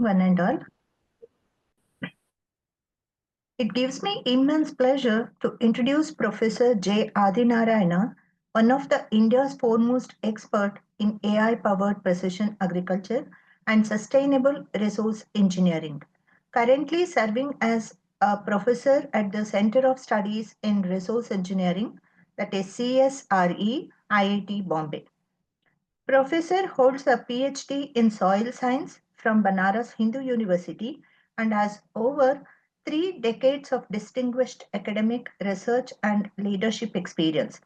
One and all. It gives me immense pleasure to introduce Professor J. Adinarayana, one of the India's foremost expert in AI-powered precision agriculture and sustainable resource engineering. Currently serving as a professor at the Center of Studies in Resource Engineering, that is CSRE, IIT Bombay. Professor holds a PhD in soil science from Banaras Hindu University and has over 3 decades of distinguished academic research and leadership experience.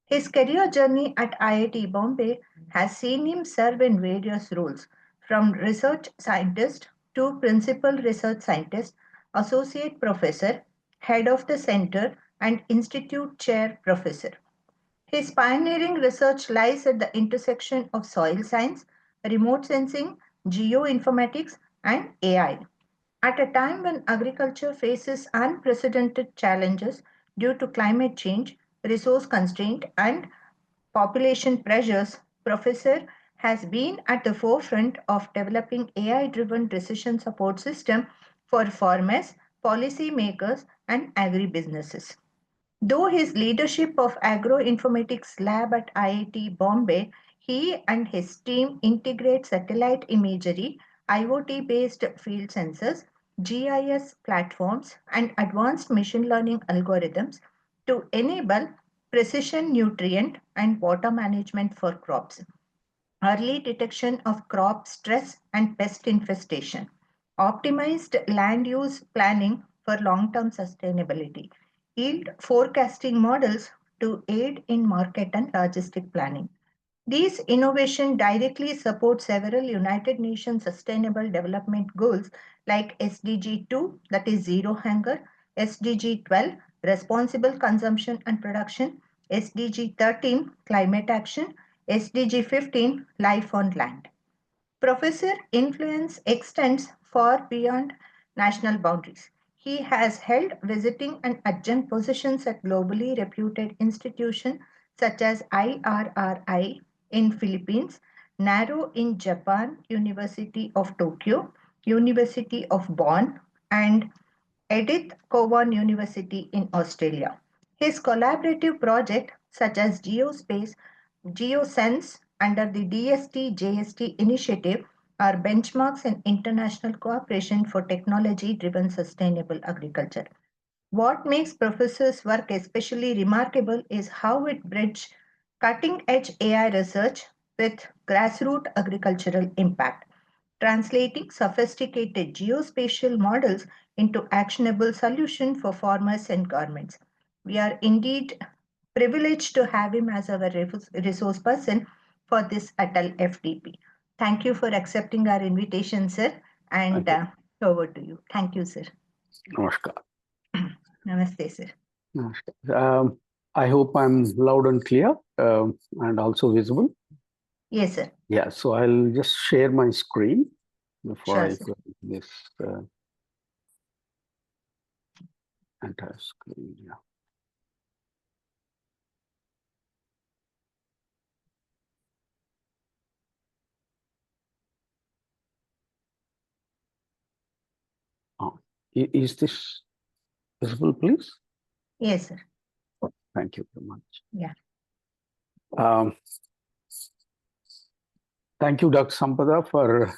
His career journey at IIT Bombay has seen him serve in various roles, from research scientist to principal research scientist, associate professor, head of the center, and institute chair professor. His pioneering research lies at the intersection of soil science, remote sensing, geoinformatics, and AI. At a time when agriculture faces unprecedented challenges due to climate change, resource constraint, and population pressures, Professor has been at the forefront of developing AI-driven decision support system for farmers, policymakers, and agribusinesses. Though his leadership of Agroinformatics Lab at IIT Bombay, he and his team integrate satellite imagery, IoT-based field sensors, GIS platforms, and advanced machine learning algorithms to enable precision nutrient and water management for crops, early detection of crop stress and pest infestation, optimized land use planning for long-term sustainability, yield forecasting models to aid in market and logistic planning. These innovations directly support several United Nations Sustainable Development Goals like SDG 2, that is zero hunger, SDG 12, responsible consumption and production, SDG 13, climate action, SDG 15, life on land. Professor influence extends far beyond national boundaries. He has held visiting and adjunct positions at globally reputed institutions such as IRRI in Philippines, NARO in Japan, University of Tokyo, University of Bonn, and Edith Cowan University in Australia. His collaborative projects such as Geospace, GeoSense under the DST-JST initiative are benchmarks in international cooperation for technology-driven sustainable agriculture. What makes Professor's work especially remarkable is how it bridges cutting-edge AI research with grassroots agricultural impact, translating sophisticated geospatial models into actionable solutions for farmers and governments. We are indeed privileged to have him as our resource person for this ATAL FDP. Thank you for accepting our invitation, sir, and over to you. Thank you, sir. Namaskar. Namaste, sir. Namaskar. I hope I'm loud and clear and also visible. Yes, sir. Yeah, so I'll just share my screen before I go this entire screen. Yeah. Oh, is this visible, please? Yes, sir. Thank you very much. Yeah. Thank you, Dr. Sampada, for,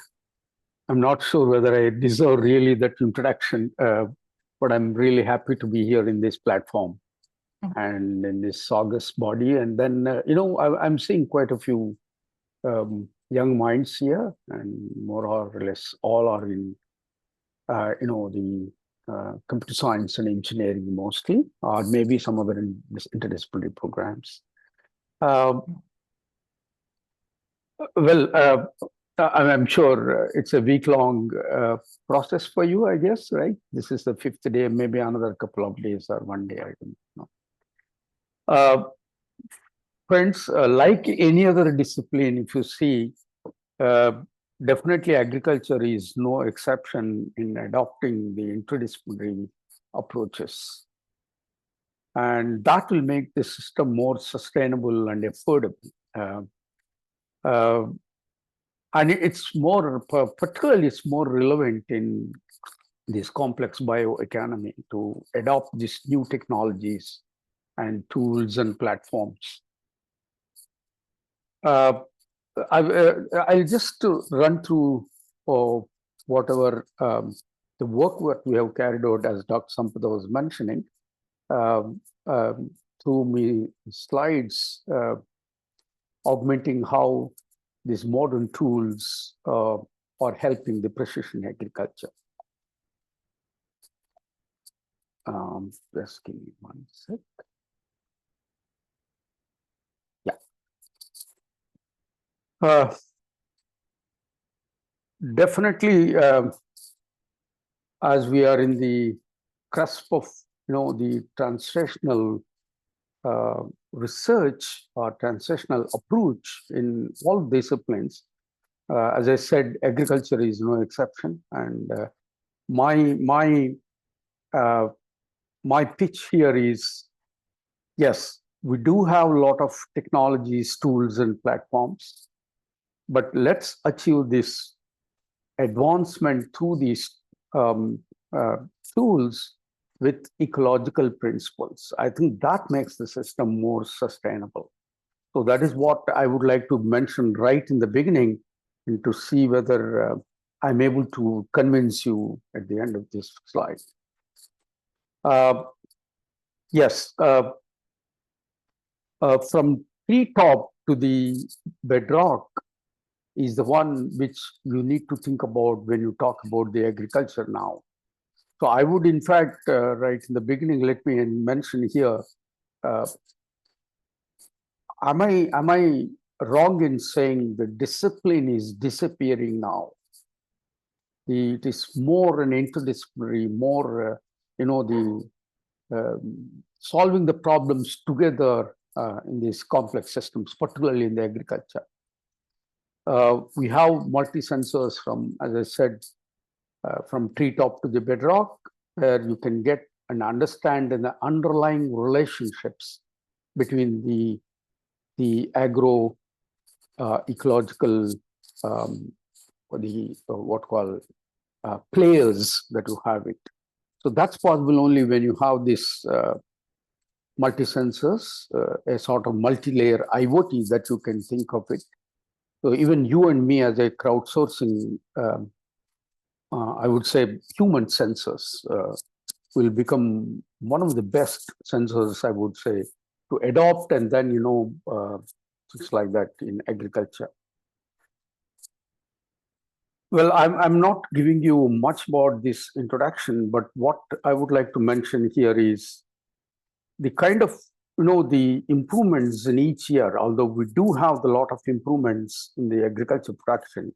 I'm not sure whether I deserve really that introduction, but I'm really happy to be here in this platform and in this august body. And then, I'm seeing quite a few young minds here, and more or less all are in, the computer science and engineering mostly, or maybe some other interdisciplinary programs. I'm sure it's a week-long process for you, I guess, right? This is the 5th day, maybe another couple of days or one day, I don't know. Friends, like any other discipline, if you see, definitely agriculture is no exception in adopting the interdisciplinary approaches. And that will make the system more sustainable and affordable. And it's more, particularly it's more relevant in this complex bioeconomy to adopt these new technologies and tools and platforms. I'll just run through whatever the work that we have carried out, as Dr. Sampada was mentioning, um, through me slides, augmenting how these modern tools are helping the precision agriculture. Just give me 1 sec. Yeah. Definitely, as we are in the cusp of, the translational research or translational approach in all disciplines, as I said, agriculture is no exception. And my pitch here is, yes, we do have a lot of technologies, tools, and platforms, but let's achieve this advancement through these tools with ecological principles. I think that makes the system more sustainable. So that is what I would like to mention right in the beginning, and to see whether I'm able to convince you at the end of this slide. Yes, from treetop to the bedrock is the one which you need to think about when you talk about the agriculture now. So I would, in fact, right in the beginning, let me mention here, am I wrong in saying the discipline is disappearing now? It is more an interdisciplinary, more, solving the problems together in these complex systems, particularly in the agriculture. We have multi-sensors from, as I said, from treetop to the bedrock, where you can get and understand the underlying relationships between the agro ecological players that you have it. So that's possible only when you have this multi-sensors, a sort of multi-layer IoT that you can think of it. So even you and me as a crowdsourcing, I would say human sensors will become one of the best sensors, I would say, to adopt, and then, things like that in agriculture. Well, I'm not giving you much about this introduction, but what I would like to mention here is the kind of, the improvements in each year, although we do have a lot of improvements in the agriculture production,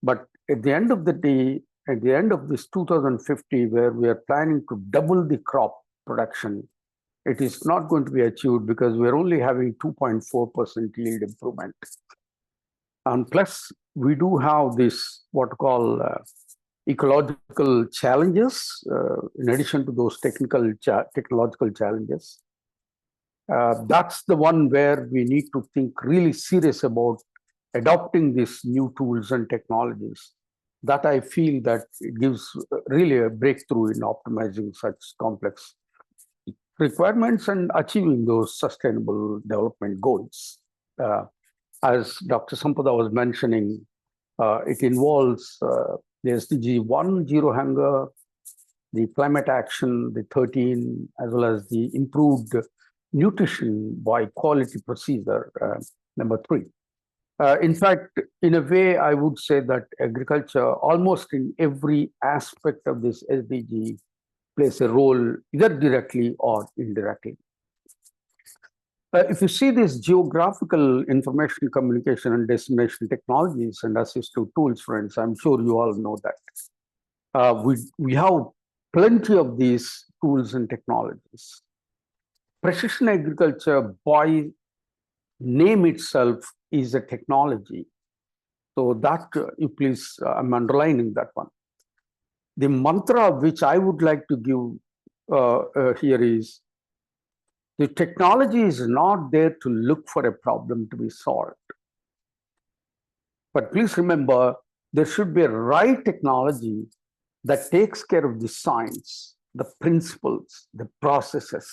but at the end of the day, at the end of this 2050, where we are planning to double the crop production, it is not going to be achieved because we're only having 2.4% yield improvement. And plus, we do have this, what call ecological challenges, in addition to those technological challenges. That's the one where we need to think really serious about adopting these new tools and technologies. That I feel that it gives really a breakthrough in optimizing such complex requirements and achieving those sustainable development goals. As Dr. Sampada was mentioning, it involves the SDG 1, zero hunger, the climate action, the 13, as well as the improved nutrition by quality procedure, number 3. In fact, in a way, I would say that agriculture, almost in every aspect of this SDG, plays a role either directly or indirectly. If you see these geographical information communication and dissemination technologies and assistive tools, friends, I'm sure you all know that. We have plenty of these tools and technologies. Precision agriculture, by name itself, is a technology. So that, you please, I'm underlining that one. The mantra which I would like to give here is, the technology is not there to look for a problem to be solved. But please remember, there should be a right technology that takes care of the science, the principles, the processes.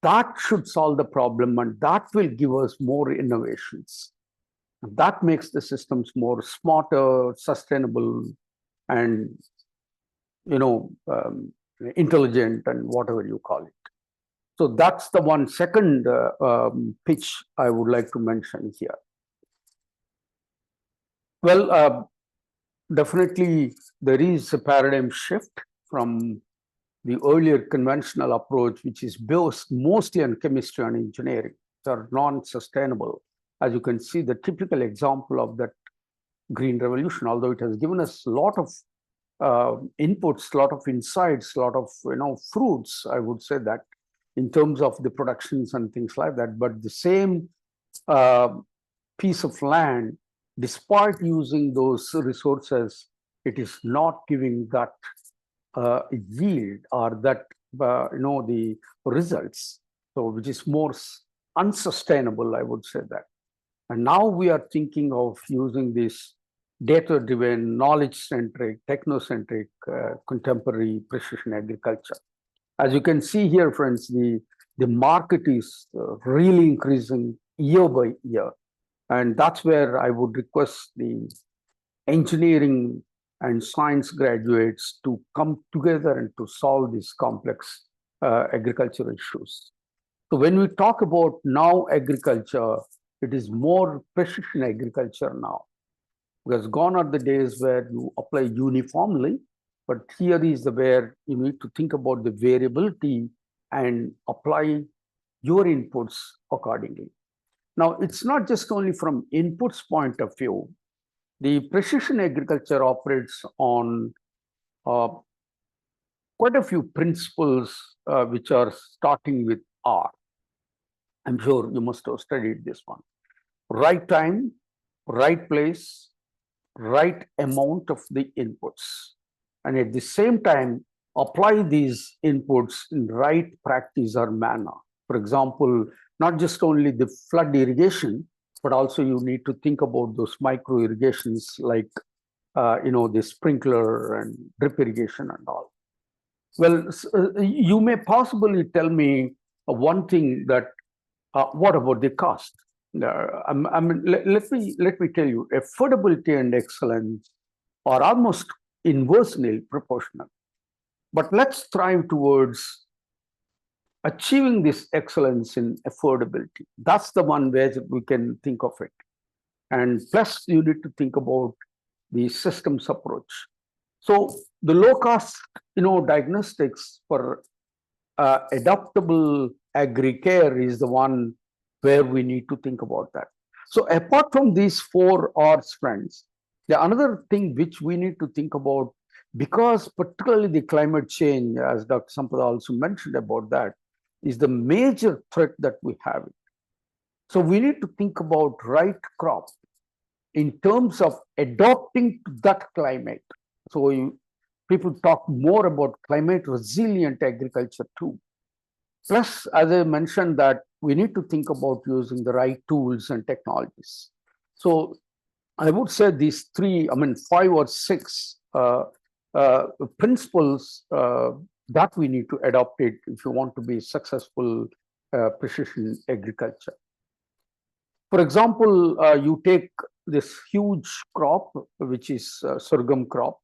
That should solve the problem, and that will give us more innovations. And that makes the systems more smarter, sustainable, and intelligent, and whatever you call it. So that's the one second pitch I would like to mention here. Well, definitely there is a paradigm shift from the earlier conventional approach, which is based mostly on chemistry and engineering, which are non-sustainable. As you can see, the typical example of that green revolution, although it has given us a lot of inputs, a lot of insights, a lot of fruits, I would say that, in terms of the productions and things like that. But the same piece of land, despite using those resources, it is not giving that yield or that the results, so which is more unsustainable, I would say that. And now we are thinking of using this data-driven, knowledge-centric, technocentric, contemporary precision agriculture. As you can see here, friends, the market is really increasing year by year. And that's where I would request the engineering and science graduates to come together and to solve these complex agricultural issues. So when we talk about now agriculture, it is more precision agriculture now, because gone are the days where you apply uniformly, but here is where you need to think about the variability and apply your inputs accordingly. Now, it's not just only from inputs point of view. The precision agriculture operates on quite a few principles, which are starting with R. I'm sure you must have studied this one. Right time, right place, right amount of the inputs. And at the same time, apply these inputs in right practice or manner. For example, not just only the flood irrigation, but also you need to think about those micro irrigations like the sprinkler and drip irrigation and all. Well, you may possibly tell me one thing, that what about the cost? Let me tell you, affordability and excellence are almost inversely proportional. But let's strive towards achieving this excellence in affordability. That's the one where we can think of it. And plus, you need to think about the systems approach. So the low-cost, diagnostics for adaptable agri-care is the one where we need to think about that. So apart from these 4 R's, friends, the another thing which we need to think about, because particularly the climate change, as Dr. Sampada also mentioned about that, is the major threat that we have. So we need to think about right crop in terms of adapting to that climate. So people talk more about climate resilient agriculture too. Plus, as I mentioned, that we need to think about using the right tools and technologies. So I would say these 5 or 6 principles that we need to adopt it if you want to be successful precision agriculture. For example, you take this huge crop, which is sorghum crop,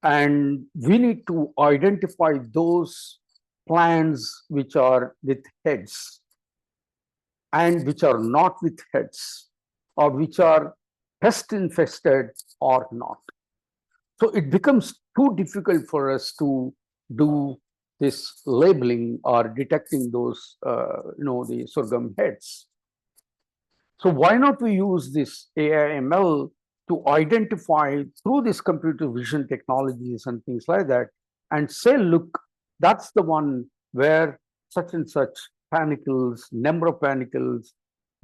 and we need to identify those plants which are with heads and which are not with heads, or which are pest infested or not. So it becomes too difficult for us to do this labeling or detecting those, the sorghum heads. So why not we use this AI/ML to identify through this computer vision technologies and things like that, and say, look, that's the one where such and such panicles, number of panicles,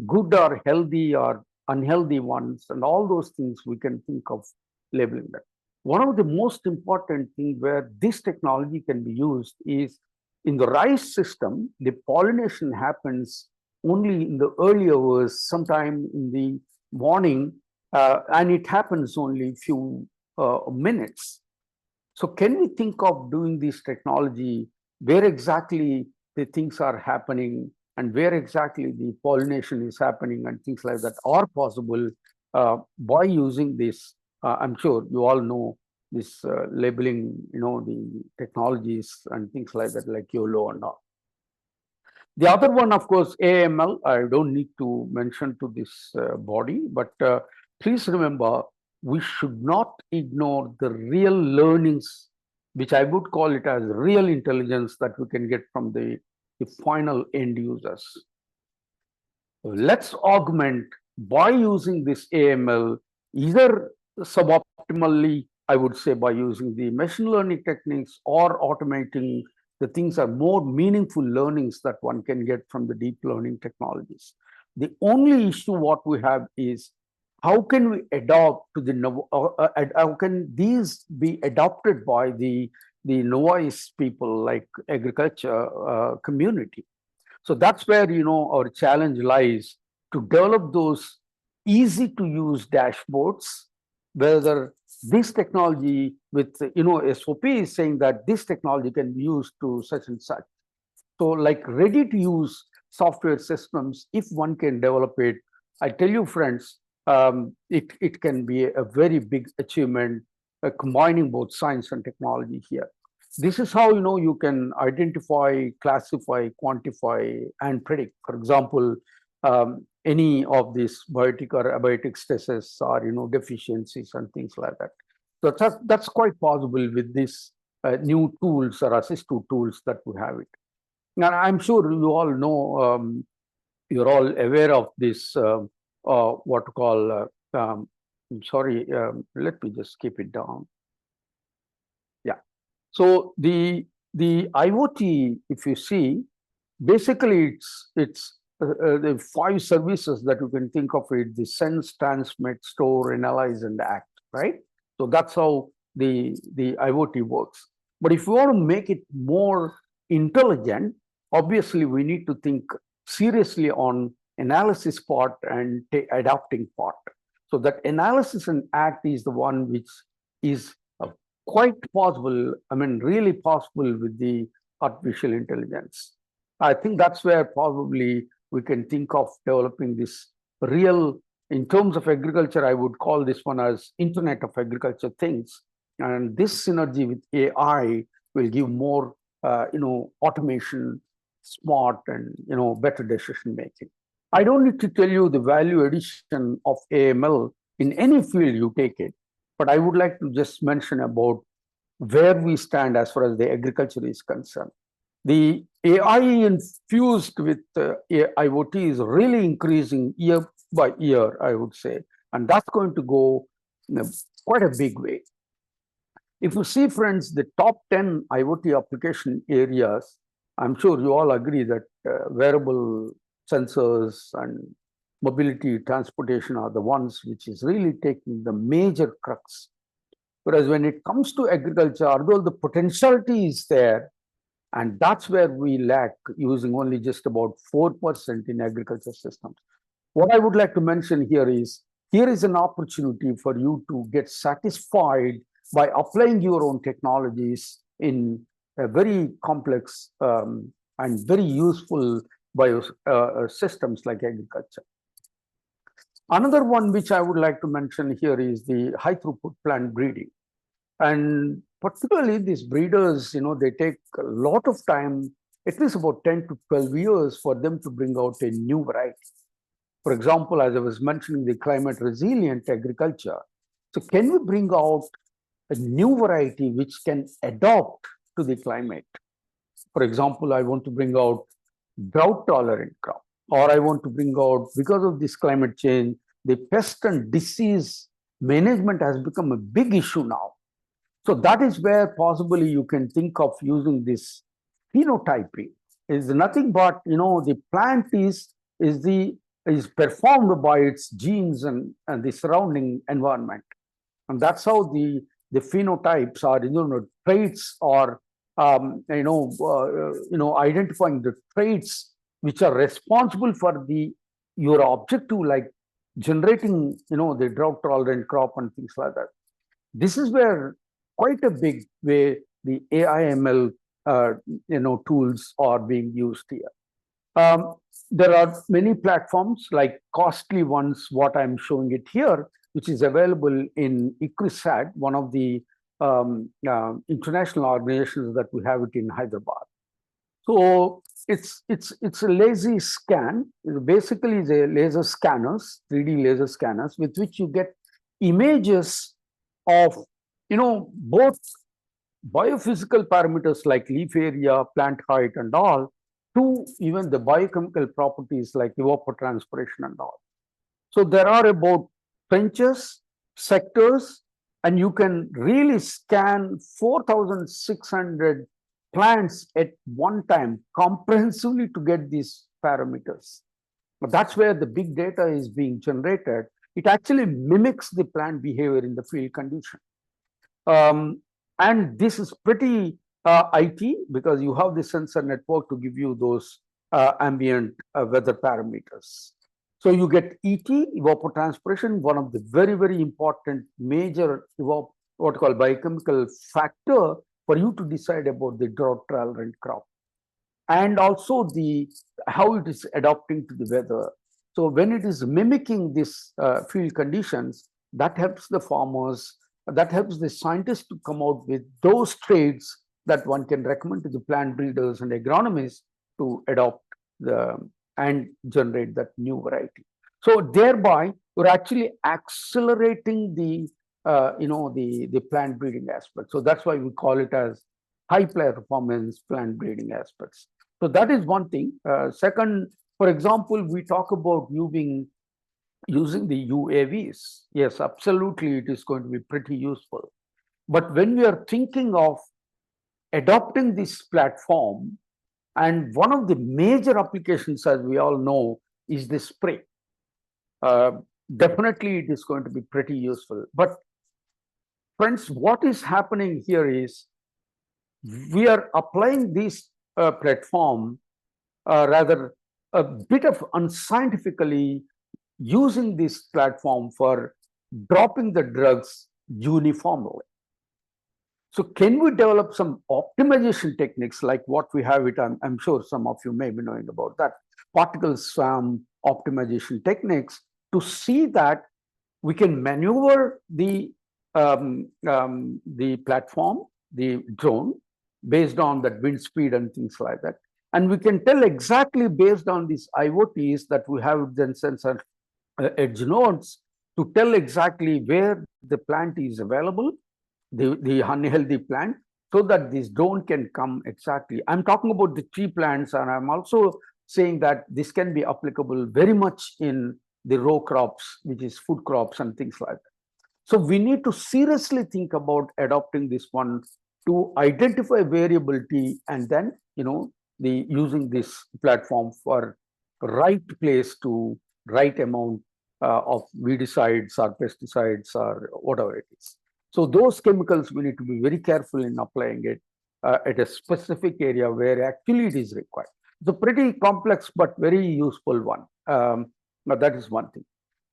good or healthy or unhealthy ones, and all those things we can think of labeling that. One of the most important things where this technology can be used is in the rice system. The pollination happens only in the early hours, sometime in the morning, and it happens only few minutes. So can we think of doing this technology where exactly the things are happening and where exactly the pollination is happening and things like that are possible by using this? I'm sure you all know this labeling, the technologies and things like that, like YOLO and all. The other one, of course, AML, I don't need to mention to this body, but please remember, we should not ignore the real learnings, which I would call it as real intelligence that we can get from the final end users. Let's augment by using this AML, either suboptimally, I would say, by using the machine learning techniques or automating the things are more meaningful learnings that one can get from the deep learning technologies. The only issue what we have is how can we adopt to the how can these be adopted by the novice people like agriculture community. So that's where our challenge lies, to develop those easy to use dashboards, whether this technology with SOP is saying that this technology can be used to such and such. So like ready to use software systems, if one can develop it, I tell you friends, it can be a very big achievement, combining both science and technology here. This is how you can identify, classify, quantify, and predict. For example, any of these biotic or abiotic stresses or deficiencies and things like that. So that's quite possible with these new tools or assistive tools that we have it. And I'm sure you all know, you're all aware of this, what to call, I'm sorry, let me just keep it down. Yeah. So the IoT, if you see, basically it's the 5 services that you can think of it: the sense, transmit, store, analyze, and act. Right. So that's how the IoT works. But if you want to make it more intelligent, obviously we need to think seriously on analysis part and adapting part. So that analysis and act is the one which is quite possible, I mean, really possible with the artificial intelligence. I think that's where probably we can think of developing this real, in terms of agriculture, I would call this one as Internet of Agriculture things. And this synergy with AI will give more, automation, smart, and, better decision making. I don't need to tell you the value addition of AML in any field you take it, but I would like to just mention about where we stand as far as the agriculture is concerned. The AI infused with IoT is really increasing year by year, I would say, and that's going to go in quite a big way. If you see, friends, the top 10 IoT application areas, I'm sure you all agree that wearable sensors and mobility, transportation are the ones which is really taking the major crux. Whereas when it comes to agriculture, although the potentiality is there, and that's where we lack, using only just about 4% in agriculture systems. What I would like to mention here is an opportunity for you to get satisfied by applying your own technologies in a very complex and very useful bio systems like agriculture. Another one which I would like to mention here is the high throughput plant breeding. And particularly these breeders, they take a lot of time, at least about 10 to 12 years for them to bring out a new variety. For example, as I was mentioning, the climate resilient agriculture. So can we bring out a new variety which can adapt to the climate? For example, I want to bring out drought tolerant crop, or I want to bring out, because of this climate change, the pest and disease management has become a big issue now. So that is where possibly you can think of using this phenotyping. Is nothing but the plant is performed by its genes and the surrounding environment, and that's how the phenotypes are traits or identifying the traits which are responsible for your objective, like generating, the drought tolerant crop and things like that. This is where quite a big way the AIML, tools are being used here. There are many platforms, like costly ones, what I'm showing it here, which is available in ICRISAT, one of the international organizations that we have it in Hyderabad. So it's a lazy scan. Basically, the laser scanners, 3D laser scanners, with which you get images of, both biophysical parameters like leaf area, plant height, and all, to even the biochemical properties like evapotranspiration and all. So there are about trenches, sectors, and you can really scan 4,600 plants at one time comprehensively to get these parameters. But that's where the big data is being generated. It actually mimics the plant behavior in the field condition. And this is pretty IT, because you have the sensor network to give you those ambient weather parameters. So you get ET, evapotranspiration, one of the very, very important major what called biochemical factor for you to decide about the drought tolerant crop, and also the how it is adapting to the weather. So when it is mimicking this field conditions, that helps the farmers, that helps the scientists to come out with those traits that one can recommend to the plant breeders and agronomists to adopt and generate that new variety. So thereby, we're actually accelerating the the plant breeding aspect. So that's why we call it as high performance plant breeding aspects. So that is one thing. Second, for example, we talk about using the UAVs. Yes, absolutely, it is going to be pretty useful. But when we are thinking of adopting this platform, and one of the major applications, as we all know, is the spray. Definitely, it is going to be pretty useful. But friends, what is happening here is we are applying this platform rather a bit of unscientifically, using this platform for dropping the drugs uniformly. So can we develop some optimization techniques like what we have it? I'm sure some of you may be knowing about that, particle swarm optimization techniques, to see that we can maneuver the platform, the drone, based on that wind speed and things like that. And we can tell exactly based on these IoTs that we have then sensor edge nodes to tell exactly where the plant is available, the unhealthy plant, so that this drone can come exactly. I'm talking about the tree plants, and I'm also saying that this can be applicable very much in the row crops, which is food crops and things like that. So we need to seriously think about adopting this one to identify variability, and then using this platform for right place to right amount of weedicides or pesticides or whatever it is. So those chemicals, we need to be very careful in applying it at a specific area where actually it is required. It's a pretty complex but very useful one. That is one thing.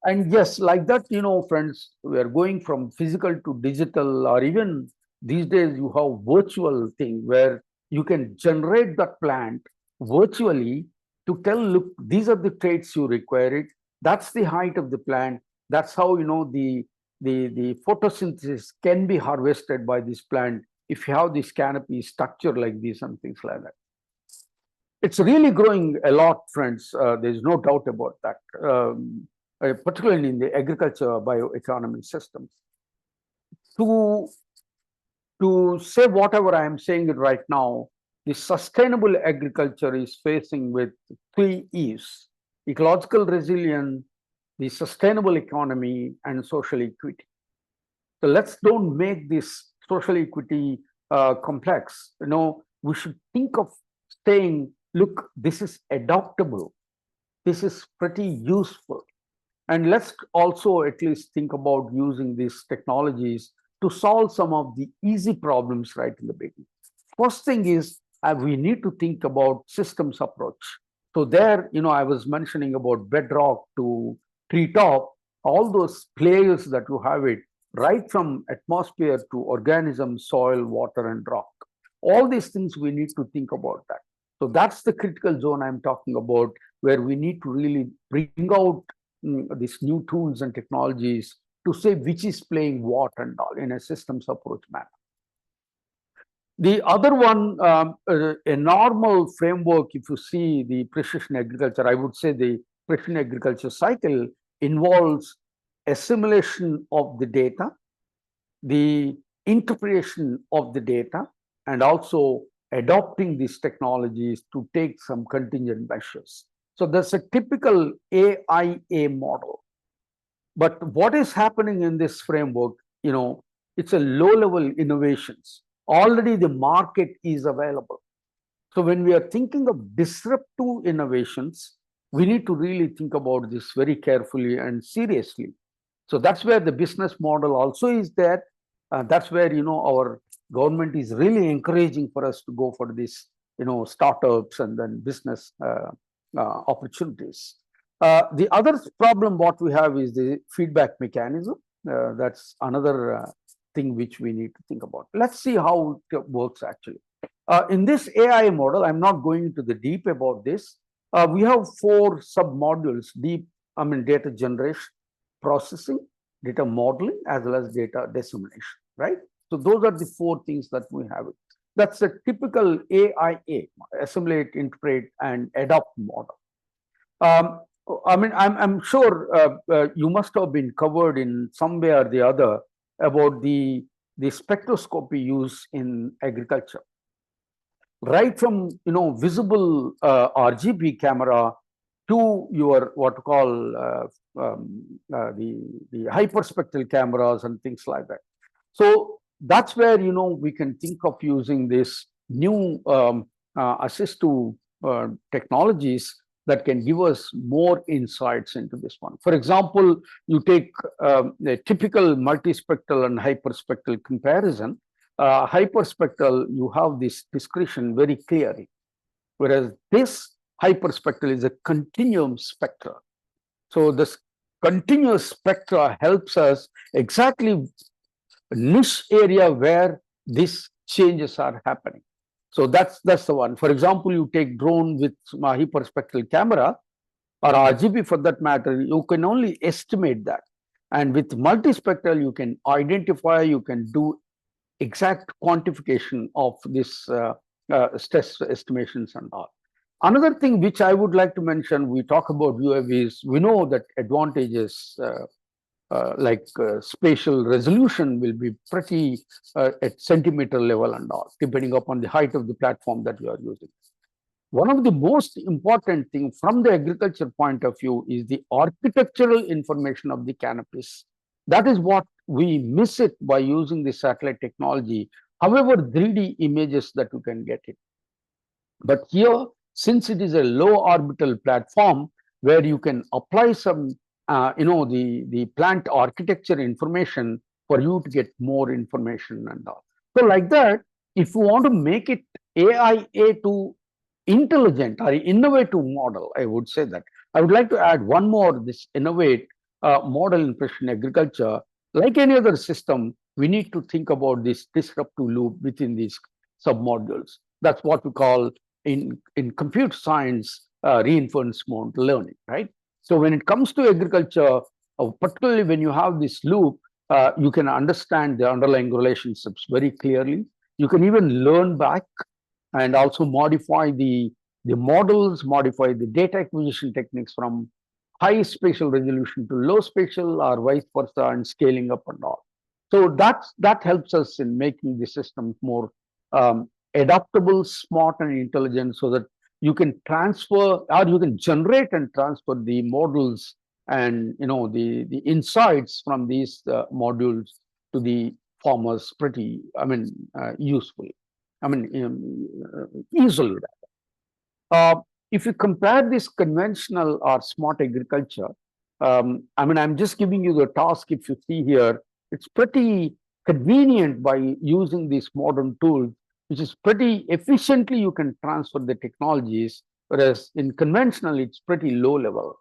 And yes, like that, friends, we are going from physical to digital, or even these days you have virtual thing where you can generate that plant virtually to tell, look, these are the traits you require it. That's the height of the plant. That's how, the photosynthesis can be harvested by this plant if you have this canopy structure like this and things like that. It's really growing a lot, friends. There's no doubt about that. Particularly in the agriculture bioeconomy systems. To say whatever I am saying it right now, the sustainable agriculture is facing with 3 E's: ecological resilience, the sustainable economy, and social equity. So let's don't make this social equity complex. We should think of saying, look, this is adoptable. This is pretty useful. And let's also at least think about using these technologies to solve some of the easy problems right in the beginning. First thing is we need to think about systems approach. So there, I was mentioning about bedrock to treetop. all those players that you have it, right from atmosphere to organism, soil, water, and rock. All these things we need to think about that. So that's the critical zone I'm talking about, where we need to really bring out these new tools and technologies to say which is playing what and all in a systems approach manner. The other one, a normal framework, if you see the precision agriculture, I would say the precision agriculture cycle involves assimilation of the data, the interpretation of the data, and also adopting these technologies to take some contingent measures. So that's a typical AIA model. But what is happening in this framework, it's a low-level innovations. Already the market is available. So when we are thinking of disruptive innovations, we need to really think about this very carefully and seriously. So that's where the business model also is there. That's where, our government is really encouraging for us to go for this, startups and then business opportunities. The other problem what we have is the feedback mechanism. That's another thing which we need to think about. Let's see how it works actually. In this AI model, I'm not going into the deep about this. We have 4 sub-modules: data generation, processing, data modeling, as well as data dissemination, right? So those are the 4 things that we have. That's a typical AIA, assimilate, interpret, and adopt model. I'm sure you must have been covered in some way or the other about the spectroscopy use in agriculture. Right from visible RGB camera to your what you call the hyperspectral cameras and things like that. So that's where we can think of using this new assistive technologies that can give us more insights into this one. For example, you take a typical multispectral and hyperspectral comparison. Hyperspectral, you have this discretion very clearly, whereas this hyperspectral is a continuum spectra. So this continuous spectra helps us exactly niche area where these changes are happening. So that's the one. For example, you take drone with hyperspectral camera or RGB for that matter, you can only estimate that. And with multispectral, you can identify, you can do exact quantification of this stress estimations and all. Another thing which I would like to mention, we talk about UAVs, we know that advantages like spatial resolution will be pretty at centimeter level and all, depending upon the height of the platform that you are using. One of the most important things from the agriculture point of view is the architectural information of the canopies. That is what we miss it by using the satellite technology, however 3D images that you can get it. But here, since it is a low orbital platform where you can apply some, the plant architecture information for you to get more information and all. So like that, if you want to make it AIA to intelligent or innovative model, I would say that. I would like to add one more, this innovate model in precision agriculture. Like any other system, we need to think about this disruptive loop within these submodules. That's what we call in computer science reinforcement learning, right? So when it comes to agriculture, particularly when you have this loop, you can understand the underlying relationships very clearly. You can even learn back and also modify the models, modify the data acquisition techniques from high spatial resolution to low spatial or vice versa, and scaling up and all. So that helps us in making the systems more adaptable, smart, and intelligent, so that you can transfer or you can generate and transfer the models and the insights from these modules to the farmers pretty, usefully. Easily. If you compare this conventional or smart agriculture, I'm just giving you the task. If you see here, it's pretty convenient by using these modern tools, which is pretty efficiently you can transfer the technologies, whereas in conventional, it's pretty low level.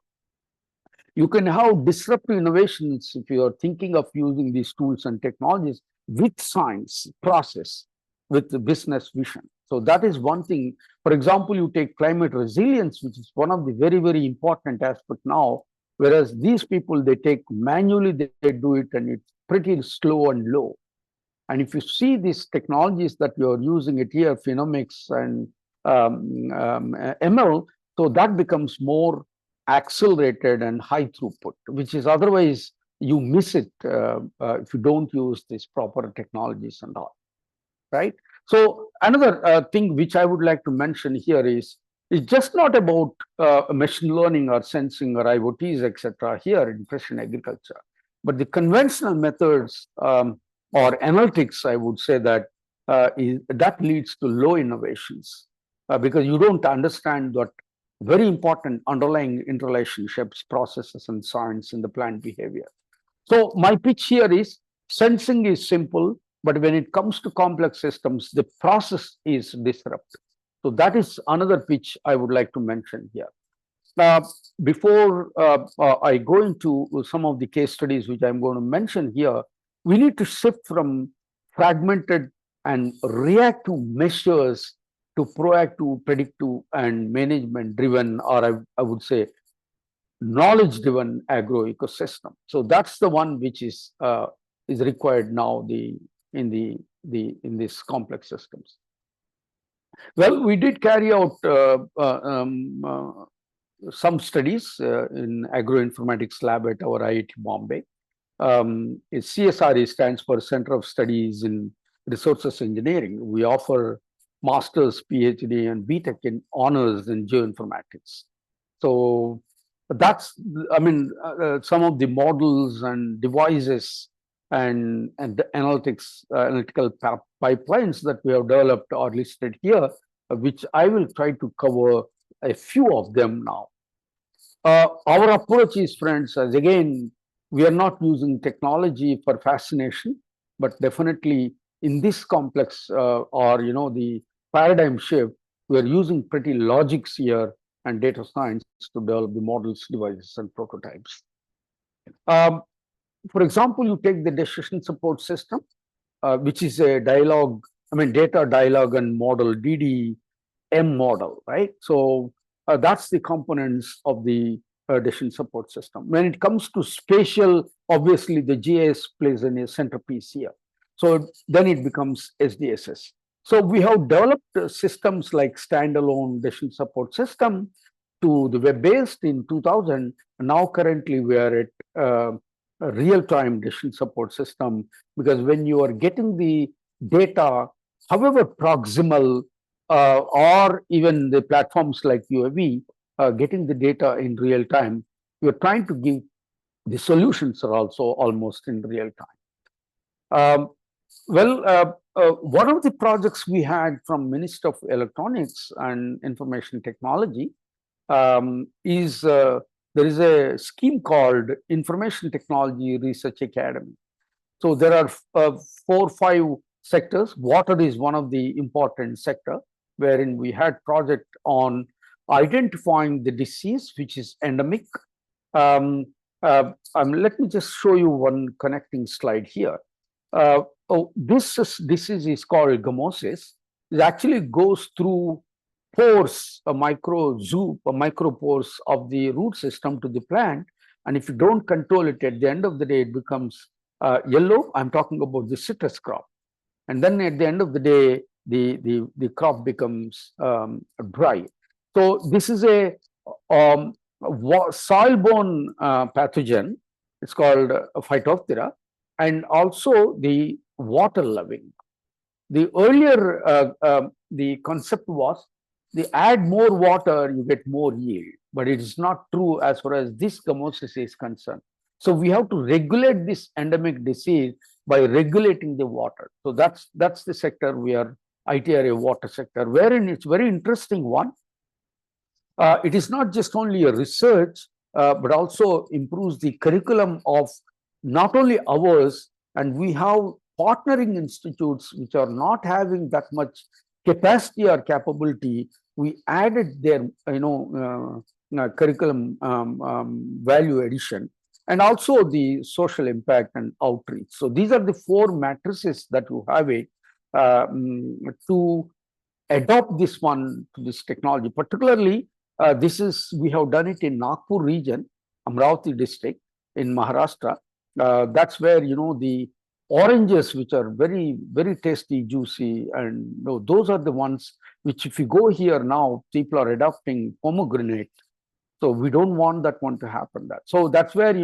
You can have disruptive innovations if you are thinking of using these tools and technologies with science, process, with the business vision. So that is one thing. For example, you take climate resilience, which is one of the very, very important aspect now, whereas these people, they take manually, they do it, and it's pretty slow and low. And if you see these technologies that you're using it here, phenomics and ML, so that becomes more accelerated and high throughput, which is otherwise you miss it if you don't use these proper technologies and all, right? So another thing which I would like to mention here is it's just not about machine learning or sensing or IoTs, etc. here in precision agriculture, but the conventional methods or analytics, I would say that that leads to low innovations because you don't understand what very important underlying interrelationships, processes, and science in the plant behavior. So my pitch here is sensing is simple, but when it comes to complex systems, the process is disruptive. So that is another pitch I would like to mention here. Uh, before I go into some of the case studies which I'm going to mention here, we need to shift from fragmented and reactive measures to proactive, predictive, and management driven, or I would say knowledge driven agro ecosystem. So that's the one which is required now in these complex systems. Well, we did carry out some studies in agroinformatics lab at our IIT Bombay. CSRE stands for Center of Studies in Resources Engineering. We offer master's, PhD, and BTech in honors in geoinformatics. So that's, I mean, some of the models and devices and the analytical pipelines that we have developed are listed here, which I will try to cover a few of them now. Our approach is, friends, as again, we are not using technology for fascination, but definitely in this complex or, you know, the paradigm shift, we are using pretty logics here and data science to develop the models, devices, and prototypes. For example, you take the decision support system, which is a dialogue, I mean, data dialogue and model, DDM model, right? So that's the components of the decision support system. When it comes to spatial, obviously the GIS plays in a centerpiece here. So then it becomes SDSS. So we have developed systems like standalone decision support system to the web-based in 2000. Now currently we are at a real-time decision support system, because when you are getting the data, however proximal, or even the platforms like UAV, getting the data in real time, you're trying to give the solutions are also almost in real time. One of the projects we had from Ministry of Electronics and Information Technology is there is a scheme called Information Technology Research Academy. So there are 4 or 5 sectors. Water is one of the important sector, wherein we had project on identifying the disease which is endemic. Let me just show you one connecting slide here. This disease is called gamosis. It actually goes through pores, micropores of the root system to the plant, and if you don't control it, at the end of the day, it becomes yellow. I'm talking about the citrus crop, and then at the end of the day, the crop becomes dry. So this is a soil-borne pathogen. It's called Phytophthora, and also the water-loving. The earlier the concept was, they add more water, you get more yield, but it is not true as far as this gamosis is concerned. So we have to regulate this endemic disease by regulating the water. So that's the sector we are, ITRA water sector, wherein it's very interesting one. It is not just only a research, but also improves the curriculum of not only ours, and we have partnering institutes which are not having that much capacity or capability. We added their, curriculum value addition, and also the social impact and outreach. So these are the four matrices that you have it to adopt this one to this technology. Particularly, we have done it in Nagpur region, Amravati district in Maharashtra. That's where the oranges, which are very very tasty, juicy, and those are the ones which, if you go here now, people are adopting pomegranate. So we don't want that one to happen. So that's where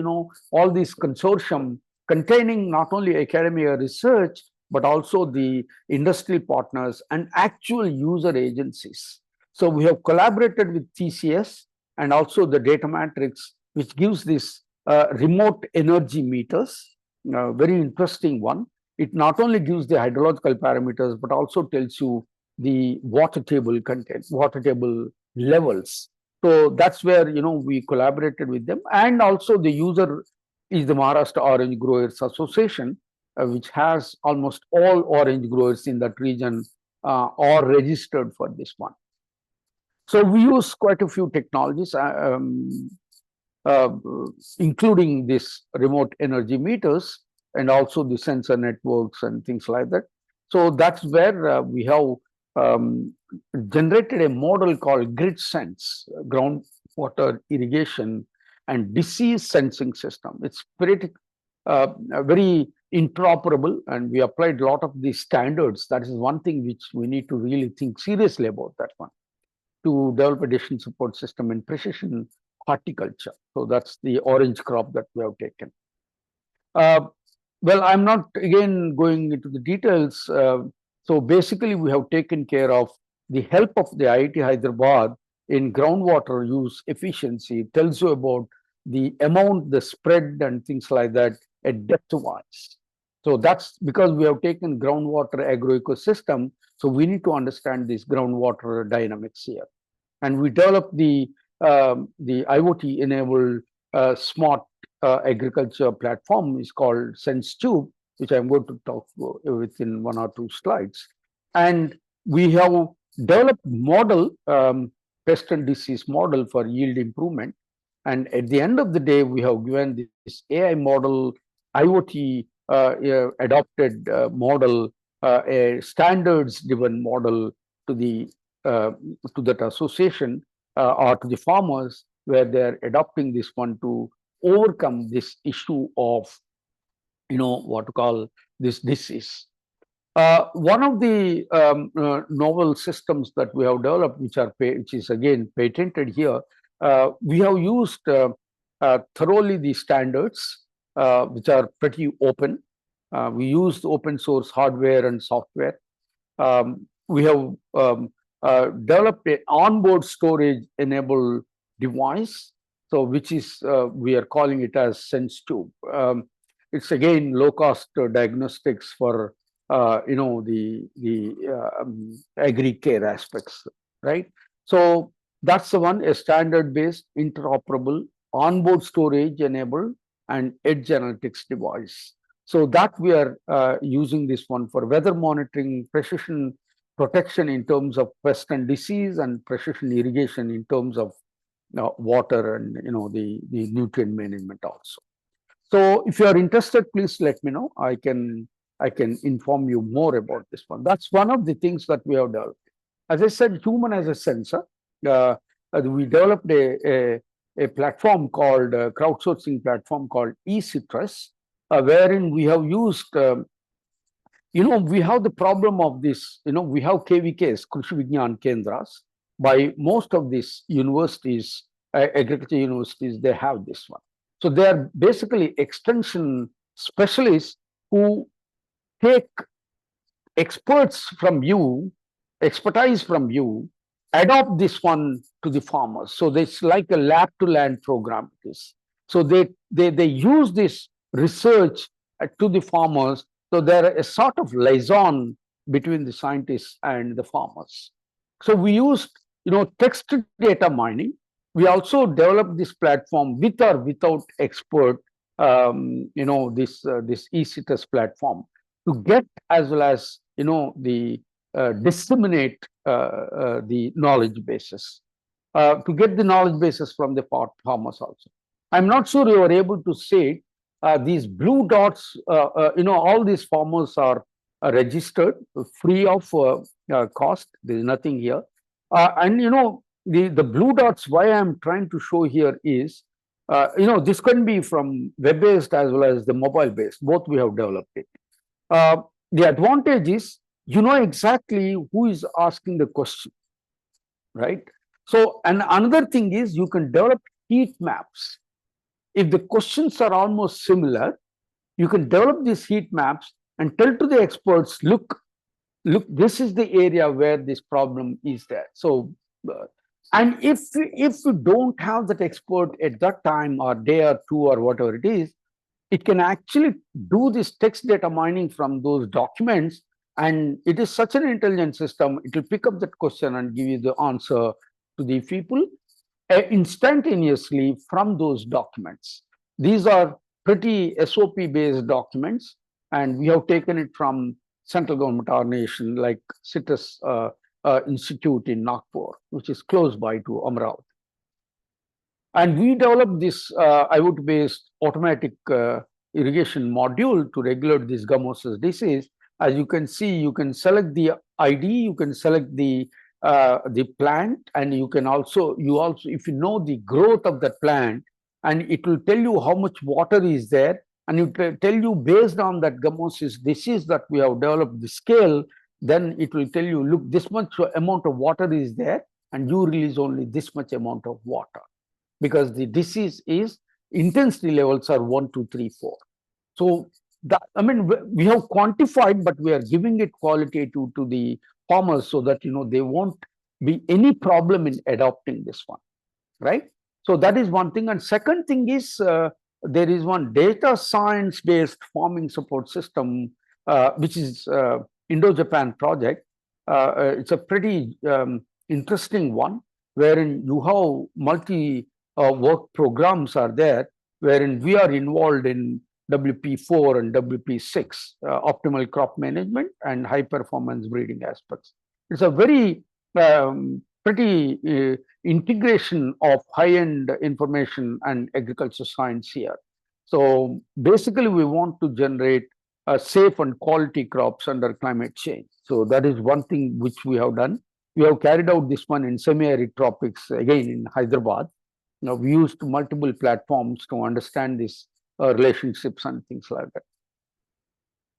all these consortium containing not only academia research but also the industrial partners and actual user agencies. So we have collaborated with TCS and also the data matrix, which gives this remote energy meters. Very interesting one. It not only gives the hydrological parameters but also tells you the water table content, water table levels. So that's where we collaborated with them, and also the user is the Maharashtra Orange Growers Association, which has almost all orange growers in that region are registered for this one. So we use quite a few technologies, uh, including this remote energy meters and also the sensor networks and things like that. So that's where we have um, generated a model called grid sense, groundwater irrigation and disease sensing system. It's pretty very interoperable, and we applied a lot of these standards. That is one thing which we need to really think seriously about, that one, to develop a decision support system in precision horticulture. So that's the orange crop that we have taken. Well, I'm not again going into the details. So basically, we have taken care of the help of the IIT Hyderabad in groundwater use efficiency. It tells you about the amount, the spread, and things like that at depth-wise. So that's because we have taken groundwater agroecosystem. So we need to understand these groundwater dynamics here, and we developed the IoT-enabled smart agriculture platform is called SenseTube, which I'm going to talk within one or two slides. And we have developed model, pest and disease model for yield improvement. And at the end of the day, we have given this AI model, IoT adopted model, a standards-driven model to the to that association or to the farmers, where they're adopting this one to overcome this issue of what to call this disease. One of the novel systems that we have developed, which is again patented here, we have used thoroughly the standards, which are pretty open. We used open source hardware and software. We have developed an onboard storage enabled device, so which is we are calling it as SenseTube. It's again low cost diagnostics for agri care aspects, right? So that's the one, a standard based, interoperable, onboard storage enabled, and edge analytics device. So that we are using this one for weather monitoring, precision protection in terms of pest and disease, and precision irrigation in terms of water and the nutrient management also. So if you are interested, please let me know. I can inform you more about this one. That's one of the things that we have developed. As I said, human as a sensor. We developed a platform called crowdsourcing platform called eCitrus, wherein we have used. We have the problem of this. We have KVKs, Krishi Vigyan Kendras. By most of these universities, agriculture universities, they have this one. So they are basically extension specialists who take expertise from you, adopt this one to the farmers. So it's like a lab to land program. So they use this research to the farmers. So they're a sort of liaison between the scientists and the farmers. So we used text data mining. We also developed this platform with or without expert, this eCitrus platform, to get as well as the disseminate the knowledge bases. to get the knowledge bases from the farmers also. I'm not sure you are able to see these blue dots. All these farmers are registered free of cost. There is nothing here, and the blue dots. Why I'm trying to show here is, this can be from web-based as well as the mobile-based. Both we have developed it. The advantage is you know exactly who is asking the question, right? So, and another thing is you can develop heat maps. If the questions are almost similar, you can develop these heat maps and tell to the experts, look, this is the area where this problem is there. So, and if you don't have that expert at that time or day or two or whatever it is, it can actually do this text data mining from those documents, and it is such an intelligent system. It will pick up that question and give you the answer to the people instantaneously from those documents. These are pretty SOP based documents, and we have taken it from central government organization like CITES Institute in Nagpur, which is close by to Amravati. And we developed this IoT based automatic irrigation module to regulate this gummosis disease. As you can see, you can select the ID, you can select the plant, and you also if you know the growth of that plant, and it will tell you how much water is there, and it will tell you based on that gummosis disease that we have developed the scale, then it will tell you, look, this much amount of water is there, and you release only this much amount of water, because the disease is intensity levels are 1, 2, 3, 4. So that, I mean, we have quantified, but we are giving it qualitative to the farmers so that they won't be any problem in adopting this one, right? So that is one thing. And second thing is there is one data science based farming support system, which is Indo-Japan project. It's a pretty interesting one, wherein you have multi work programs are there, wherein we are involved in WP4 and WP6, optimal crop management and high performance breeding aspects. It's a very pretty integration of high-end information and agriculture science here. So basically, we want to generate safe and quality crops under climate change. So that is one thing which we have done. We have carried out this one in semi-arid tropics, again in Hyderabad. We used multiple platforms to understand these relationships and things like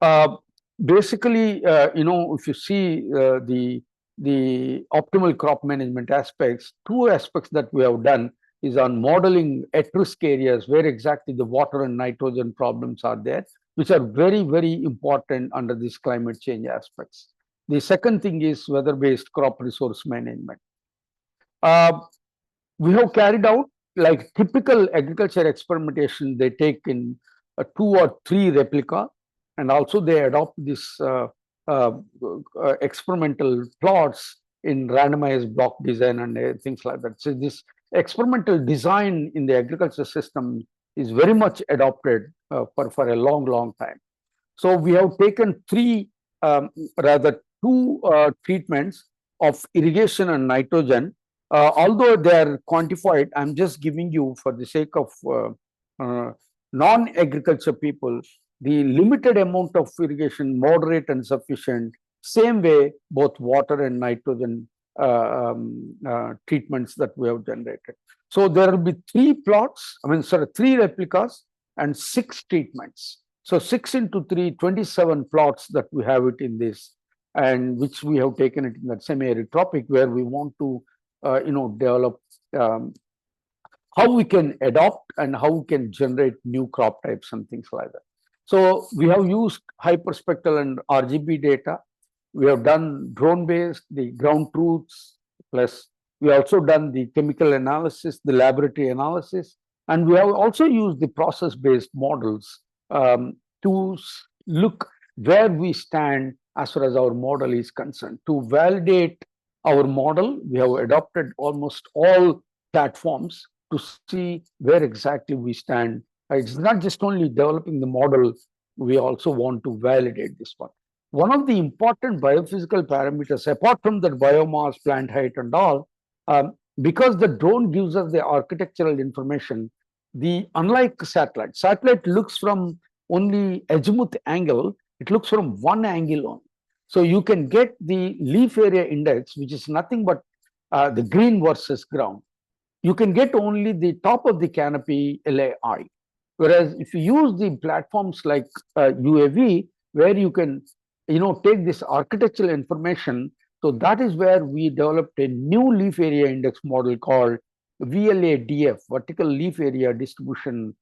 that. Basically, if you see the optimal crop management aspects, two aspects that we have done is on modeling at-risk areas where exactly the water and nitrogen problems are there, which are very, very important under these climate change aspects. The second thing is weather-based crop resource management. We have carried out like typical agriculture experimentation. They take in 2 or 3 replica, and also they adopt this experimental plots in randomized block design and things like that. So this experimental design in the agriculture system is very much adopted for a long time. So we have taken 2 treatments of irrigation and nitrogen. Although they are quantified, I'm just giving you for the sake of non-agriculture people, the limited amount of irrigation, moderate and sufficient, same way both water and nitrogen treatments that we have generated. So there will be 3 replicas and 6 treatments. So 6 into 3, 27 plots that we have it in this, and which we have taken it in that semi-arid tropic, where we want to develop how we can adopt and how we can generate new crop types and things like that. So we have used hyperspectral and RGB data. We have done drone-based, the ground truths, plus we also done the chemical analysis, the laboratory analysis, and we have also used the process-based models to look where we stand as far as our model is concerned. To validate our model, we have adopted almost all platforms to see where exactly we stand. It's not just only developing the model, we also want to validate this one. One of the important biophysical parameters, apart from the biomass, plant height and all, because the drone gives us the architectural information, unlike satellite looks from only azimuth angle, it looks from one angle only. So you can get the leaf area index, which is nothing but the green versus ground. You can get only the top of the canopy LAI. Whereas if you use the platforms like UAV, where you can, take this architectural information, so that is where we developed a new leaf area index model called VLADF, vertical leaf area distribution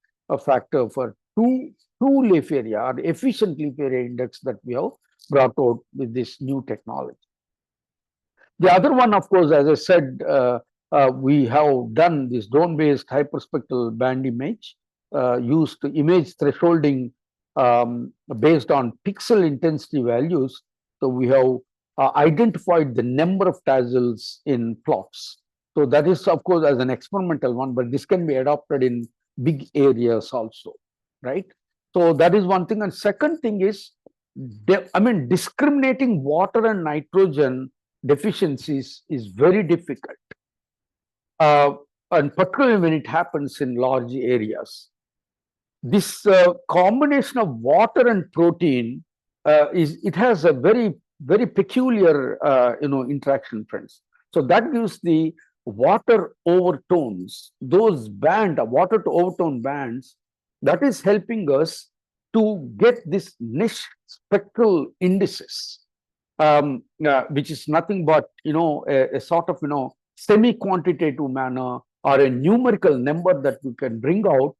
factor for two leaf area or efficient leaf area index that we have brought out with this new technology. The other one, of course, as I said, we have done this drone-based hyperspectral band image used to image thresholding based on pixel intensity values. So we have identified the number of tassels in plots. So that is, of course, as an experimental one, but this can be adopted in big areas also, right? So that is one thing. And second thing is, discriminating water and nitrogen deficiencies is very difficult, and particularly when it happens in large areas. This combination of water and protein it has a very peculiar interaction, friends. So that gives the water overtones, those water to overtone bands, that is helping us to get this niche spectral indices, which is nothing but a sort of semi-quantitative manner or a numerical number that we can bring out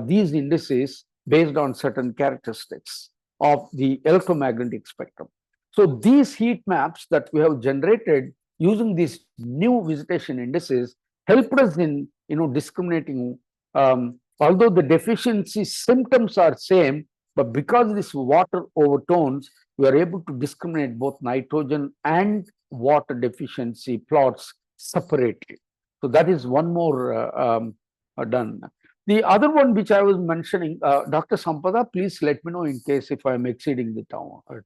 these indices based on certain characteristics of the electromagnetic spectrum. So these heat maps that we have generated using these new visitation indices helped us in discriminating, although the deficiency symptoms are same, but because this water overtones, we are able to discriminate both nitrogen and water deficiency plots separately. So that is one more done. The other one which I was mentioning, Dr. Sampada, please let me know in case if I am exceeding the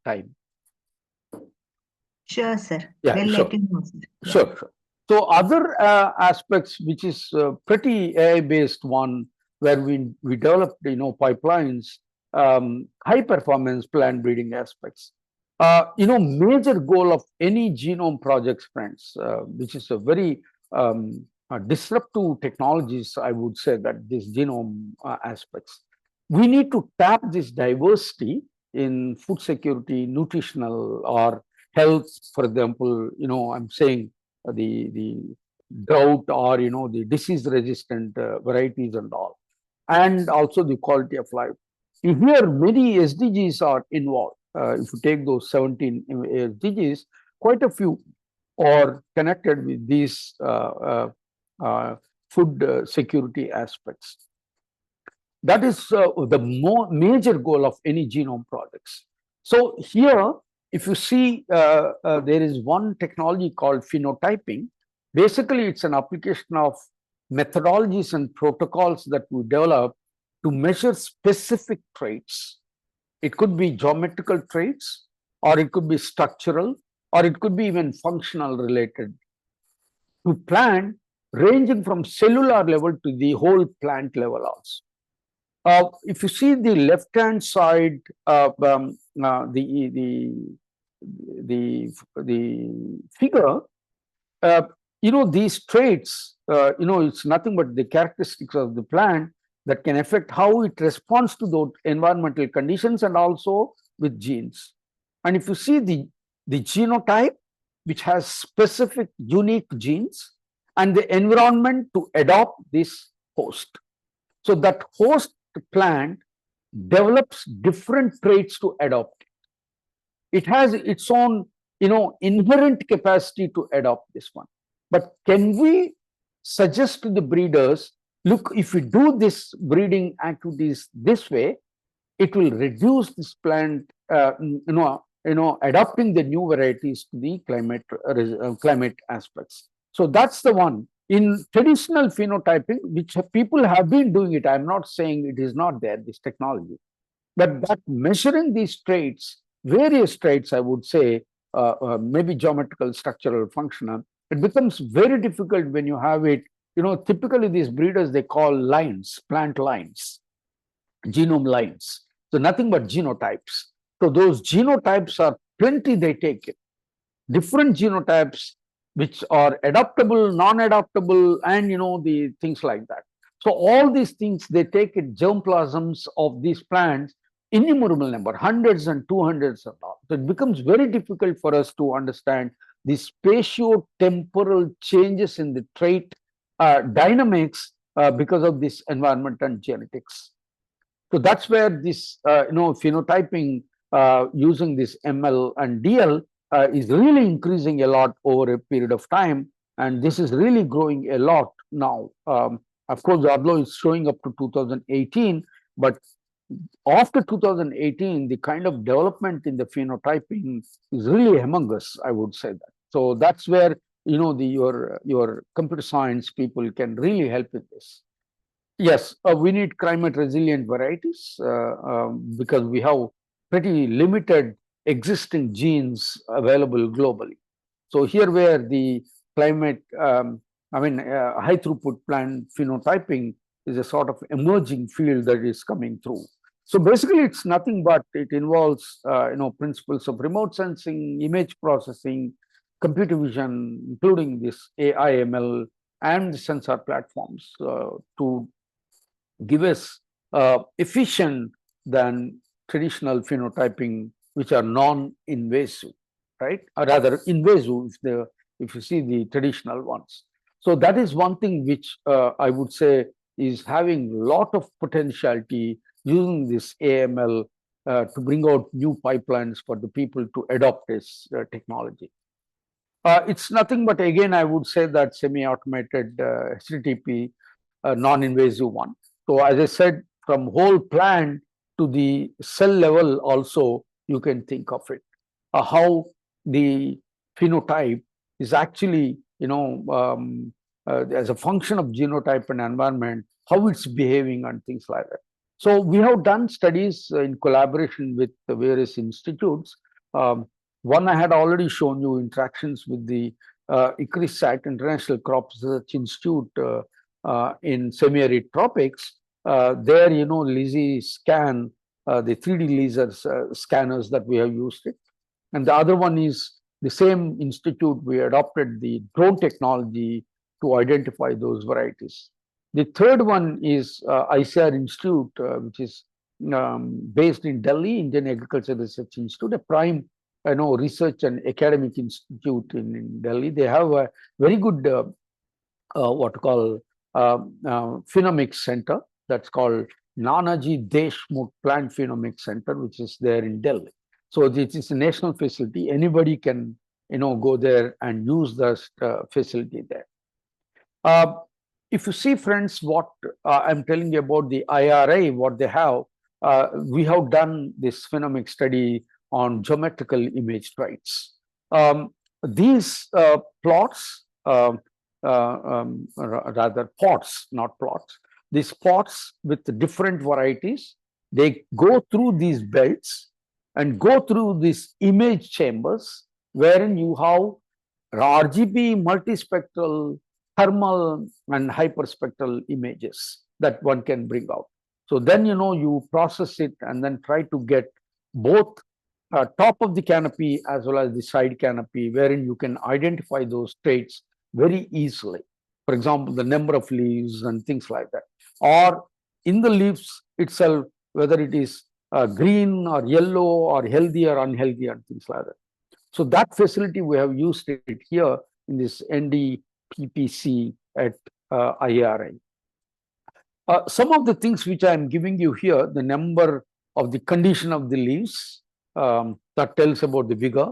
time. Sure, sir. Yeah, We'll sure. let you know, sir. Yeah. Sure. So other aspects, which is pretty AI-based one, where we developed pipelines, high performance plant breeding aspects. Major goal of any genome projects, friends, which is a very disruptive technologies, I would say, that this genome aspects. We need to tap this diversity in food security, nutritional, or health. For example, I'm saying the drought or the disease resistant varieties and all, and also the quality of life. Here many SDGs are involved. If you take those 17 SDGs, quite a few are connected with these food security aspects. That is the major goal of any genome projects. So here, if you see, there is one technology called phenotyping. Basically, it's an application of methodologies and protocols that we develop to measure specific traits. It could be geometrical traits, or it could be structural, or it could be even functional related to plant, ranging from cellular level to the whole plant level also. If you see the left-hand side, the figure, these traits, it's nothing but the characteristics of the plant that can affect how it responds to those environmental conditions and also with genes. And if you see the genotype, which has specific unique genes, and the environment to adopt this host. So that host plant develops different traits to adopt it. It has its own, inherent capacity to adopt this one. But can we suggest to the breeders, look, if we do this breeding activities this way, it will reduce this plant, adapting the new varieties to the climate aspects. So that's the one. In traditional phenotyping, which people have been doing it, I'm not saying it is not there, this technology, but that measuring these traits, various traits, I would say, maybe geometrical, structural, functional, It becomes very difficult when you have it. Typically these breeders, they call lines, plant lines, genome lines. So nothing but genotypes. So those genotypes are plenty, they take it. Different genotypes which are adaptable, non-adaptable, and the things like that. So all these things, they take it, germplasms of these plants, innumerable number, hundreds and 200s and all. So it becomes very difficult for us to understand the spatio-temporal changes in the trait dynamics because of this environment and genetics. So that's where this, phenotyping using this ML and DL is really increasing a lot over a period of time, and this is really growing a lot now. Of course, the Arlo is showing up to 2018, but after 2018, the kind of development in the phenotyping is really humongous, I would say that. So that's where your computer science people can really help with this. Yes, we need climate resilient varieties because we have pretty limited existing genes available globally. So here where the climate, high throughput plant phenotyping is a sort of emerging field that is coming through. So basically it's nothing but it involves, principles of remote sensing, image processing, computer vision, including this AI, ML, and the sensor platforms to give us efficient than traditional phenotyping, which are non-invasive, right? Or rather invasive if you see the traditional ones. So that is one thing which I would say is having a lot of potentiality using this AML to bring out new pipelines for the people to adopt this technology. It's nothing but, again, I would say that semi-automated HTTP, non-invasive one. So as I said, from whole plant to the cell level also, you can think of it. How the phenotype is actually, as a function of genotype and environment, how it's behaving and things like that. So we have done studies in collaboration with the various institutes. One I had already shown you, interactions with the ICRISAT, International Crop Research Institute in semi-arid tropics. There, LISI scan, the 3D lasers scanners that we have used it. And the other one is the same institute, we adopted the drone technology to identify those varieties. The third one is ICR Institute, which is based in Delhi, Indian Agriculture Research Institute, a prime research and academic institute in Delhi. They have a very good what to call phenomics center that's called Nanaji Deshmukh Plant Phenomics Center, which is there in Delhi. So this is a national facility. Anybody can go there and use the facility there. If you see, friends, what I'm telling you about the IRA, what they have, we have done this phenomic study on geometrical image traits. These plots, rather pots, not plots, these pots with different varieties, they go through these belts and go through these image chambers wherein you have RGB, multispectral, thermal, and hyperspectral images that one can bring out. So then, you process it and then try to get both top of the canopy as well as the side canopy, wherein you can identify those traits very easily. For example, the number of leaves and things like that. Or in the leaves itself, whether it is green or yellow or healthy or unhealthy and things like that. So that facility, we have used it here in this NDPPC at IRI. Some of the things which I am giving you here, the number of the condition of the leaves, that tells about the vigor.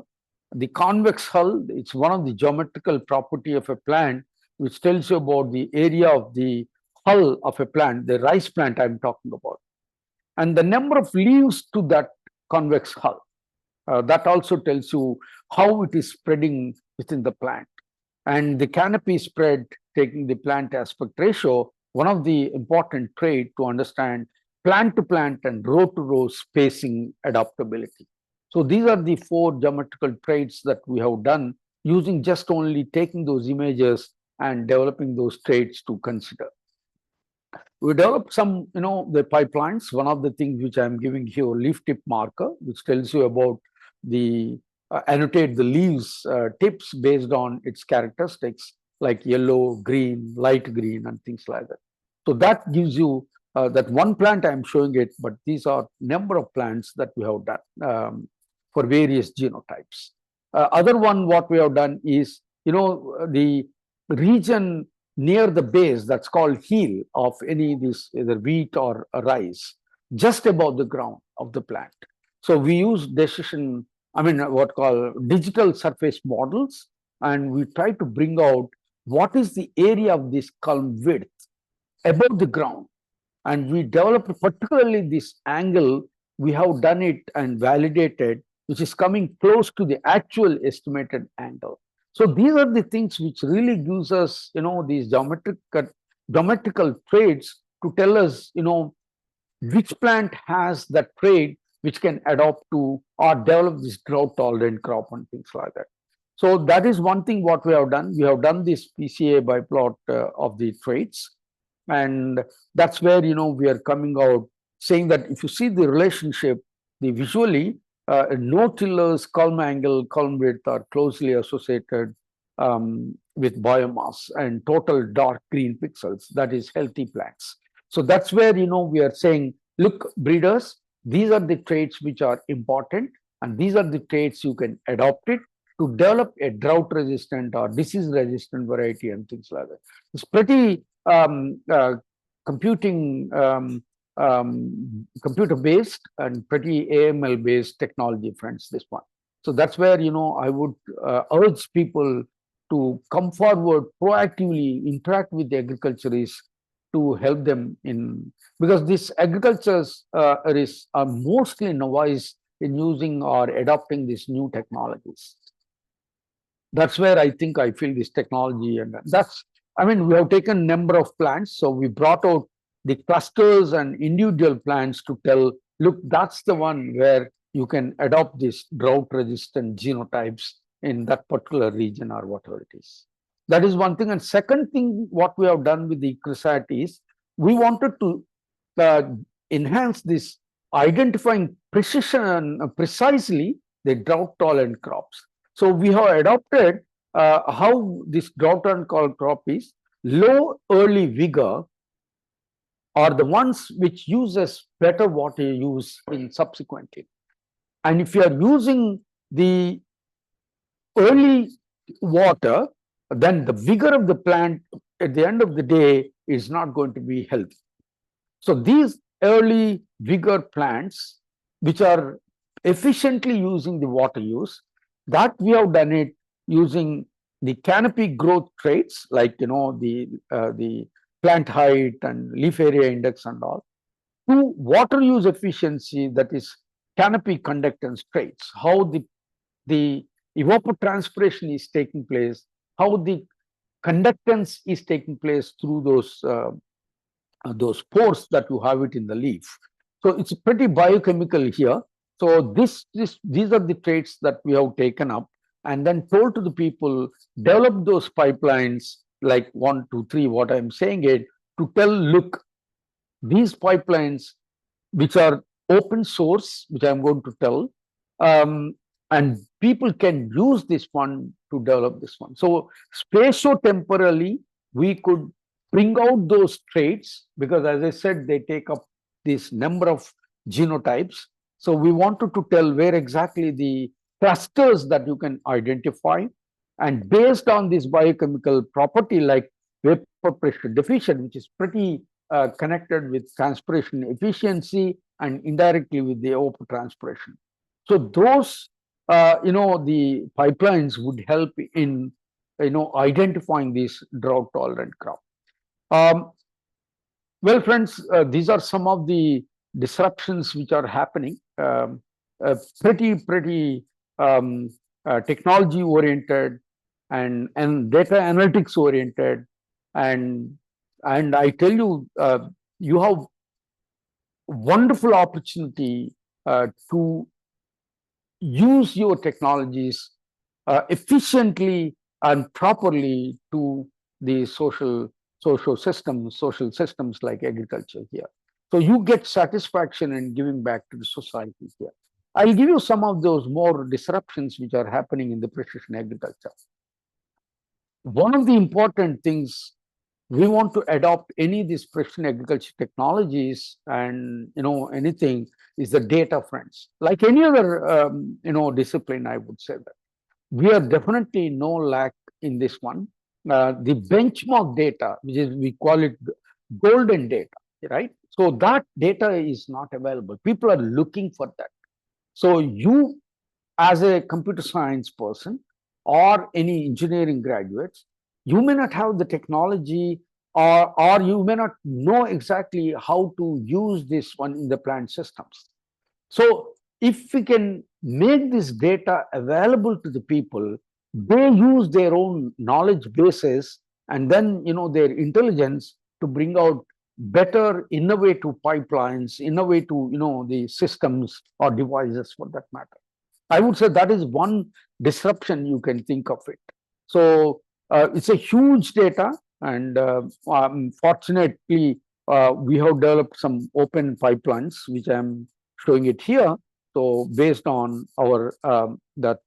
The convex hull, it's one of the geometrical property of a plant, which tells you about the area of the hull of a plant, the rice plant I'm talking about. And the number of leaves to that convex hull. That also tells you how it is spreading within the plant. And the canopy spread, taking the plant aspect ratio, one of the important trait to understand plant to plant and row to row spacing adaptability. So these are the 4 geometrical traits that we have done using just only taking those images and developing those traits to consider. We developed some, the pipelines. One of the things which I'm giving here, leaf tip marker, which tells you about the annotate the leaves tips based on its characteristics like yellow, green, light green, and things like that. So that gives you that one plant I'm showing it, but these are number of plants that we have done for various genotypes. Other one, what we have done is, the region near the base, that's called heel of any this either wheat or a rice, just above the ground of the plant. So we use what called digital surface models, and we try to bring out what is the area of this culm width above the ground, and we developed particularly this angle. We have done it and validated, which is coming close to the actual estimated angle. So these are the things which really gives us, these geometrical traits to tell us, which plant has that trait which can adopt to or develop this drought tolerant crop and things like that. So that is one thing what we have done. We have done this PCA by plot of the traits, and that's where we are coming out saying that if you see the relationship, the visually no tillers, culm angle, culm width are closely associated with biomass and total dark green pixels, that is healthy plants. So that's where we are saying, look, breeders, these are the traits which are important, and these are the traits you can adopt it to develop a drought resistant or disease resistant variety and things like that. It's pretty computing computer based and pretty AML based technology, friends, this one. So that's where I would urge people to come forward, proactively interact with the agriculturists to help them in, because these agricultures are mostly novice in using or adopting these new technologies. That's where I feel this technology, and that's, we have taken number of plants, so we brought out the clusters and individual plants to tell, look, that's the one where you can adopt these drought resistant genotypes in that particular region or whatever it is. That is one thing. And second thing, what we have done with the ICRISAT is we wanted to enhance this identifying precisely the drought tolerant crops. So we have adopted how this drought tolerant crop is low early vigor are the ones which uses better water use in subsequently. And if you are using the early water, then the vigor of the plant at the end of the day is not going to be healthy. So these early vigor plants, which are efficiently using the water use, that we have done it using the canopy growth traits, like the plant height and leaf area index and all, to water use efficiency, that is canopy conductance traits, how the evapotranspiration is taking place, how the conductance is taking place through those pores that you have it in the leaf. So it's pretty biochemical here. So these are the traits that we have taken up and then told to the people, develop those pipelines like 1, 2, 3, what I'm saying it, to tell, look, these pipelines which are open source, which I'm going to tell, and people can use this one to develop this one. So spatio-temporally, we could bring out those traits because, as I said, they take up this number of genotypes. So we wanted to tell where exactly the clusters that you can identify, and based on this biochemical property like vapor pressure deficient, which is pretty connected with transpiration efficiency and indirectly with the evapotranspiration. So those, the pipelines would help in, identifying this drought tolerant crop. Well, friends, these are some of the disruptions which are happening. Pretty technology oriented and data analytics oriented, and I tell you, you have wonderful opportunity to use your technologies efficiently and properly to the social systems like agriculture here. So you get satisfaction in giving back to the society here. I'll give you some of those more disruptions which are happening in the precision agriculture. One of the important things, we want to adopt any of these precision agriculture technologies and anything, is the data friends. Like any other discipline, I would say that we are definitely no lack in this one. The benchmark data, which is, we call it golden data, right? So that data is not available. People are looking for that. So you, as a computer science person or any engineering graduates, you may not have the technology, or you may not know exactly how to use this one in the plant systems. So if we can make this data available to the people, they use their own knowledge bases and then their intelligence to bring out better innovative pipelines, innovative the systems or devices for that matter. I would say that is one disruption you can think of it. So it's a huge data, and fortunately, we have developed some open pipelines, which I'm showing it here. So based on our that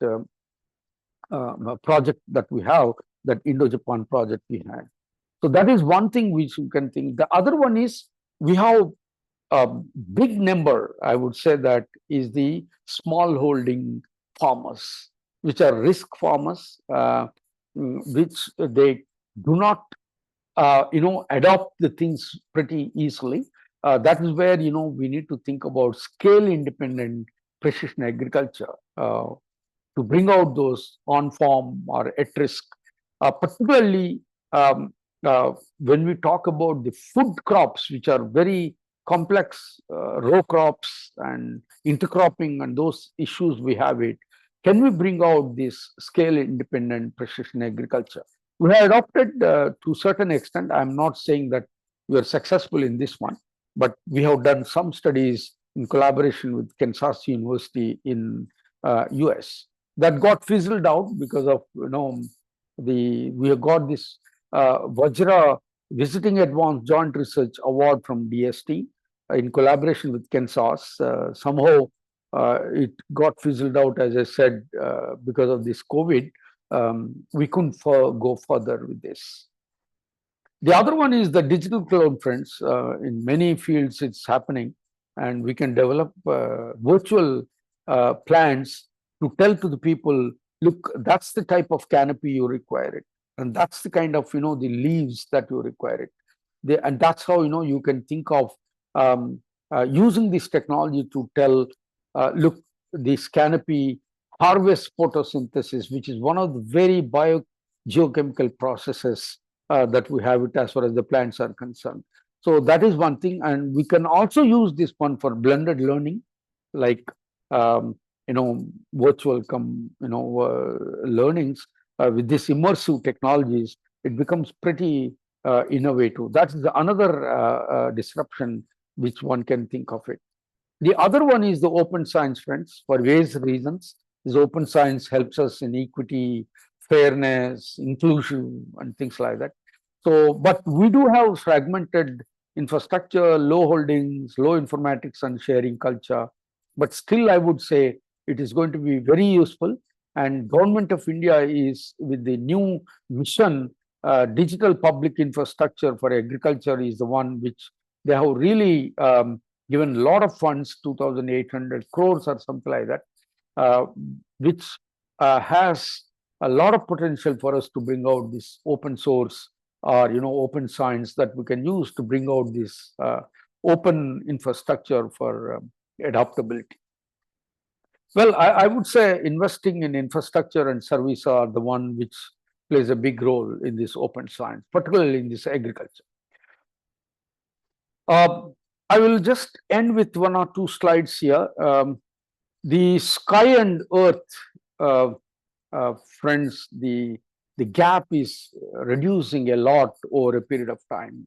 project that we have, that Indo-Japan project we had. So that is one thing which you can think. The other one is, we have a big number, I would say, that is the small holding farmers, which are risk farmers, which they do not, adopt the things pretty easily. That is where, we need to think about scale independent precision agriculture to bring out those on farm or at risk, particularly when we talk about the food crops, which are very complex, row crops and intercropping and those issues we have it. Can we bring out this scale independent precision agriculture? We have adopted to a certain extent. I'm not saying that we are successful in this one, but we have done some studies in collaboration with Kansas University in US that got fizzled out because of we have got this Vajra Visiting Advanced Joint Research Award from DST in collaboration with Kansas. Somehow it got fizzled out, as I said, because of this COVID. We couldn't go further with this. The other one is the digital clone friends. In many fields, it's happening, and we can develop virtual plans to tell to the people, look, that's the type of canopy you require it, and that's the kind of the leaves that you require it. And that's how you can think of using this technology to tell, look, this canopy harvest photosynthesis, which is one of the very biogeochemical processes that we have it as far as the plants are concerned. So that is one thing, and we can also use this one for blended learning, like virtual learnings with this immersive technologies. It becomes pretty innovative. That's another disruption which one can think of it. The other one is the open science, friends. For various reasons, this open science helps us in equity, fairness, inclusion, and things like that. So, but we do have fragmented infrastructure, low holdings, low informatics and sharing culture. But still, I would say it is going to be very useful. And Government of India is, with the new mission, digital public infrastructure for agriculture, is the one which they have really given a lot of funds, 2,800 crores or something like that, which has a lot of potential for us to bring out this open source or open science that we can use to bring out this open infrastructure for adaptability. Well, I would say investing in infrastructure and service are the one which plays a big role in this open science, particularly in this agriculture. I will just end with one or two slides here. The sky and earth, friends, the gap is reducing a lot over a period of time.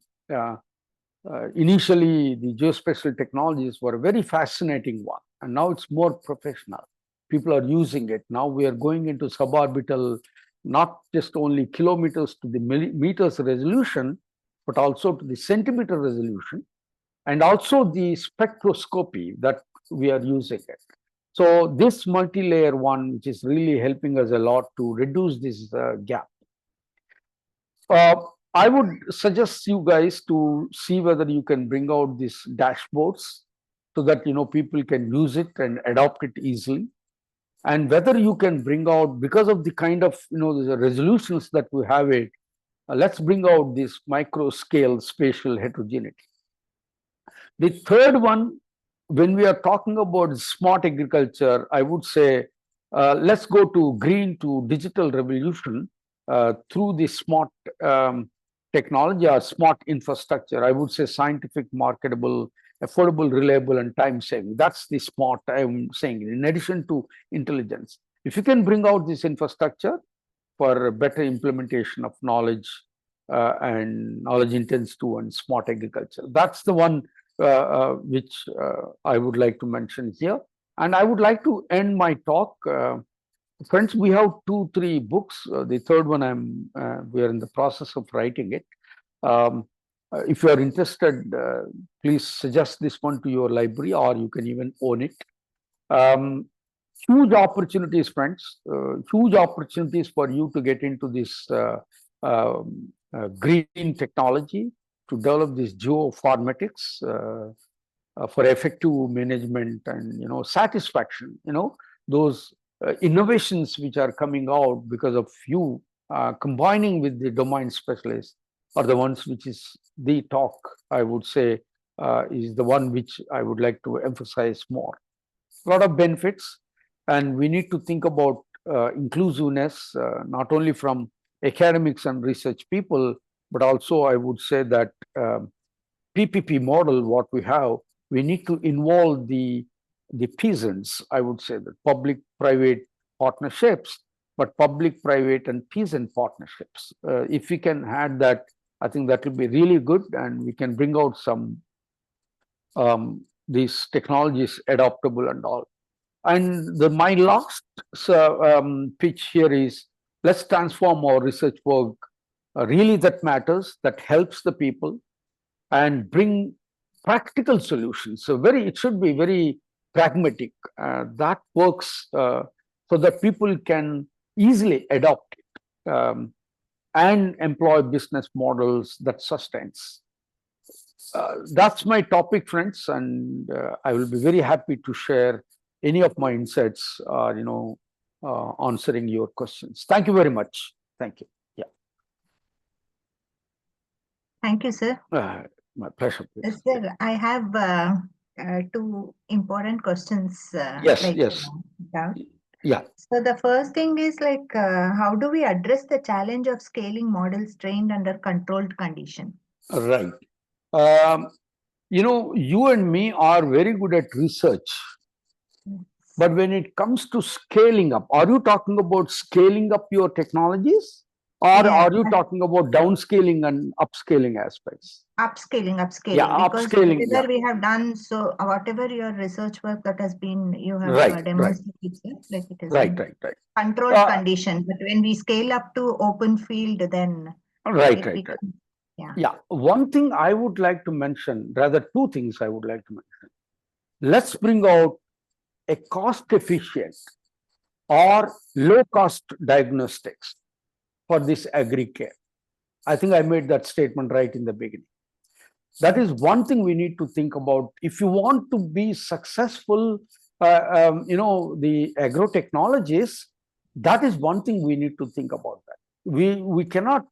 Initially, the geospatial technologies were a very fascinating one, and now it's more professional. people are using it. Now we are going into suborbital, not just only kilometers to the meters resolution, but also to the centimeter resolution, and also the spectroscopy that we are using it. So this multi-layer one, which is really helping us a lot to reduce this gap. Uh, I would suggest you guys to see whether you can bring out these dashboards so that people can use it and adopt it easily, and whether you can bring out, because of the kind of the resolutions that we have it, let's bring out this micro scale spatial heterogeneity. The third one, when we are talking about smart agriculture, I would say let's go to green to digital revolution through the smart technology or smart infrastructure. I would say scientific, marketable, affordable, reliable, and time saving. That's the smart I'm saying, in addition to intelligence. If you can bring out this infrastructure for better implementation of knowledge and knowledge intensive and smart agriculture, that's the one which I would like to mention here. And I would like to end my talk. Friends, we have 2-3 books. The third one, we are in the process of writing it. If you are interested, please suggest this one to your library, or you can even own it. Huge opportunities, friends. Huge opportunities for you to get into this green technology, to develop this geoinformatics for effective management and satisfaction. Those innovations which are coming out because of you combining with the domain specialists are the ones which is the talk, I would say, is the one which I would like to emphasize more. A lot of benefits, and we need to think about inclusiveness, not only from academics and research people, but also I would say that PPP model, what we have, we need to involve the peasants. I would say that public-private partnerships, but public-private and peasant partnerships. If we can add that, I think that will be really good, and we can bring out some these technologies adoptable and all. And my last pitch here is, let's transform our research work really that matters, that helps the people, and bring practical solutions. So it should be very pragmatic. That works so that people can easily adopt it and employ business models that sustains. That's my topic, friends, and I will be very happy to share any of my insights, answering your questions. Thank you very much. Thank you. Yeah. Thank you, sir. My pleasure. Sir, I have 2 important questions. Yes. Yeah. So the first thing is how do we address the challenge of scaling models trained under controlled condition? Right. You and me are very good at research. But when it comes to scaling up, are you talking about scaling up your technologies? Or are you talking about downscaling and upscaling aspects? Upscaling. Yeah, because upscaling. Whatever we have done, so whatever your research work that has been, you have demonstrated, like it is right. controlled condition. But when we scale up to open field, then right. becomes, Yeah. One thing I would like to mention, rather 2 things I would like to mention. Let's bring out a cost-efficient or low-cost diagnostics for this agri-care. I think I made that statement right in the beginning. That is one thing we need to think about. If you want to be successful, the agro-technologies, that is one thing we need to think about that. We cannot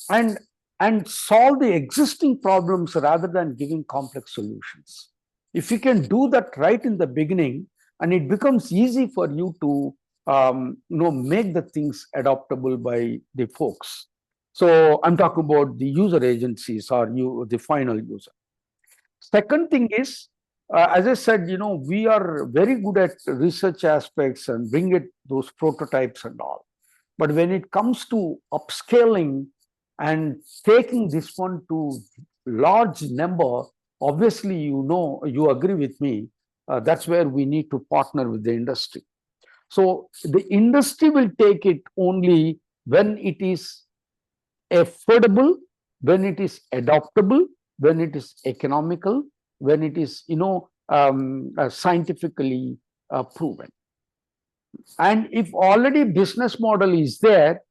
and solve the existing problems rather than giving complex solutions. If you can do that right in the beginning, and it becomes easy for you to make the things adoptable by the folks. So I'm talking about the user agencies or the final user. Second thing is, as I said, we are very good at research aspects and bring it those prototypes and all. But when it comes to upscaling and taking this one to large number, obviously, you agree with me, that's where we need to partner with the industry. So the industry will take it only when it is affordable, when it is adoptable, when it is economical, when it is scientifically proven. And if already business model is there,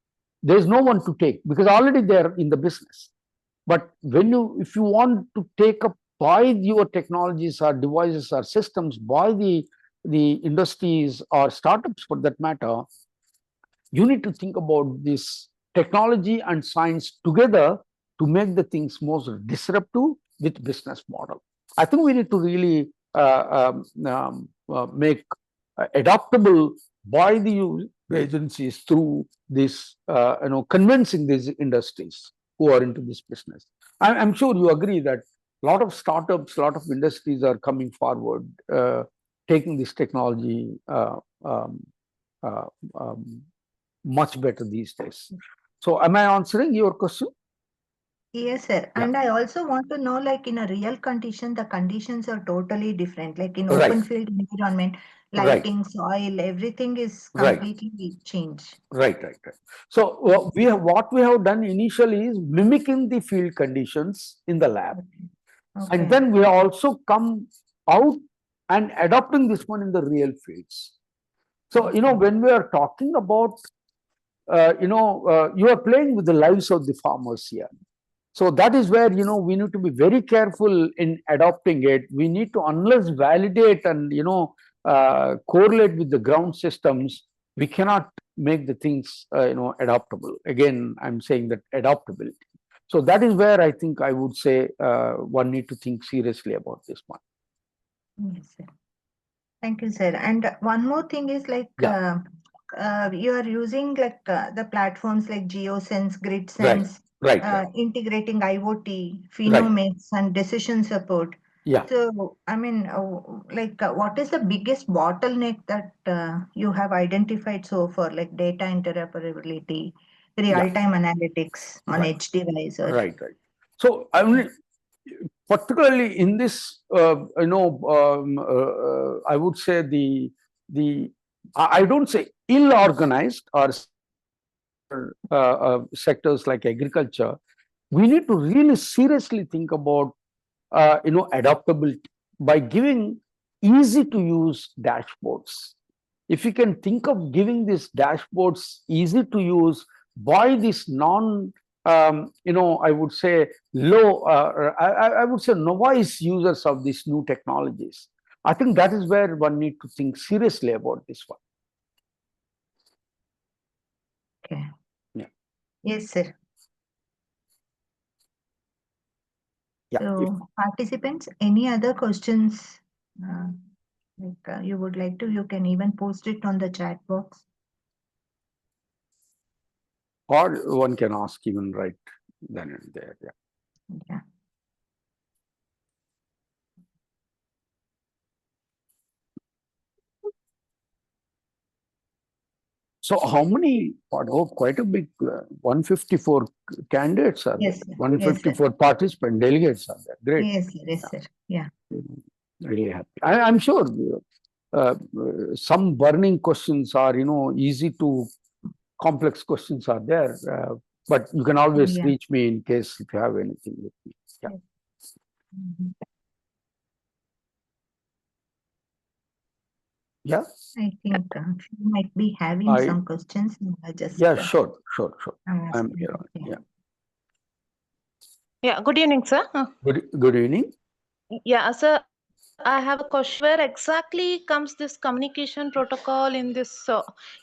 there's no one to take because already they're in the business. But if you want to take up buy your technologies or devices or systems by the industries or startups for that matter, you need to think about this technology and science together to make the things most disruptive with business model. I think we need to really make adaptable by the agencies through this, convincing these industries who are into this business. I'm sure you agree that a lot of startups, a lot of industries are coming forward, taking this technology uh, um, much better these days. So am I answering your question? Yes, sir. Yeah. And I also want to know, like in a real condition, the conditions are totally different. Like in Right. open field environment, Right. lighting, soil, everything is Right. completely changed. Right. So what we have done initially is mimicking the field conditions in the lab, and Okay. then we also come out and adopting this one in the real fields. So when we are talking about you are playing with the lives of the farmers here. So that is where we need to be very careful in adopting it. We need to, unless validate and correlate with the ground systems, we cannot make the things adaptable. Again, I'm saying that adaptability. So that is where I think I would say one need to think seriously about this one. Yes, sir. Thank you, sir. And one more thing is like Yeah. you are using like the platforms like GeoSense, Right. GridSense, Right. integrating IoT, Right. phenomics, and decision support. Yeah. So, I mean, what is the biggest bottleneck that you have identified so far, like data interoperability, Yeah. real-time analytics on Right. edge device, or Right. So I mean, particularly in this, I would say the I don't say ill organized or sectors like agriculture. We need to really seriously think about adaptability by giving easy to use dashboards. If you can think of giving these dashboards easy to use by this I would say low, I would say novice users of these new technologies. I think that is where one need to think seriously about this one. okay. Yeah. Yes, sir. Yeah. So, participants, any other questions you would like to, you can even post it on the chat box. Or one can ask even right then and there. Yeah. Yeah. So how many, quite a big, 154 candidates are there, Yes, sir. Yes, sir. 154 participant delegates are there. Great. Yes, sir. Yes, sir. Yeah. Really happy. I'm sure some burning questions are, easy to complex questions are there, but you can always Yeah. reach me in case if you have anything with me. Yeah. Mhm. Yeah. I think she might be having I, some questions. I just yeah, sure. I'm I'm asking. here. Yeah. Yeah, good evening, sir. Good evening. Yeah, sir, I have a question. Where exactly comes this communication protocol in this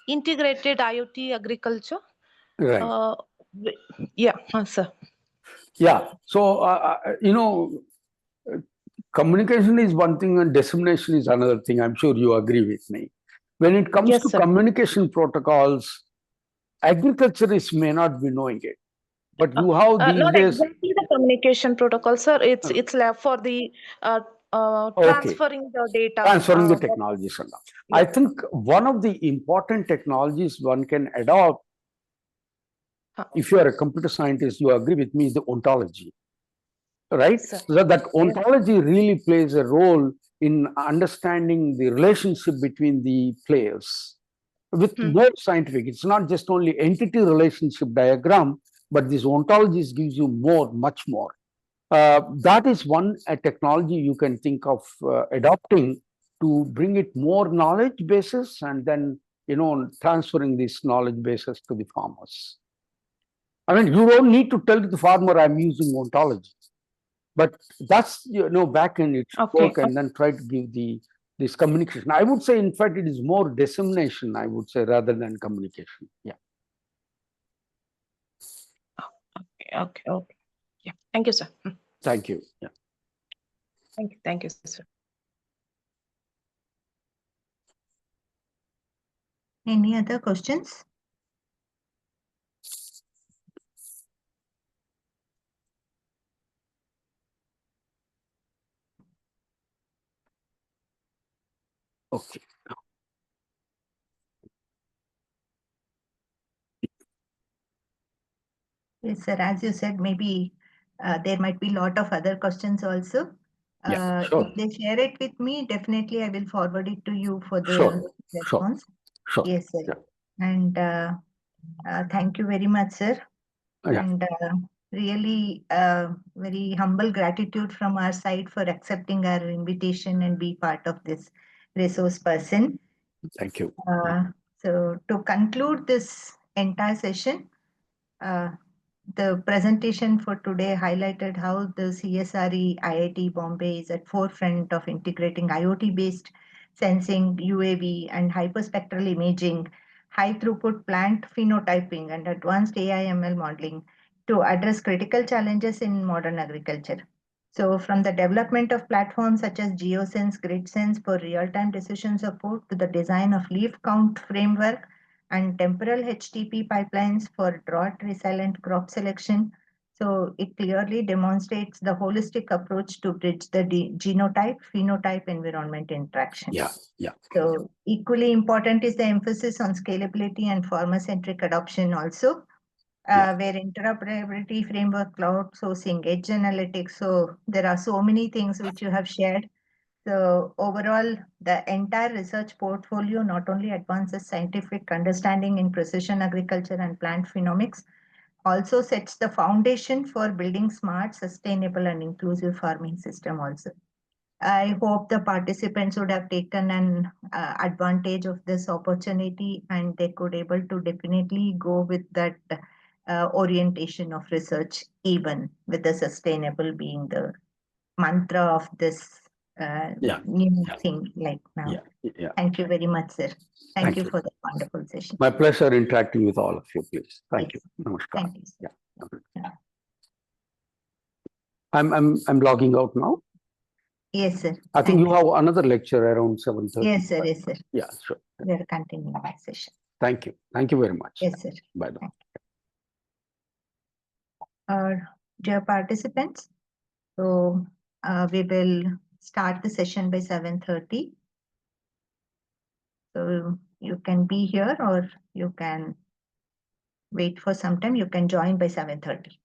integrated IoT agriculture? Right. Yeah, sir. Yeah. So, communication is one thing and dissemination is another thing. I'm sure you agree with me. When it comes Yes, to sir. communication protocols, agriculturists may not be knowing it, but you have these Not days. exactly the communication protocol, sir. uh, It's left for the okay, transferring the data. transferring the technologies and all. I Yeah. think one of the important technologies one can adopt, if you are a computer scientist, you agree with me, is the ontology. Right? Sir. So that Yes. ontology really plays a role in understanding the relationship between the players. with more scientific. It's not just only entity relationship diagram, but this ontologist gives you more, much more. That is one technology you can think of adopting to bring it more knowledge basis, and then transferring this knowledge basis to the farmers. I mean, you don't need to tell the farmer I'm using ontology, but that's back in its work, and then try to give this communication. I would say, in fact, it is more dissemination, I would say, rather than communication. Yeah. Okay. Yeah. Thank you, sir. Thank you. Yeah. Thank you, sir. Any other questions? Okay. Yes, sir. As you said, maybe there might be a lot of other questions also. Yeah, sure. If they share it with me, definitely I will forward it to you for the Sure. response. Sure. Yes, sir. Yeah. And thank you very much, sir. Yeah. And really very humble gratitude from our side for accepting our invitation and be part of this resource person. Thank you. So to conclude this entire session, the presentation for today highlighted how the CSRE IIT Bombay is at forefront of integrating IoT-based sensing, UAV, and hyperspectral imaging, high-throughput plant phenotyping, and advanced AI/ML modeling to address critical challenges in modern agriculture. So from the development of platforms such as GeoSense, GridSense for real-time decision support to the design of leaf count framework and temporal HTTP pipelines for drought-resilient crop selection. So it clearly demonstrates the holistic approach to bridge the genotype-phenotype-environment interaction. Yeah. So equally important is the emphasis on scalability and farmer-centric adoption also, where interoperability framework, cloud sourcing, edge analytics. So there are so many things which you have shared. So overall, the entire research portfolio not only advances scientific understanding in precision agriculture and plant phenomics, also sets the foundation for building smart, sustainable, and inclusive farming system also. I hope the participants would have taken an advantage of this opportunity, and they could able to definitely go with that orientation of research, even with the sustainable being the mantra of this new thing like now. Thank you very much, sir. Thank you for the wonderful session. My pleasure interacting with all of you, please. Thank you. Namaskar. Thank you, sir. Yeah. I'm logging out now. Yes, sir. I think you have another lecture around 7:30. Yes, sir. Yes, sir. Yeah, sure. We are continuing our session. Thank you. Thank you very much. Yes, sir. Bye-bye. Dear participants, so we will start the session by 7:30. So you can be here or you can wait for some time. You can join by 7:30.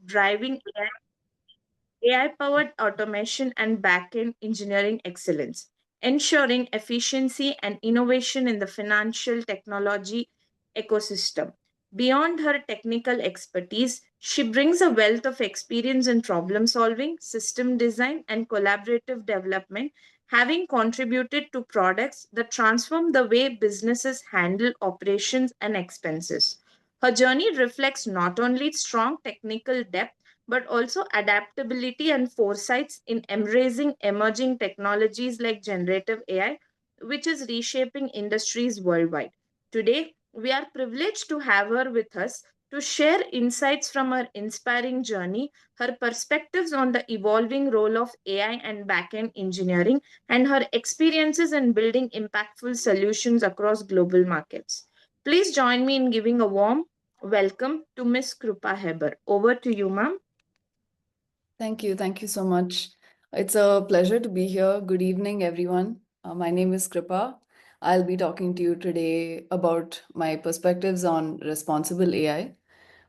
driving AI-powered automation and back-end engineering excellence, ensuring efficiency and innovation in the financial technology ecosystem. Beyond her technical expertise, she brings a wealth of experience in problem solving, system design, and collaborative development, having contributed to products that transform the way businesses handle operations and expenses. Her journey reflects not only strong technical depth but also adaptability and foresights in embracing emerging technologies like generative AI, which is reshaping industries worldwide. Today, we are privileged to have her with us to share insights from her inspiring journey, her perspectives on the evolving role of AI and backend engineering, and her experiences in building impactful solutions across global markets. Please join me in giving a warm welcome to Ms. Krupa Heber. Over to you, ma'am. Thank you. Thank you so much. It's a pleasure to be here. Good evening, everyone. My name is Kripa. I'll be talking to you today about my perspectives on responsible AI.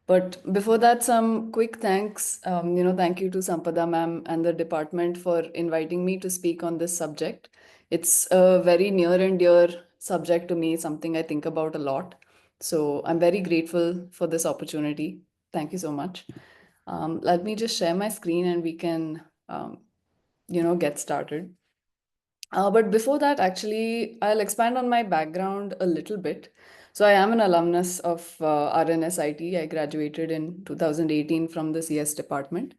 But before that, some quick thanks. Thank you to Sampada ma'am and the department for inviting me to speak on this subject. It's a very near and dear subject to me, something I think about a lot. So I'm very grateful for this opportunity. Thank you so much. Let me just share my screen and we can, get started. But before that, actually, I'll expand on my background a little bit. So I am an alumnus of RNSIT. I graduated in 2018 from the CS department.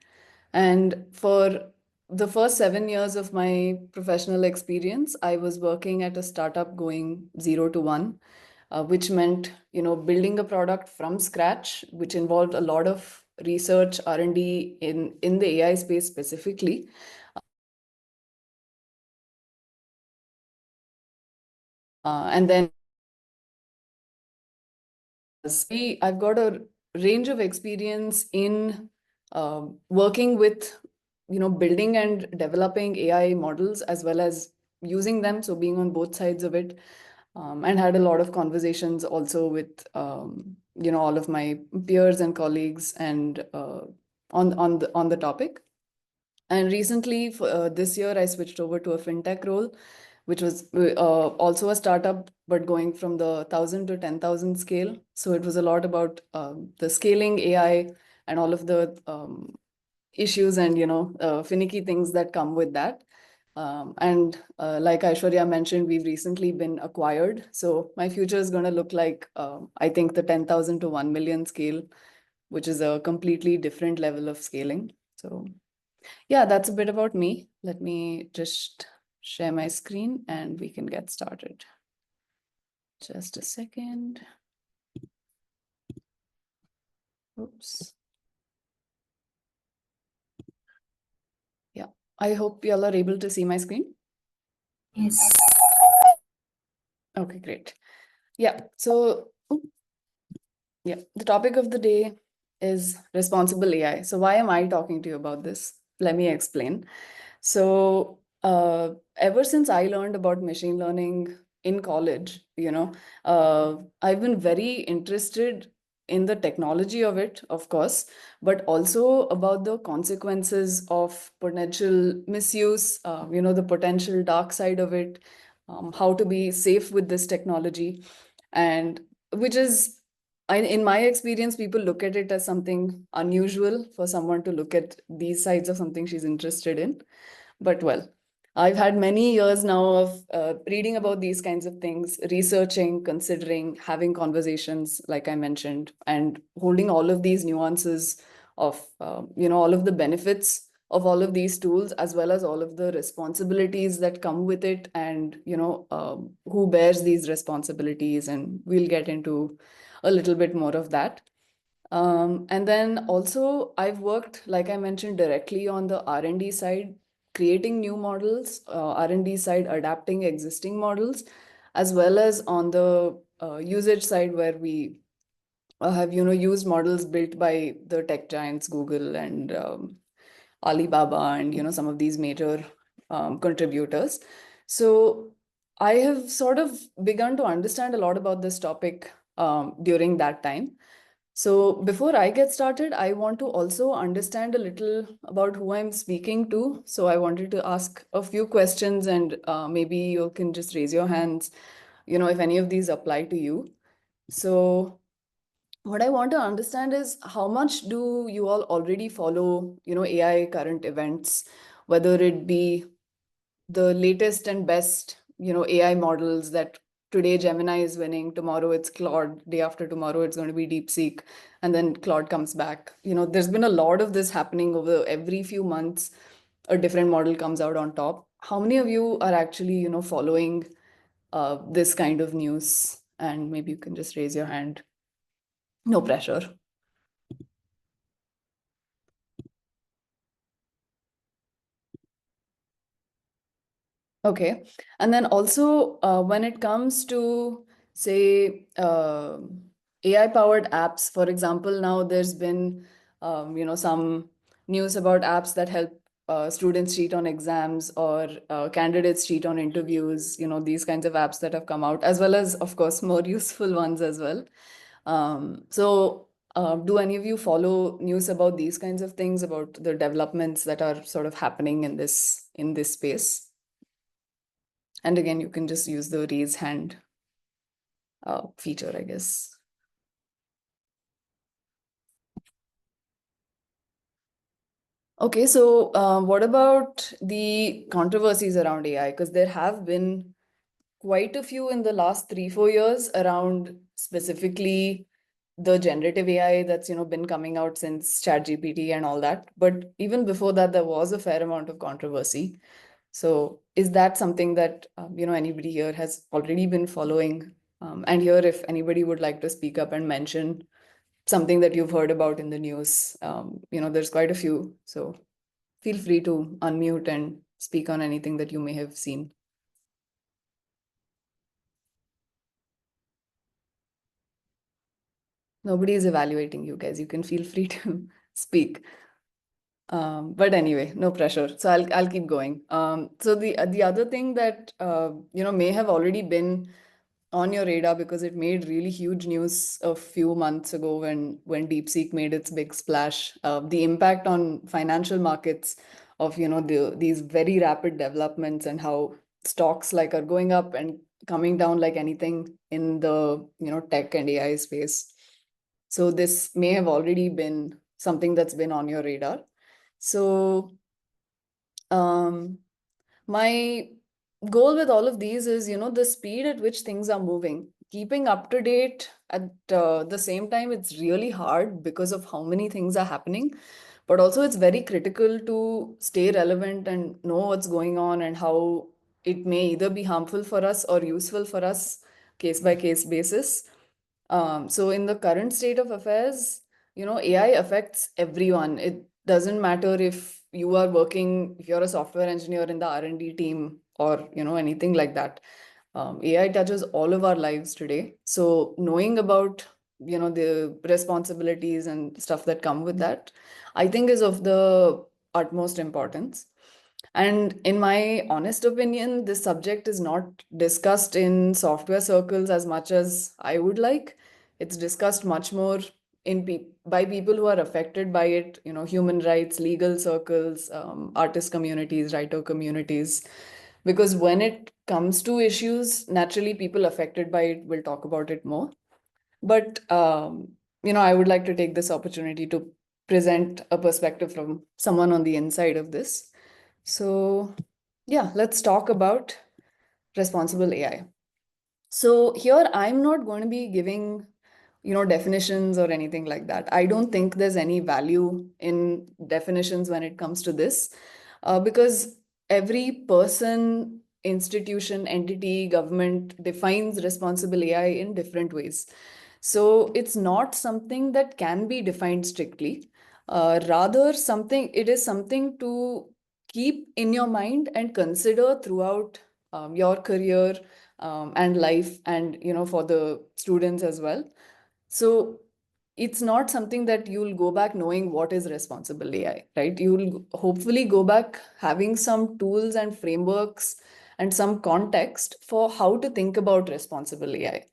And for the first 7 years of my professional experience, I was working at a startup going 0 to 1, which meant, building a product from scratch, which involved a lot of research, R&D in the AI space specifically. And then I've got a range of experience in working with, building and developing AI models as well as using them. So being on both sides of it, and had a lot of conversations also with, all of my peers and colleagues and on the topic. And recently, this year, I switched over to a fintech role, which was also a startup, but going from the 1,000 to 10,000 scale. So it was a lot about the scaling AI and all of the issues and, finicky things that come with that. And like Aishwarya mentioned, we've recently been acquired. So my future is going to look like, I think, the 10,000 to 1 million scale, which is a completely different level of scaling. So yeah, that's a bit about me. Let me just share my screen and we can get started. Just a second. Oops. Yeah, I hope y'all are able to see my screen. Yes. Okay, great. Yeah, so yeah, the topic of the day is responsible AI. So why am I talking to you about this? Let me explain. So ever since I learned about machine learning in college, I've been very interested in the technology of it, of course, but also about the consequences of potential misuse, the potential dark side of it, how to be safe with this technology, and which is, in my experience, people look at it as something unusual for someone to look at these sides of something she's interested in. But well, I've had many years now of reading about these kinds of things, researching, considering, having conversations, like I mentioned, and holding all of these nuances of, all of the benefits of all of these tools, as well as all of the responsibilities that come with it, and, who bears these responsibilities. And we'll get into a little bit more of that. And then also I've worked, like I mentioned, directly on the R&D side, creating new models, R&D side, adapting existing models, as well as on the usage side, where we have, used models built by the tech giants, Google and Alibaba, and, some of these major contributors. So I have sort of begun to understand a lot about this topic during that time. So before I get started, I want to also understand a little about who I'm speaking to. So I wanted to ask a few questions, and maybe you can just raise your hands, if any of these apply to you. So what I want to understand is how much do you all already follow, AI current events, whether it be the latest and best, AI models that today Gemini is winning, tomorrow it's Claude, day after tomorrow it's going to be DeepSeek, and then Claude comes back. There's been a lot of this happening over every few months. A different model comes out on top. How many of you are actually, following this kind of news? And maybe you can just raise your hand. No pressure. Okay. And then also when it comes to, say, AI-powered apps, for example, now there's been, some news about apps that help students cheat on exams or candidates cheat on interviews, these kinds of apps that have come out, as well as, of course, more useful ones as well. So do any of you follow news about these kinds of things, about the developments that are sort of happening in this space? And again, you can just use the raise hand feature, I guess. Okay, so what about the controversies around AI? Because there have been quite a few in the last 3-4 years around specifically the generative AI that's been coming out since ChatGPT and all that. But even before that, there was a fair amount of controversy. So is that something that anybody here has already been following? And here, if anybody would like to speak up and mention something that you've heard about in the news, there's quite a few. So feel free to unmute and speak on anything that you may have seen. Nobody is evaluating you guys. You can feel free to speak. But anyway, no pressure. So I'll keep going. So the other thing that may have already been on your radar, because it made really huge news a few months ago when DeepSeek made its big splash, the impact on financial markets of these very rapid developments, and how stocks like are going up and coming down like anything in the tech and AI space. So this may have already been something that's been on your radar. So my goal with all of these is, the speed at which things are moving. Keeping up to date at the same time, it's really hard because of how many things are happening. But also it's very critical to stay relevant and know what's going on and how it may either be harmful for us or useful for us, case by case basis. So in the current state of affairs, AI affects everyone. It doesn't matter if you are working, if you're a software engineer in the R&D team or, anything like that. AI touches all of our lives today. So knowing about, the responsibilities and stuff that come with that, I think is of the utmost importance. And in my honest opinion, this subject is not discussed in software circles as much as I would like. It's discussed much more by people who are affected by it, human rights, legal circles, artist communities, writer communities. Because when it comes to issues, naturally people affected by it will talk about it more. But, I would like to take this opportunity to present a perspective from someone on the inside of this. So yeah, let's talk about responsible AI. So here I'm not going to be giving, definitions or anything like that. I don't think there's any value in definitions when it comes to this, because every person, institution, entity, government defines responsible AI in different ways. So it's not something that can be defined strictly. Rather, it is something to keep in your mind and consider throughout your career and life, and for the students as well. So it's not something that you'll go back knowing what is responsible AI, right? You'll hopefully go back having some tools and frameworks and some context for how to think about responsible AI.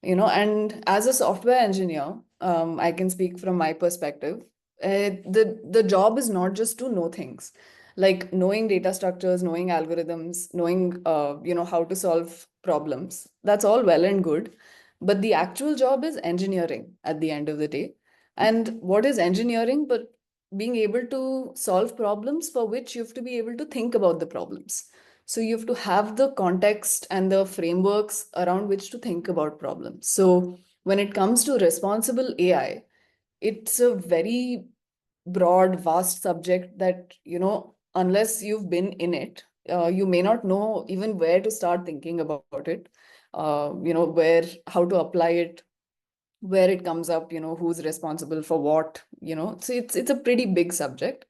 And as a software engineer, I can speak from my perspective. The job is not just to know things, like knowing data structures, knowing algorithms, knowing how to solve problems. That's all well and good, but the actual job is engineering at the end of the day. And what is engineering? But being able to solve problems for which you have to be able to think about the problems. So you have to have the context and the frameworks around which to think about problems. So when it comes to responsible AI, it's a very broad, vast subject that, unless you've been in it, you may not know even where to start thinking about it, how to apply it, where it comes up, who's responsible for what, So it's a pretty big subject.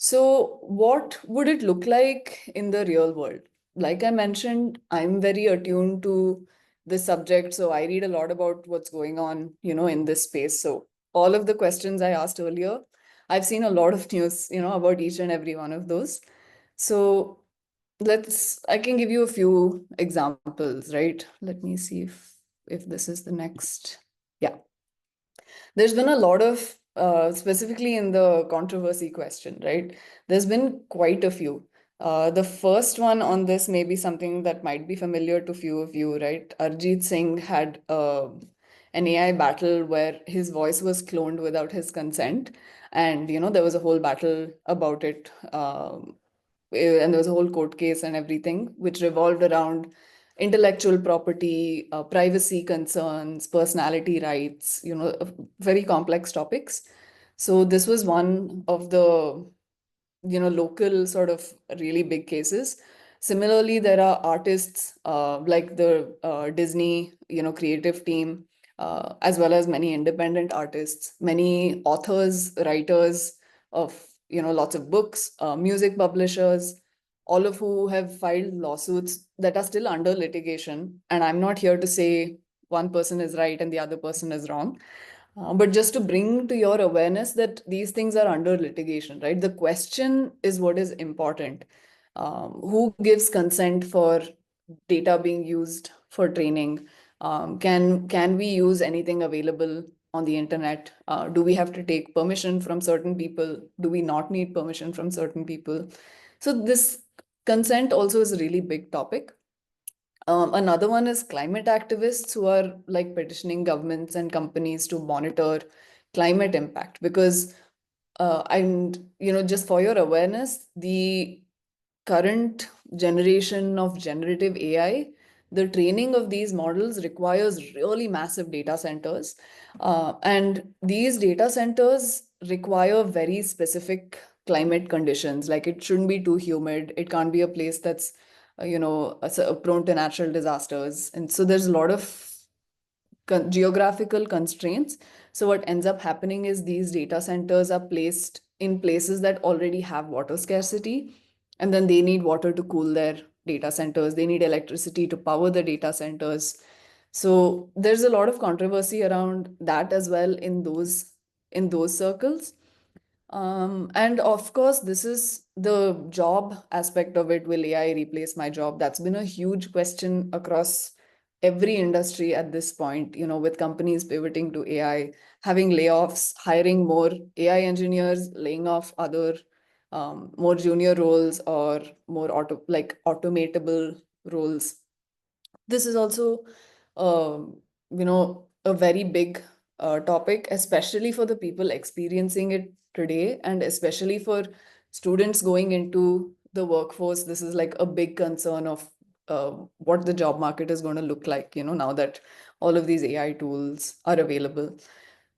So what would it look like in the real world? Like I mentioned, I'm very attuned to this subject, so I read a lot about what's going on, in this space. So all of the questions I asked earlier, I've seen a lot of news, about each and every one of those. So I can give you a few examples, right? Let me see if this is the next. Yeah. There's been a lot of, specifically in the controversy question, right? There's been quite a few. The first one on this may be something that might be familiar to few of you, right? Arjit Singh had an AI battle where his voice was cloned without his consent. And, there was a whole battle about it. And there was a whole court case and everything, which revolved around intellectual property, privacy concerns, personality rights, very complex topics. So this was one of the, local sort of really big cases. Similarly, there are artists like the Disney, creative team, as well as many independent artists, many authors, writers of, lots of books, music publishers, all of who have filed lawsuits that are still under litigation. And I'm not here to say one person is right and the other person is wrong. But just to bring to your awareness that these things are under litigation, right? The question is what is important. Who gives consent for data being used for training? Can we use anything available on the internet? Do we have to take permission from certain people? Do we not need permission from certain people? So this consent also is a really big topic. Another one is climate activists who are like petitioning governments and companies to monitor climate impact because just for your awareness, the current generation of generative AI, the training of these models requires really massive data centers. And these data centers require very specific climate conditions. Like it shouldn't be too humid. It can't be a place that's, prone to natural disasters. And so there's a lot of geographical constraints. So what ends up happening is these data centers are placed in places that already have water scarcity, and then they need water to cool their data centers. They need electricity to power the data centers. So there's a lot of controversy around that as well in those circles. And of course, this is the job aspect of it. Will AI replace my job? That's been a huge question across every industry at this point, with companies pivoting to AI, having layoffs, hiring more AI engineers, laying off other more junior roles or more automatable roles. This is also, a very big topic, especially for the people experiencing it today, and especially for students going into the workforce. This is like a big concern of what the job market is going to look like, now that all of these AI tools are available.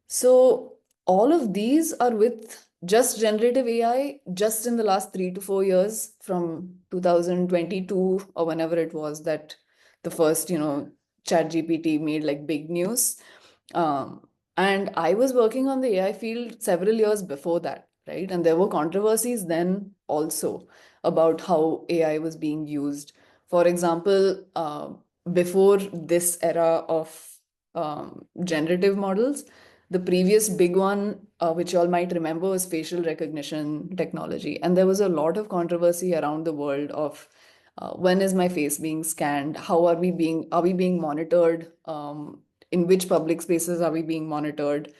So all of these are with just generative AI just in the last 3 to 4 years, from 2022 or whenever it was that the first, ChatGPT made like big news. And I was working on the AI field several years before that, right? And there were controversies then also about how AI was being used. For example, before this era of generative models, the previous big one, which you all might remember, was facial recognition technology. And there was a lot of controversy around the world of when is my face being scanned? How are we being monitored? in which public spaces are we being monitored.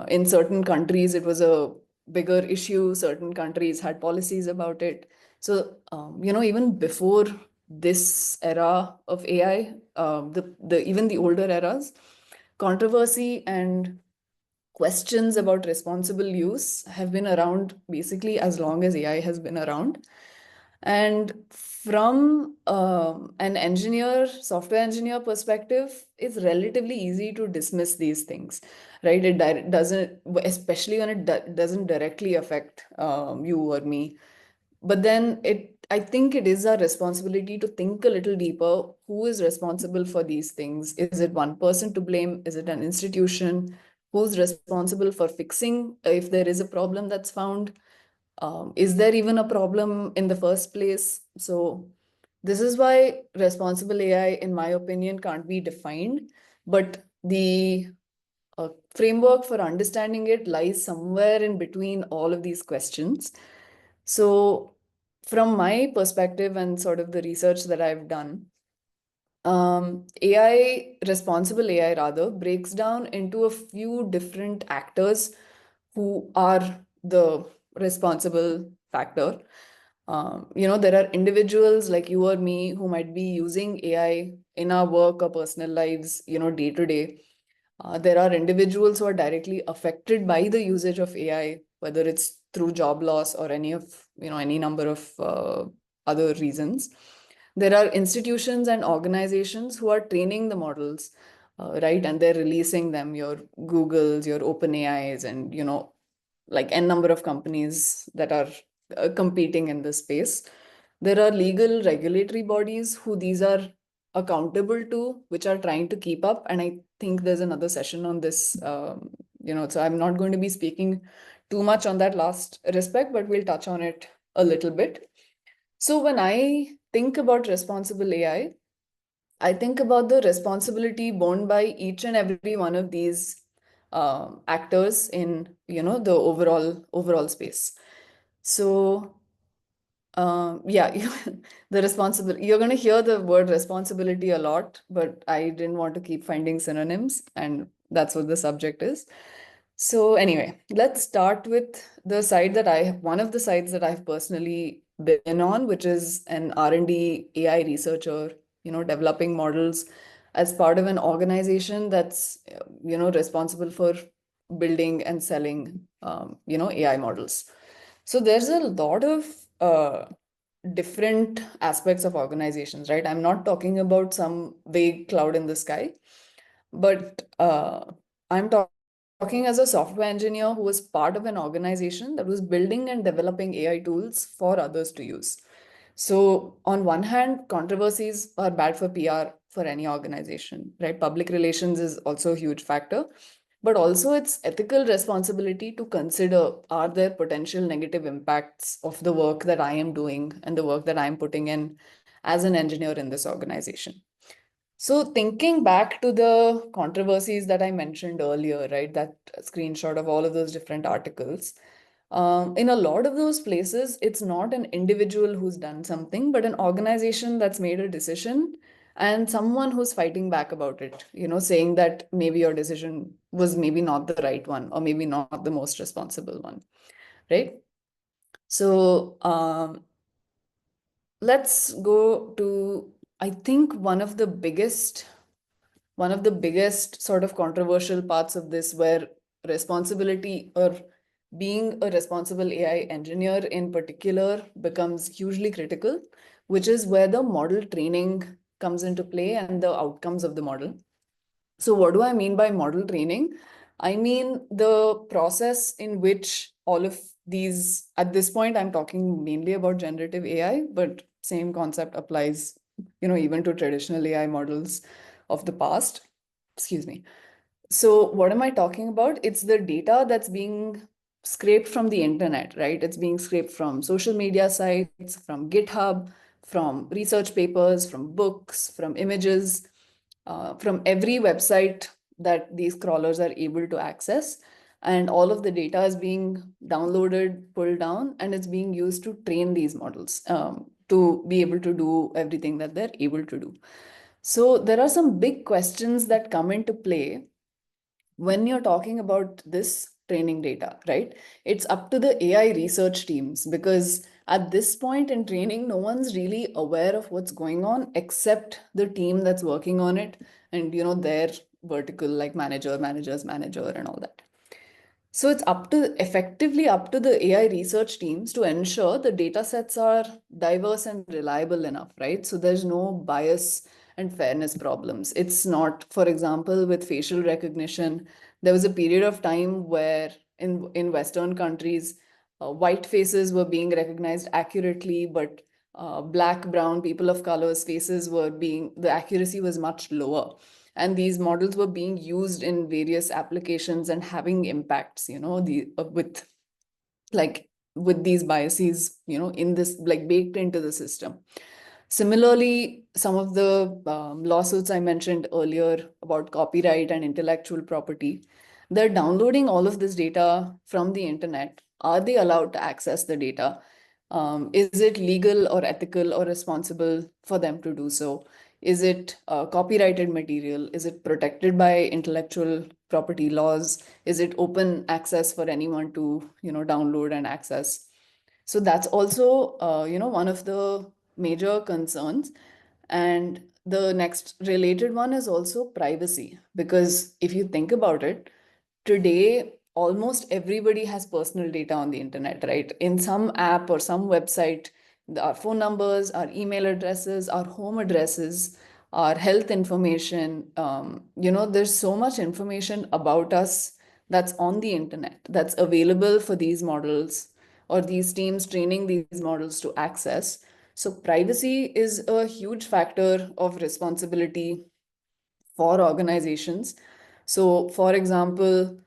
In certain countries, it was a bigger issue. Certain countries had policies about it. So, even before this era of AI, even the older eras, controversy and questions about responsible use have been around basically as long as AI has been around. And from an software engineer perspective, it's relatively easy to dismiss these things, right? It doesn't, especially when it doesn't directly affect you or me. But then I think it is our responsibility to think a little deeper. Who is responsible for these things? Is it one person to blame? Is it an institution? Who's responsible for fixing if there is a problem that's found? Is there even a problem in the first place? So this is why responsible AI, in my opinion, can't be defined, but the framework for understanding it lies somewhere in between all of these questions. So from my perspective and sort of the research that I've done, responsible AI rather, breaks down into a few different actors who are the responsible factor. There are individuals like you or me who might be using AI in our work or personal lives, day to day. There are individuals who are directly affected by the usage of AI, whether it's through job loss or any number of other reasons. There are institutions and organizations who are training the models, right? And they're releasing them, your Googles, your OpenAIs, and, like n number of companies that are competing in this space. There are legal regulatory bodies who these are accountable to, which are trying to keep up. And I think there's another session on this, so I'm not going to be speaking too much on that last respect, but we'll touch on it a little bit. So when I think about responsible AI, I think about the responsibility borne by each and every one of these actors in, the overall space. So yeah, you're going to hear the word responsibility a lot, but I didn't want to keep finding synonyms, and that's what the subject is. So anyway, let's start with one of the sides that I've personally been on, which is an R&D AI researcher, developing models as part of an organization that's, responsible for building and selling, AI models. So there's a lot of different aspects of organizations, right? I'm not talking about some vague cloud in the sky, but I'm talking as a software engineer who was part of an organization that was building and developing AI tools for others to use. So on one hand, controversies are bad for PR for any organization, right? Public relations is also a huge factor, but also it's ethical responsibility to consider, are there potential negative impacts of the work that I am doing and the work that I'm putting in as an engineer in this organization. So thinking back to the controversies that I mentioned earlier, right, that screenshot of all of those different articles, in a lot of those places, it's not an individual who's done something, but an organization that's made a decision and someone who's fighting back about it, saying that maybe your decision was maybe not the right one or maybe not the most responsible one, right? So let's go to, I think one of the biggest sort of controversial parts of this, where responsibility or being a responsible AI engineer in particular becomes hugely critical, which is where the model training comes into play and the outcomes of the model. So what do I mean by model training? I mean the process in which all of these, at this point, I'm talking mainly about generative AI, but same concept applies, even to traditional AI models of the past. Excuse me. So what am I talking about? It's the data that's being scraped from the internet, right? It's being scraped from social media sites, from GitHub, from research papers, from books, from images, from every website that these crawlers are able to access. And all of the data is being downloaded, pulled down, and it's being used to train these models to be able to do everything that they're able to do. So there are some big questions that come into play when you're talking about this training data, right? It's up to the AI research teams, because at this point in training, no one's really aware of what's going on except the team that's working on it and, their vertical, like manager, manager's manager, and all that. So it's effectively up to the AI research teams to ensure the data sets are diverse and reliable enough, right? So there's no bias and fairness problems. It's not, for example, with facial recognition, there was a period of time where in Western countries, white faces were being recognized accurately, but black, brown, people of color's faces the accuracy was much lower. And these models were being used in various applications and having impacts, with these biases, in this, like, baked into the system. Similarly, some of the lawsuits I mentioned earlier about copyright and intellectual property, they're downloading all of this data from the internet. Are they allowed to access the data? Is it legal or ethical or responsible for them to do so? Is it copyrighted material? Is it protected by intellectual property laws? Is it open access for anyone to, download and access? So that's also, one of the major concerns. And the next related one is also privacy, because if you think about it, today almost everybody has personal data on the internet, right? In some app or some website, our phone numbers, our email addresses, our home addresses, our health information, there's so much information about us that's on the internet that's available for these models or these teams training these models to access. So privacy is a huge factor of responsibility for organizations. So, for example,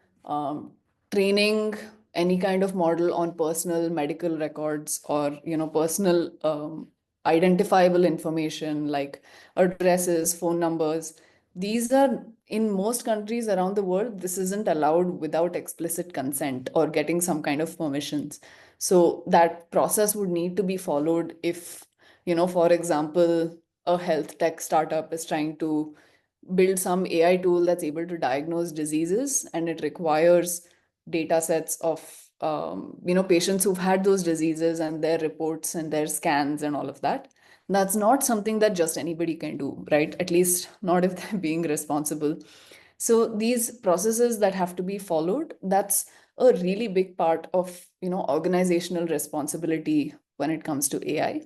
training any kind of model on personal medical records or personal identifiable information like addresses, phone numbers. These are, in most countries around the world, this isn't allowed without explicit consent or getting some kind of permissions. So that process would need to be followed if, for example, a health tech startup is trying to build some AI tool that's able to diagnose diseases, and it requires data sets of patients who've had those diseases and their reports and their scans and all of that. That's not something that just anybody can do, right? At least not if they're being responsible. So these processes that have to be followed, that's a really big part of organizational responsibility when it comes to AI.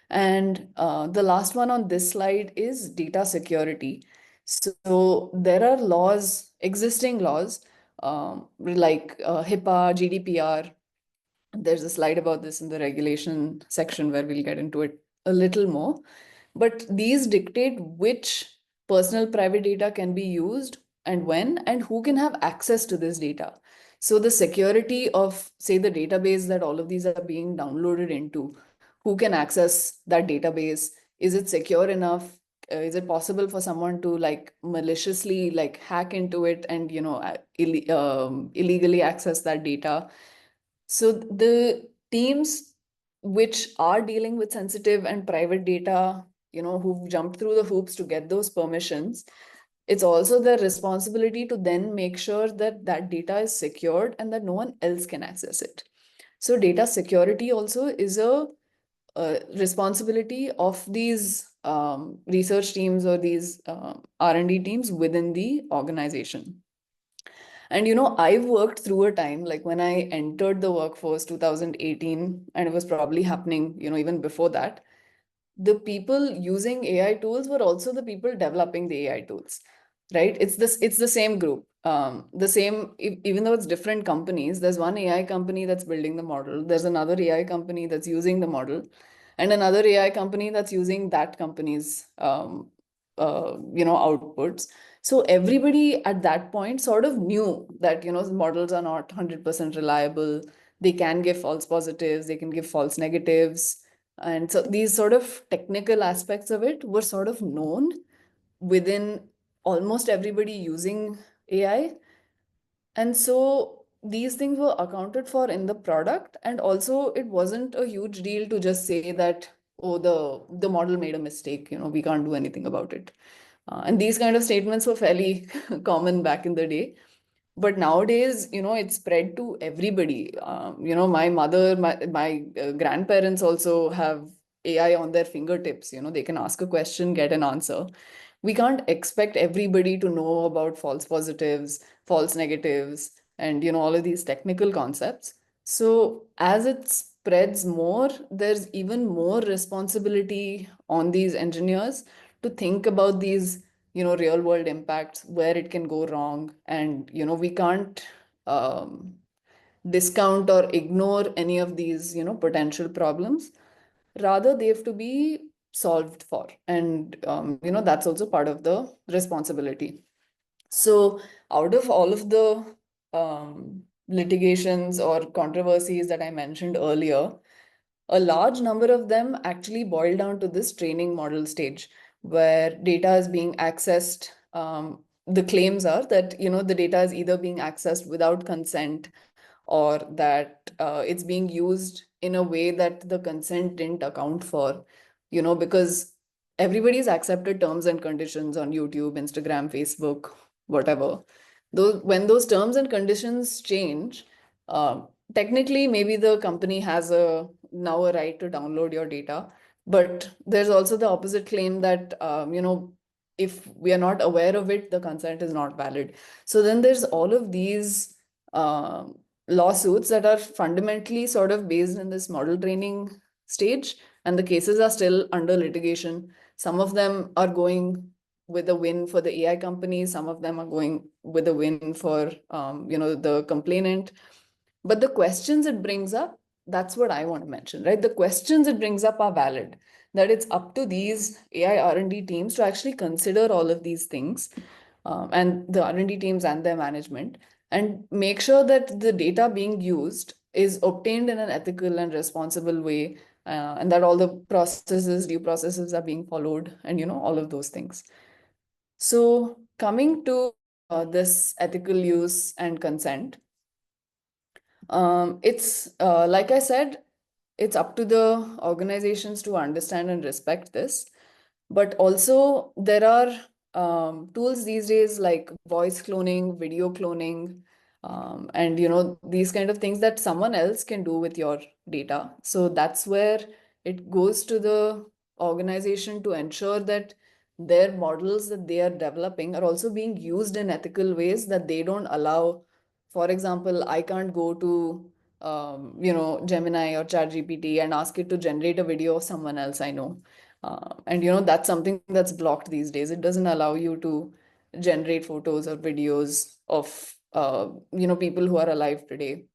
And the last one on this slide is data security. So there are laws, existing laws, like HIPAA, GDPR. There's a slide about this in the regulation section where we'll get into it a little more. But these dictate which personal private data can be used and when, and who can have access to this data. So the security of, say, the database that all of these are being downloaded into, who can access that database? Is it secure enough? Is it possible for someone to maliciously hack into it and illegally access that data? So the teams which are dealing with sensitive and private data, who've jumped through the hoops to get those permissions, it's also their responsibility to then make sure that that data is secured and that no one else can access it. So data security also is a responsibility of these research teams or these R&D teams within the organization. And I've worked through a time, like when I entered the workforce 2018, and it was probably happening, even before that, the people using AI tools were also the people developing the AI tools, right? It's the same group. Even though it's different companies, there's one AI company that's building the model, there's another AI company that's using the model, and another AI company that's using that company's outputs. So everybody at that point sort of knew that models are not 100% reliable. They can give false positives, they can give false negatives. And so these sort of technical aspects of it were sort of known within almost everybody using AI. And so these things were accounted for in the product. And also it wasn't a huge deal to just say that, oh, the model made a mistake, we can't do anything about it. And these kind of statements were fairly common back in the day. But nowadays, it's spread to everybody. My mother, my grandparents also have AI on their fingertips. They can ask a question, get an answer. We can't expect everybody to know about false positives, false negatives, and all of these technical concepts. So as it spreads more, there's even more responsibility on these engineers to think about these real world impacts, where it can go wrong. And we can't discount or ignore any of these potential problems. Rather, they have to be solved for. And that's also part of the responsibility. So out of all of the litigations or controversies that I mentioned earlier, a large number of them actually boil down to this training model stage, where data is being accessed. The claims are that the data is either being accessed without consent, or that it's being used in a way that the consent didn't account for, because everybody's accepted terms and conditions on YouTube, Instagram, Facebook, whatever. When those terms and conditions change, technically maybe the company has now a right to download your data. But there's also the opposite claim that if we are not aware of it, the consent is not valid. So then there's all of these lawsuits that are fundamentally sort of based in this model training stage, and the cases are still under litigation. Some of them are going with a win for the AI companies, some of them are going with a win for the complainant. But the questions it brings up, that's what I want to mention, right? The questions it brings up are valid, that it's up to these AI R&D teams to actually consider all of these things, and the R&D teams and their management, and make sure that the data being used is obtained in an ethical and responsible way, and that all the due processes are being followed, and all of those things. So coming to this ethical use and consent, it's like I said, it's up to the organizations to understand and respect this. But also there are tools these days like voice cloning, video cloning, and these kind of things that someone else can do with your data. So that's where it goes to the organization to ensure that their models that they are developing are also being used in ethical ways, that they don't allow, for example, I can't go to Gemini or ChatGPT and ask it to generate a video of someone else I know. And that's something that's blocked these days. It doesn't allow you to generate photos or videos of people who are alive today.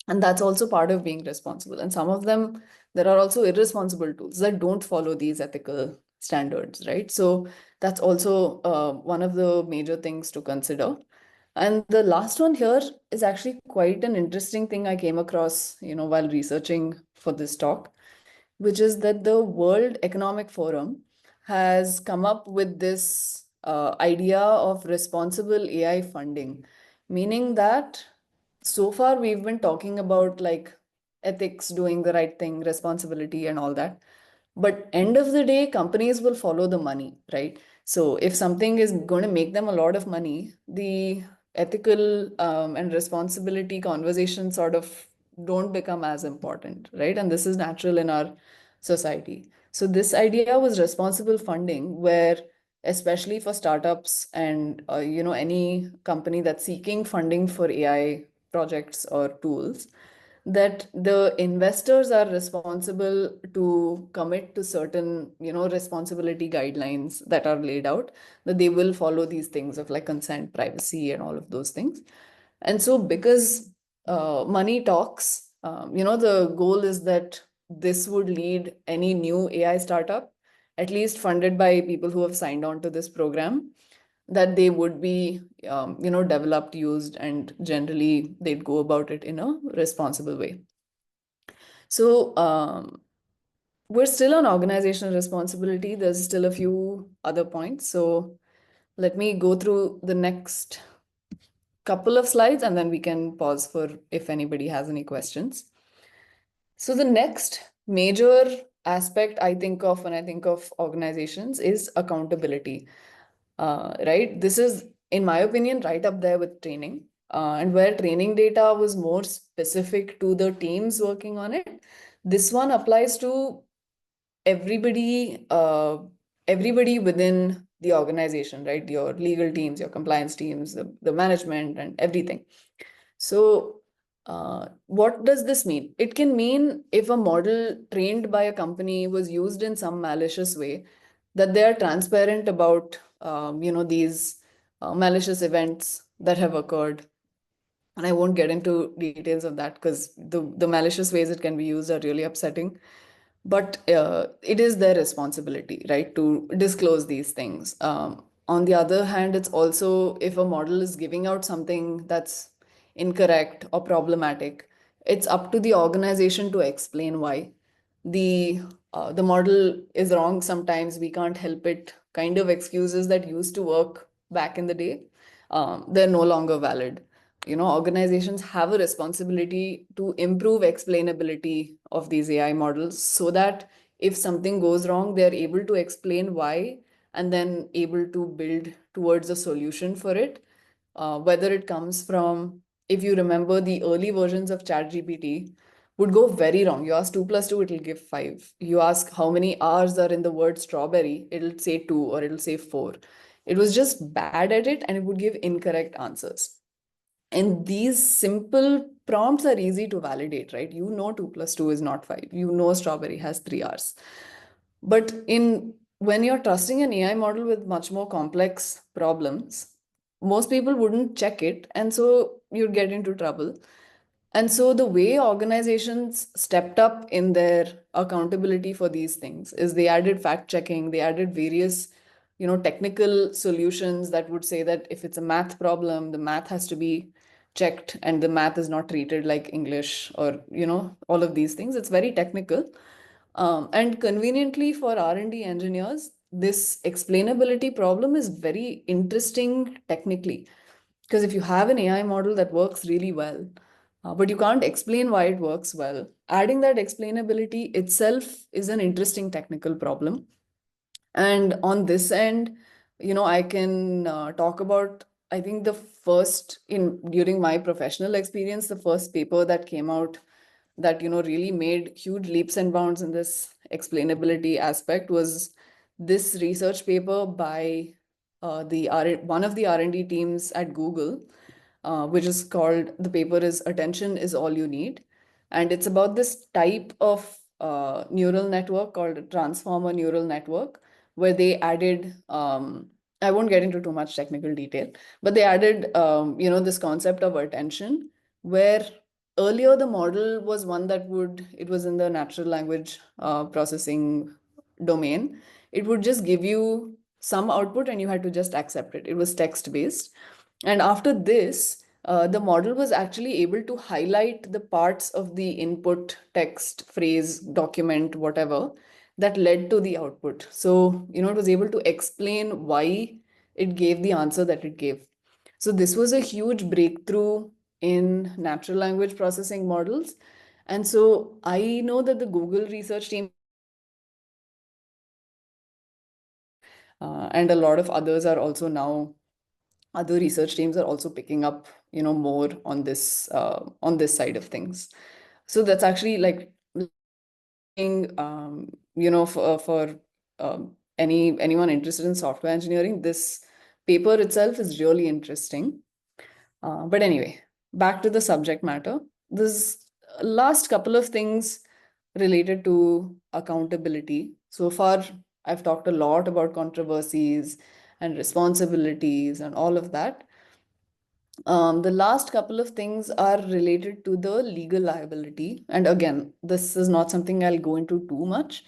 And that's also part of being responsible. And some of them, there are also irresponsible tools that don't follow these ethical standards, right? So that's also one of the major things to consider. And the last one here is actually quite an interesting thing I came across, while researching for this talk, which is that the World Economic Forum has come up with this idea of responsible AI funding, meaning that so far we've been talking about like ethics, doing the right thing, responsibility, and all that. But end of the day, companies will follow the money, right? So if something is going to make them a lot of money, the ethical and responsibility conversations sort of don't become as important, right? And this is natural in our society. So this idea was responsible funding, where especially for startups and any company that's seeking funding for AI projects or tools, that the investors are responsible to commit to certain responsibility guidelines that are laid out, that they will follow these things of like consent, privacy, and all of those things. And so because money talks, the goal is that this would lead any new AI startup, at least funded by people who have signed on to this program, that they would be developed, used, and generally they'd go about it in a responsible way. So we're still on organizational responsibility. There's still a few other points. So let me go through the next couple of slides, and then we can pause for if anybody has any questions. So the next major aspect I think of when I think of organizations is accountability. Right? This is, in my opinion, right up there with training. And where training data was more specific to the teams working on it, this one applies to everybody, everybody within the organization, right? Your legal teams, your compliance teams, the management, and everything. So what does this mean? It can mean if a model trained by a company was used in some malicious way, that they are transparent about these malicious events that have occurred. And I won't get into details of that because the malicious ways it can be used are really upsetting. But it is their responsibility, right, to disclose these things. On the other hand, it's also if a model is giving out something that's incorrect or problematic, it's up to the organization to explain why. The model is wrong sometimes, we can't help it, kind of excuses that used to work back in the day, they're no longer valid. Organizations have a responsibility to improve explainability of these AI models so that if something goes wrong, they're able to explain why and then able to build towards a solution for it. Whether it comes from, if you remember the early versions of ChatGPT, would go very wrong. You ask 2 plus 2, it'll give 5. You ask how many R's are in the word strawberry, it'll say 2 or it'll say 4. It was just bad at it and it would give incorrect answers. And these simple prompts are easy to validate, right? 2 plus 2 is not 5. Strawberry has 3 R's. But when you're trusting an AI model with much more complex problems, most people wouldn't check it. And so you'd get into trouble. And so the way organizations stepped up in their accountability for these things is they added fact checking, they added various technical solutions that would say that if it's a math problem, the math has to be checked and the math is not treated like English or all of these things. It's very technical. And conveniently for R&D engineers, this explainability problem is very interesting technically. Because if you have an AI model that works really well, but you can't explain why it works well, adding that explainability itself is an interesting technical problem. And on this end, I can talk about, I think during my professional experience, the first paper that came out that really made huge leaps and bounds in this explainability aspect was this research paper by one of the R&D teams at Google, which is called, the paper is Attention is All You Need. And it's about this type of neural network called a transformer neural network, where they added, I won't get into too much technical detail, but they added, this concept of attention, where earlier the model was one that it was in the natural language processing domain. It would just give you some output and you had to just accept it. It was text-based. And after this, the model was actually able to highlight the parts of the input, text, phrase, document, whatever, that led to the output. So, it was able to explain why it gave the answer that it gave. So this was a huge breakthrough in natural language processing models. And so I know that the Google research team and a lot of others are also now, other research teams are also picking up, more on this side of things. So that's actually like, for anyone interested in software engineering, this paper itself is really interesting. But anyway, back to the subject matter. This last couple of things related to accountability. So far, I've talked a lot about controversies and responsibilities and all of that. The last couple of things are related to the legal liability. And again, this is not something I'll go into too much,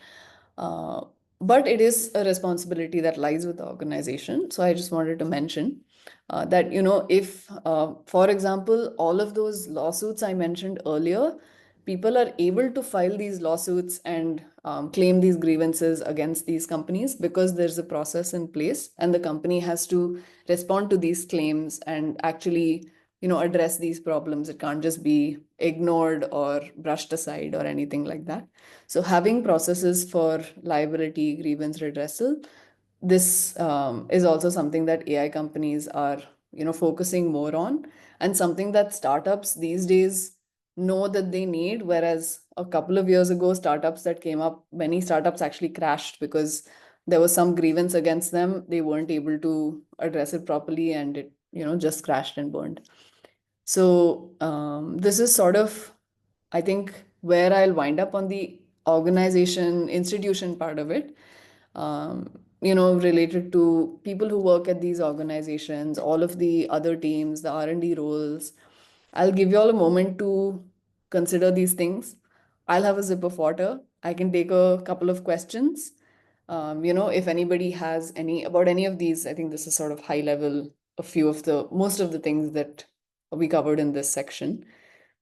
but it is a responsibility that lies with the organization. So I just wanted to mention that, if, for example, all of those lawsuits I mentioned earlier, people are able to file these lawsuits and claim these grievances against these companies because there's a process in place and the company has to respond to these claims and actually address these problems. It can't just be ignored or brushed aside or anything like that. So having processes for liability, grievance redressal, this is also something that AI companies are, focusing more on, and something that startups these days know that they need. Whereas a couple of years ago, startups that came up, many startups actually crashed because there was some grievance against them. They weren't able to address it properly, and it, just crashed and burned. So this is sort of, I think, where I'll wind up on the organization, institution part of it. Related to people who work at these organizations, all of the other teams, the R&D roles. I'll give you all a moment to consider these things. I'll have a sip of water. I can take a couple of questions. If anybody has about any of these, I think this is sort of high level, most of the things that we covered in this section.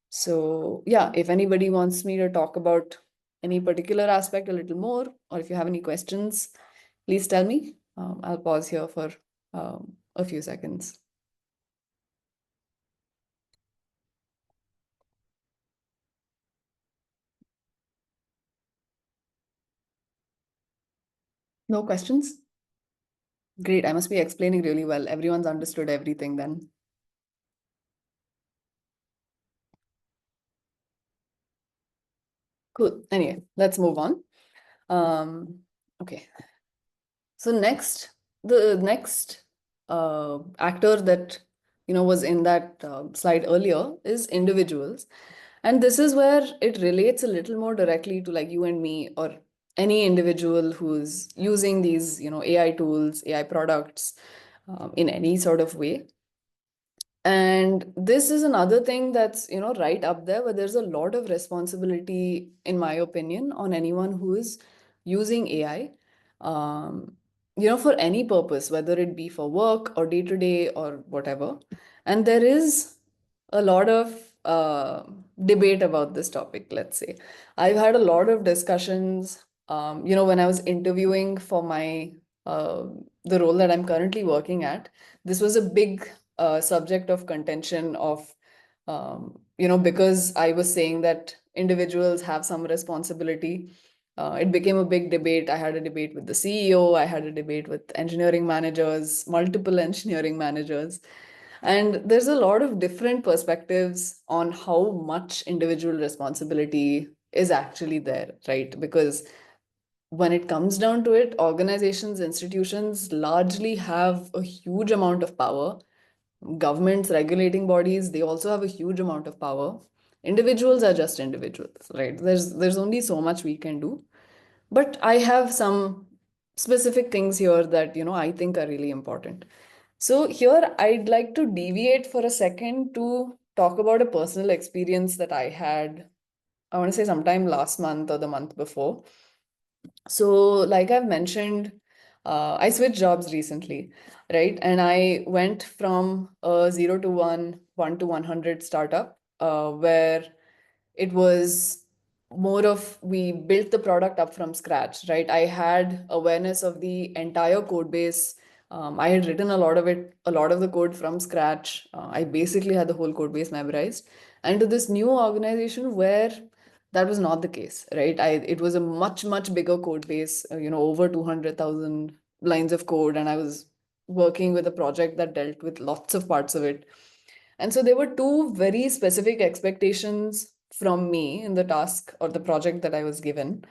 So yeah, if anybody wants me to talk about any particular aspect a little more, or if you have any questions, please tell me. I'll pause here for a few seconds. No questions? Great, I must be explaining really well. Everyone's understood everything then. Cool. Anyway, let's move on. Okay. So the next actor that was in that slide earlier is individuals, and this is where it relates a little more directly to like you and me, or any individual who's using these AI tools, AI products in any sort of way. And this is another thing that's, right up there, where there's a lot of responsibility, in my opinion, on anyone who is using AI, for any purpose, whether it be for work or day to day or whatever. And there is a lot of debate about this topic, let's say. I've had a lot of discussions, when I was interviewing for the role that I'm currently working at. This was a big subject of contention of, because I was saying that individuals have some responsibility. It became a big debate. I had a debate with the CEO. I had a debate with engineering managers, multiple engineering managers. And there's a lot of different perspectives on how much individual responsibility is actually there, right? Because when it comes down to it, organizations, institutions largely have a huge amount of power. Governments, regulating bodies, they also have a huge amount of power. Individuals are just individuals, right? There's only so much we can do. But I have some specific things here that I think are really important. So here I'd like to deviate for a second to talk about a personal experience that I had, I want to say sometime last month or the month before. So like I've mentioned, I switched jobs recently, right? And I went from a 0 to 1, 1 to 100 startup, where it was more of, we built the product up from scratch, right? I had awareness of the entire code base. I had written a lot of the code from scratch. I basically had the whole code base memorized. And to this new organization where that was not the case, right? It was a much, much bigger code base, over 200,000 lines of code. And I was working with a project that dealt with lots of parts of it. And so there were two very specific expectations from me in the task or the project that I was given,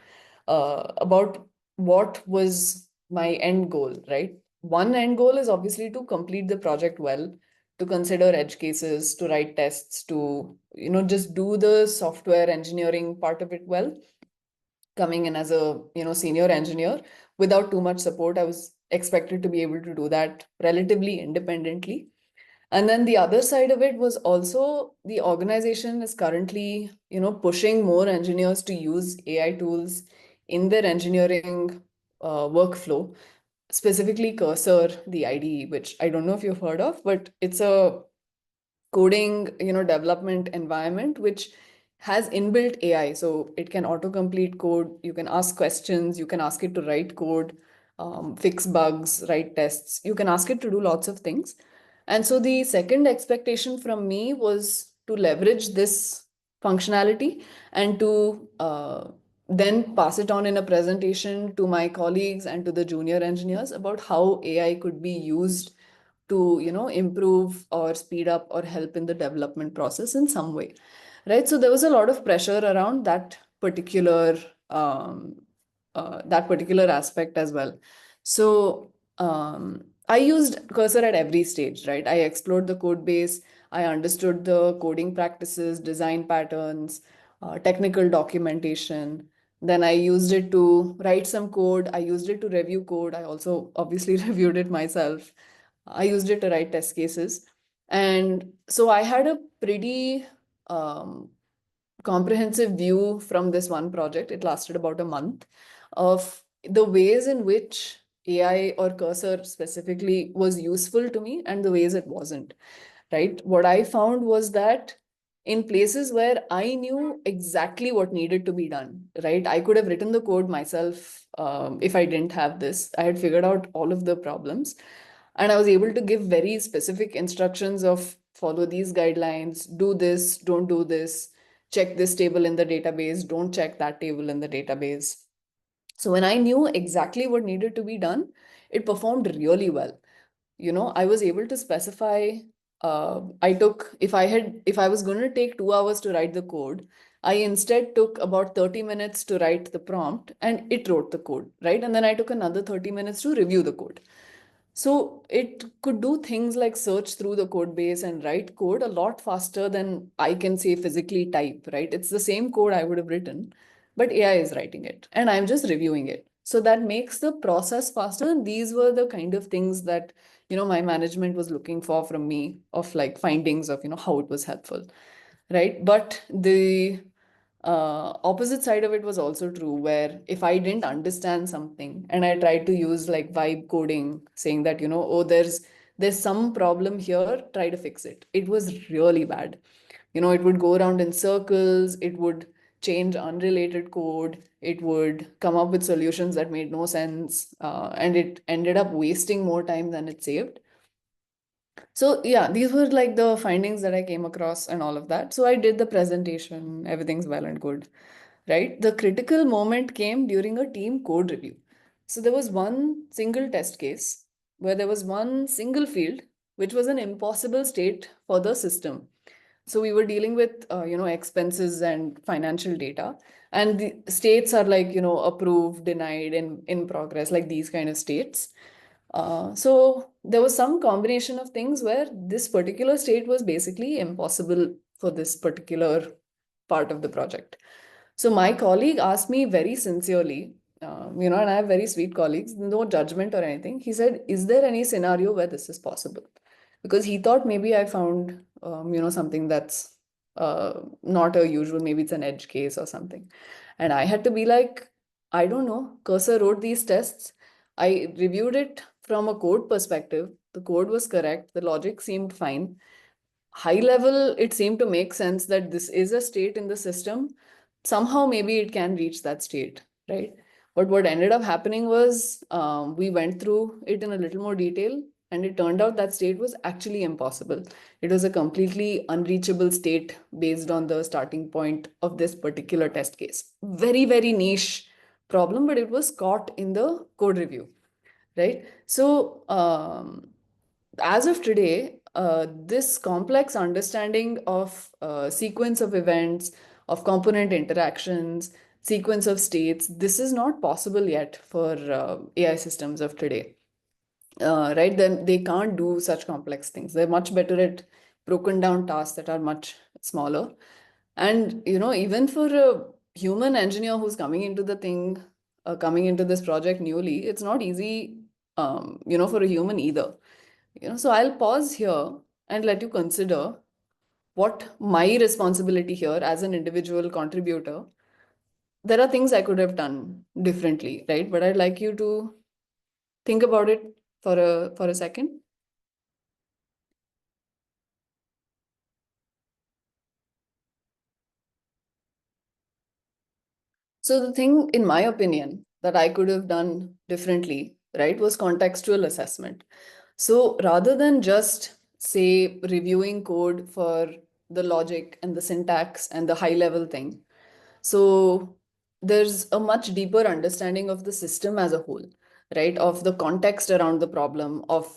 about what was my end goal, right? One end goal is obviously to complete the project well, to consider edge cases, to write tests, to, just do the software engineering part of it well. Coming in as a, senior engineer without too much support, I was expected to be able to do that relatively independently. And then the other side of it was also, the organization is currently, pushing more engineers to use AI tools in their engineering workflow, specifically Cursor, the IDE, which I don't know if you've heard of, but it's a coding, development environment which has inbuilt AI. So it can autocomplete code. You can ask questions. You can ask it to write code, fix bugs, write tests. You can ask it to do lots of things. And so the second expectation from me was to leverage this functionality and to then pass it on in a presentation to my colleagues and to the junior engineers about how AI could be used to, improve or speed up or help in the development process in some way, right? So there was a lot of pressure around um, that particular aspect as well. So I used Cursor at every stage, right? I explored the code base. I understood the coding practices, design patterns, technical documentation. Then I used it to write some code. I used it to review code. I also obviously reviewed it myself. I used it to write test cases. And so I had a pretty comprehensive view from this one project. It lasted about a month of the ways in which AI or Cursor specifically was useful to me and the ways it wasn't, right? What I found was that in places where I knew exactly what needed to be done, right? I could have written the code myself if I didn't have this. I had figured out all of the problems and I was able to give very specific instructions of follow these guidelines, do this, don't do this, check this table in the database, don't check that table in the database. So when I knew exactly what needed to be done, it performed really well. I was able to specify, if I was going to take 2 hours to write the code, I instead took about 30 minutes to write the prompt and it wrote the code, right? And then I took another 30 minutes to review the code. So it could do things like search through the code base and write code a lot faster than I can say physically type, right? It's the same code I would have written, but AI is writing it and I'm just reviewing it. So that makes the process faster. And these were the kind of things that, my management was looking for from me of like findings of, how it was helpful, right? But the opposite side of it was also true, where if I didn't understand something and I tried to use like vibe coding, saying that, oh, there's some problem here, try to fix it. It was really bad. It would go around in circles, it would change unrelated code, it would come up with solutions that made no sense, and it ended up wasting more time than it saved. So yeah, these were like the findings that I came across and all of that. So I did the presentation, everything's well and good, right? The critical moment came during a team code review. So there was one single test case where there was one single field, which was an impossible state for the system. So we were dealing with, expenses and financial data, and the states are like, approved, denied, and in progress, like these kind of states. So there was some combination of things where this particular state was basically impossible for this particular part of the project. So my colleague asked me very sincerely, and I have very sweet colleagues, no judgment or anything. He said, is there any scenario where this is possible? Because he thought maybe I found, something that's not a usual, maybe it's an edge case or something. And I had to be like, I don't know, Cursor wrote these tests. I reviewed it from a code perspective. The code was correct. The logic seemed fine. High level, it seemed to make sense that this is a state in the system. Somehow, maybe it can reach that state, right? But what ended up happening was we went through it in a little more detail, and it turned out that state was actually impossible. It was a completely unreachable state based on the starting point of this particular test case. Very, very niche problem, but it was caught in the code review, right? So as of today, this complex understanding of sequence of events, of component interactions, sequence of states, this is not possible yet for AI systems of today. Right? Then they can't do such complex things. They're much better at broken down tasks that are much smaller. And, even for a human engineer who's coming into the thing, coming into this project newly, it's not easy, for a human either. So I'll pause here and let you consider what my responsibility here as an individual contributor. There are things I could have done differently, right? But I'd like you to think about it for a second. So the thing, in my opinion, that I could have done differently, right, was contextual assessment. So rather than just say, reviewing code for the logic and the syntax and the high level thing. So there's a much deeper understanding of the system as a whole, right? Of the context around the problem of,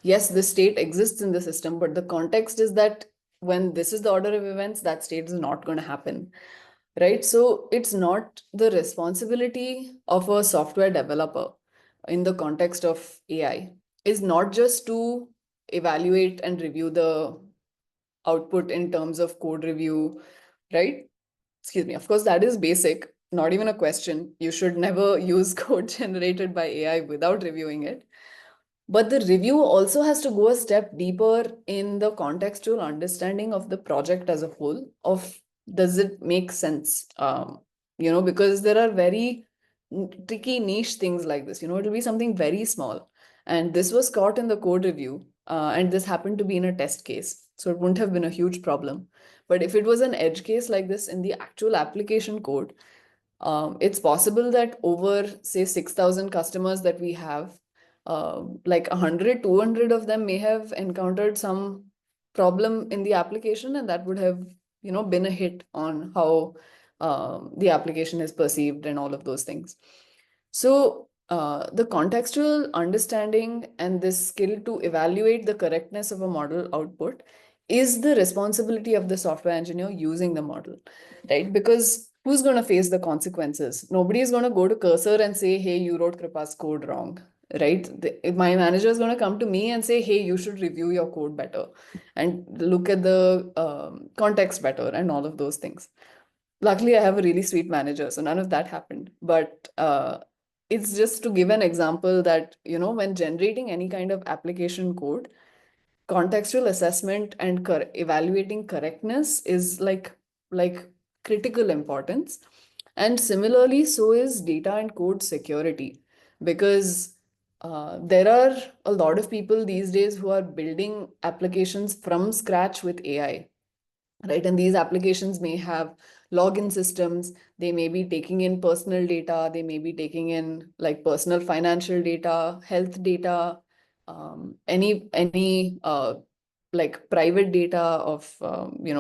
yes, the state exists in the system, but the context is that when this is the order of events, that state is not going to happen, right? So it's not the responsibility of a software developer in the context of AI is not just to evaluate and review the output in terms of code review, right? Excuse me. Of course, that is basic, not even a question. You should never use code generated by AI without reviewing it. But the review also has to go a step deeper in the contextual understanding of the project as a whole, of does it make sense? Because there are very tricky niche things like this. It'll be something very small. And this was caught in the code review, and this happened to be in a test case. So it wouldn't have been a huge problem. But if it was an edge case like this in the actual application code, it's possible that over, say, 6,000 customers that we have, like 100, 200 of them may have encountered some problem in the application, and that would have, been a hit on how the application is perceived and all of those things. So the contextual understanding and this skill to evaluate the correctness of a model output is the responsibility of the software engineer using the model, right? Because who's going to face the consequences? Nobody is going to go to Cursor and say, hey, you wrote Kripa's code wrong, right? My manager is going to come to me and say, hey, you should review your code better and look at the context better and all of those things. Luckily, I have a really sweet manager, so none of that happened. But it's just to give an example that, when generating any kind of application code, contextual assessment and evaluating correctness is like critical importance. And similarly, so is data and code security, because there are a lot of people these days who are building applications from scratch with AI, right? And these applications may have login systems, they may be taking in personal data, they may be taking in like personal financial data, health data, any like private data of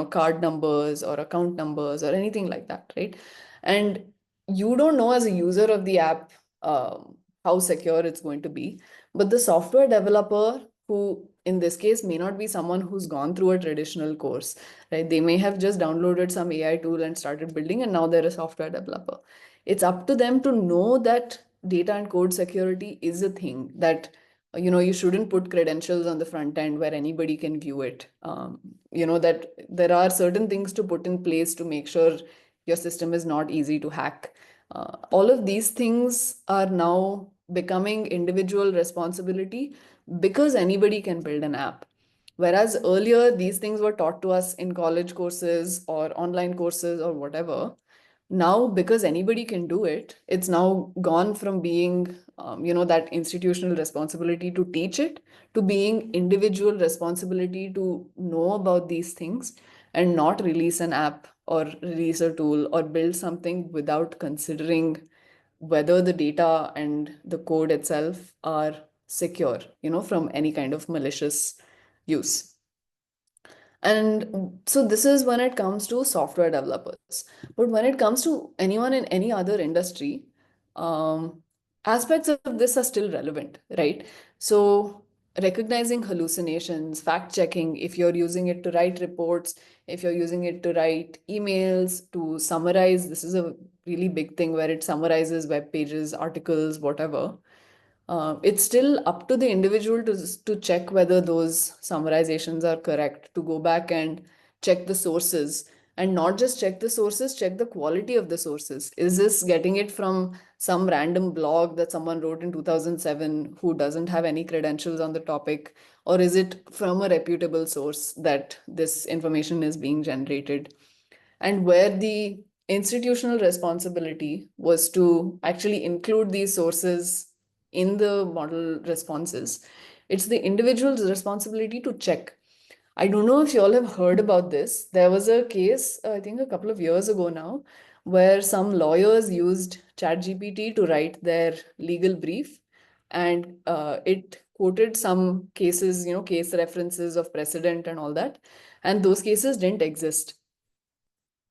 card numbers or account numbers or anything like that, right? And you don't know as a user of the app how secure it's going to be, but the software developer, who in this case may not be someone who's gone through a traditional course, right? They may have just downloaded some AI tool and started building, and now they're a software developer. It's up to them to know that data and code security is a thing, that you shouldn't put credentials on the front end where anybody can view it. That there are certain things to put in place to make sure your system is not easy to hack. All of these things are now becoming individual responsibility because anybody can build an app. Whereas earlier, these things were taught to us in college courses or online courses or whatever. Now, because anybody can do it, it's now gone from being, that institutional responsibility to teach it to being individual responsibility to know about these things and not release an app or release a tool or build something without considering whether the data and the code itself are secure, from any kind of malicious use. And so this is when it comes to software developers. But when it comes to anyone in any other industry, aspects of this are still relevant, right? So recognizing hallucinations, fact checking, if you're using it to write reports, if you're using it to write emails, to summarize, this is a really big thing where it summarizes web pages, articles, whatever. It's still up to the individual to check whether those summarizations are correct, to go back and check the sources, and not just check the sources, check the quality of the sources. Is this getting it from some random blog that someone wrote in 2007 who doesn't have any credentials on the topic? Or is it from a reputable source that this information is being generated? And where the institutional responsibility was to actually include these sources in the model responses, it's the individual's responsibility to check. I don't know if you all have heard about this. There was a case, I think a couple of years ago now, where some lawyers used ChatGPT to write their legal brief, and it quoted some cases, case references of precedent and all that, and those cases didn't exist.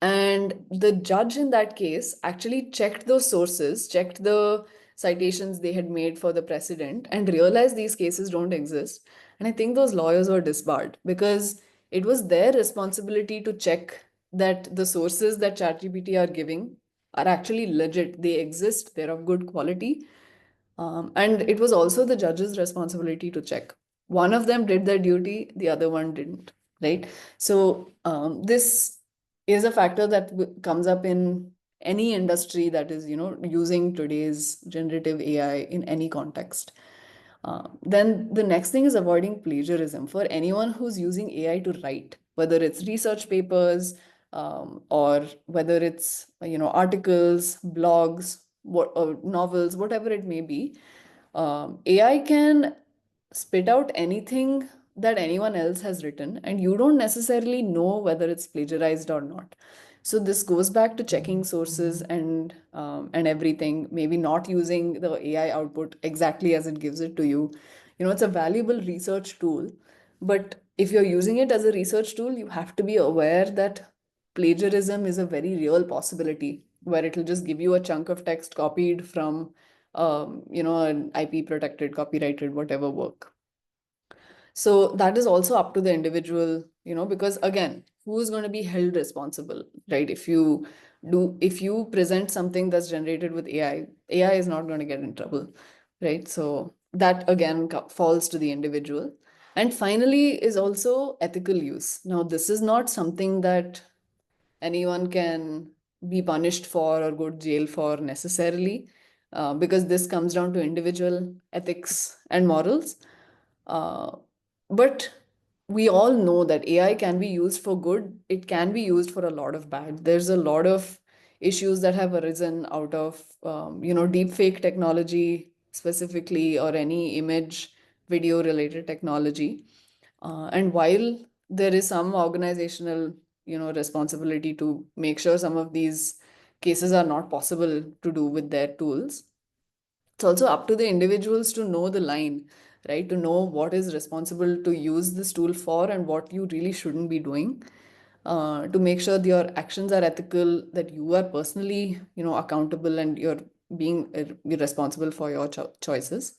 And the judge in that case actually checked those sources, checked the citations they had made for the precedent, and realized these cases don't exist. And I think those lawyers were disbarred because it was their responsibility to check that the sources that ChatGPT are giving are actually legit. They exist, they're of good quality. And it was also the judge's responsibility to check. One of them did their duty, the other one didn't, right? So this is a factor that comes up in any industry that is, using today's generative AI in any context. Then the next thing is avoiding plagiarism. For anyone who's using AI to write, whether it's research papers or whether it's articles, blogs, novels, whatever it may be, AI can spit out anything that anyone else has written, and you don't necessarily know whether it's plagiarized or not. So this goes back to checking sources and everything, maybe not using the AI output exactly as it gives it to you. It's a valuable research tool, but if you're using it as a research tool, you have to be aware that plagiarism is a very real possibility, where it'll just give you a chunk of text copied from an IP protected, copyrighted, whatever work. So that is also up to the individual, because again, who is going to be held responsible, right? If you present something that's generated with AI is not going to get in trouble, right? So that again falls to the individual. And finally is also ethical use. Now, this is not something that anyone can be punished for or go to jail for necessarily, because this comes down to individual ethics and morals. But we all know that AI can be used for good. It can be used for a lot of bad. There's a lot of issues that have arisen out of, deep fake technology specifically, or any image, video related technology. And while there is some organizational, responsibility to make sure some of these cases are not possible to do with their tools, it's also up to the individuals to know the line, right? To know what is responsible to use this tool for and what you really shouldn't be doing, to make sure that your actions are ethical, that you are personally, accountable, and you're being responsible for your choices.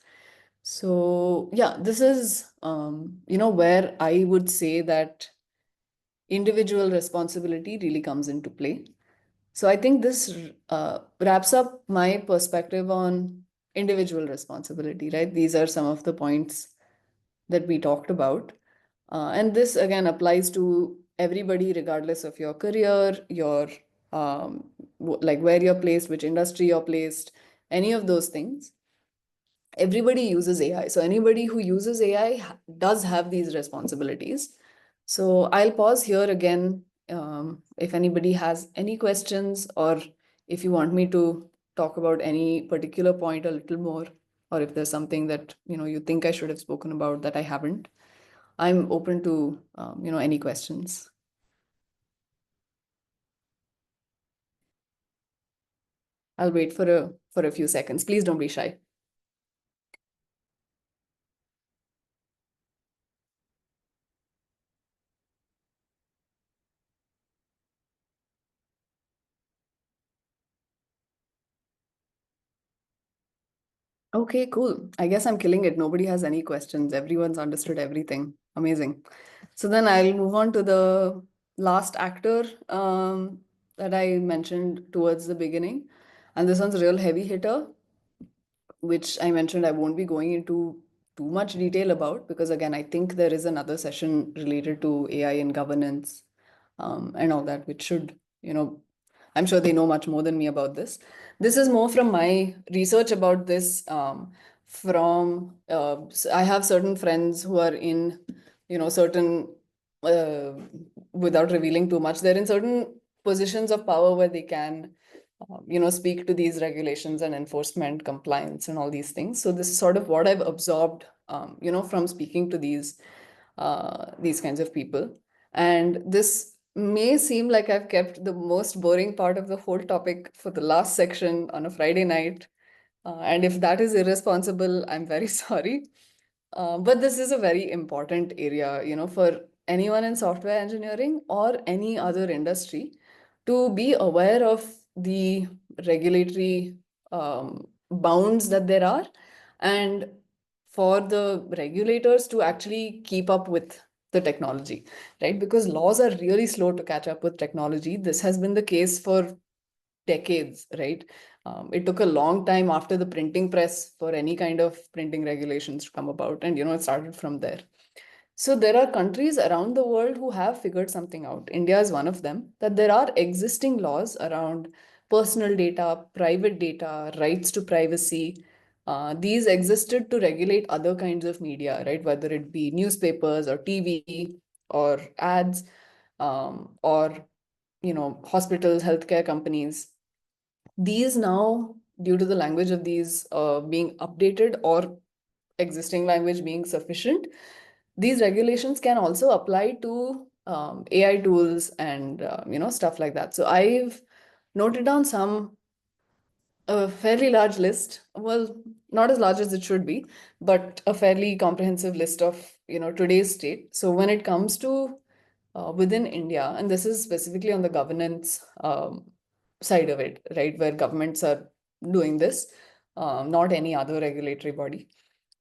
So yeah, this is, where I would say that individual responsibility really comes into play. So I think this wraps up my perspective on individual responsibility, right? These are some of the points that we talked about. And this again applies to everybody, regardless of your career, your like where you're placed, which industry you're placed, any of those things. Everybody uses AI. So anybody who uses AI does have these responsibilities. So I'll pause here again. If anybody has any questions, or if you want me to talk about any particular point a little more, or if there's something that you think I should have spoken about that I haven't, I'm open to any questions. I'll wait for a few seconds. Please don't be shy. Okay, cool. I guess I'm killing it. Nobody has any questions. Everyone's understood everything. Amazing. So then I'll move on to the last actor that I mentioned towards the beginning. And this one's a real heavy hitter, which I mentioned I won't be going into too much detail about, because again, I think there is another session related to AI and governance and all that, which should, I'm sure they know much more than me about this. This is more from my research about this. I have certain friends who are in, certain, without revealing too much, they're in certain positions of power where they can, speak to these regulations and enforcement, compliance, and all these things. So this is sort of what I've absorbed, from speaking to these kinds of people. And this may seem like I've kept the most boring part of the whole topic for the last section on a Friday night. And if that is irresponsible, I'm very sorry. But this is a very important area, for anyone in software engineering or any other industry to be aware of the regulatory bounds that there are, and for the regulators to actually keep up with the technology, right? Because laws are really slow to catch up with technology. This has been the case for decades, right? It took a long time after the printing press for any kind of printing regulations to come about, and it started from there. So there are countries around the world who have figured something out. India is one of them, that there are existing laws around personal data, private data, rights to privacy. These existed to regulate other kinds of media, right? Whether it be newspapers or TV or ads, or hospitals, healthcare companies. These now, due to the language of these being updated or existing language being sufficient, these regulations can also apply to AI tools and stuff like that. So I've noted down a fairly large list. Well, not as large as it should be, but a fairly comprehensive list of today's state. So when it comes to within India, and this is specifically on the governance side of it, right, where governments are doing this, not any other regulatory body.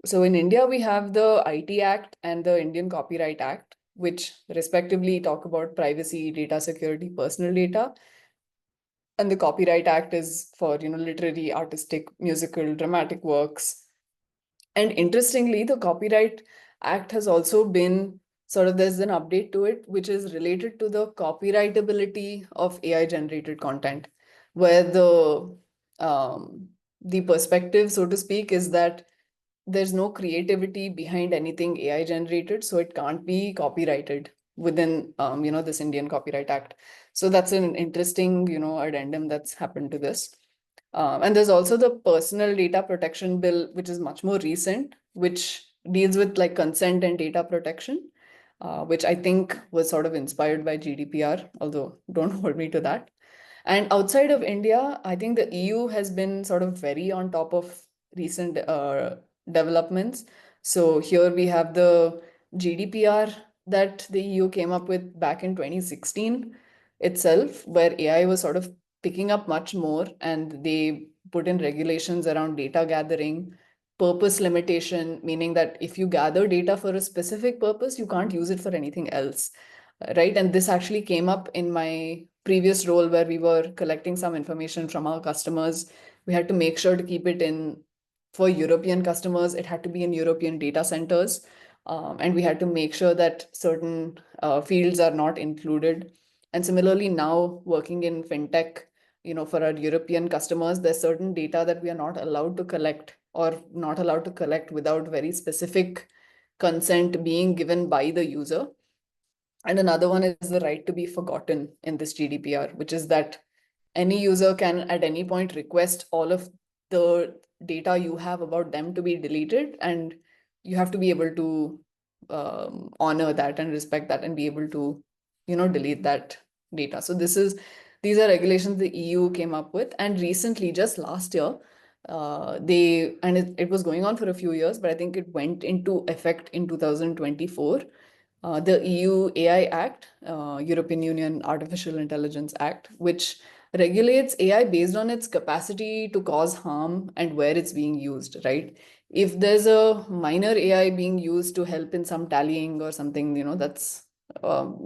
So in India, we have the IT Act and the Indian Copyright Act, which respectively talk about privacy, data security, personal data. And the Copyright Act is for, literary, artistic, musical, dramatic works. And interestingly, the Copyright Act has also been there's an update to it, which is related to the copyrightability of AI generated content, where the perspective, so to speak, is that there's no creativity behind anything AI generated, so it can't be copyrighted within this Indian Copyright Act. So that's an interesting addendum that's happened to this. And there's also the Personal Data Protection Bill, which is much more recent, which deals with like consent and data protection, which I think was sort of inspired by GDPR, although don't hold me to that. And outside of India, I think the EU has been sort of very on top of recent developments. So here we have the GDPR that the EU came up with back in 2016 itself, where AI was sort of picking up much more, and they put in regulations around data gathering, purpose limitation, meaning that if you gather data for a specific purpose, you can't use it for anything else, right? And this actually came up in my previous role where we were collecting some information from our customers. We had to make sure to keep it in, for European customers, it had to be in European data centers. And we had to make sure that certain fields are not included. And similarly, now working in fintech, for our European customers, there's certain data that we are not allowed to collect, or not allowed to collect without very specific consent being given by the user. And another one is the right to be forgotten in this GDPR, which is that any user can at any point request all of the data you have about them to be deleted, and you have to be able to honor that and respect that and be able to delete that data. So these are regulations the EU came up with, and recently, just last year, it was going on for a few years, but I think it went into effect in 2024. The EU AI Act, European Union Artificial Intelligence Act, which regulates AI based on its capacity to cause harm and where it's being used, right? If there's a minor AI being used to help in some tallying or something, that's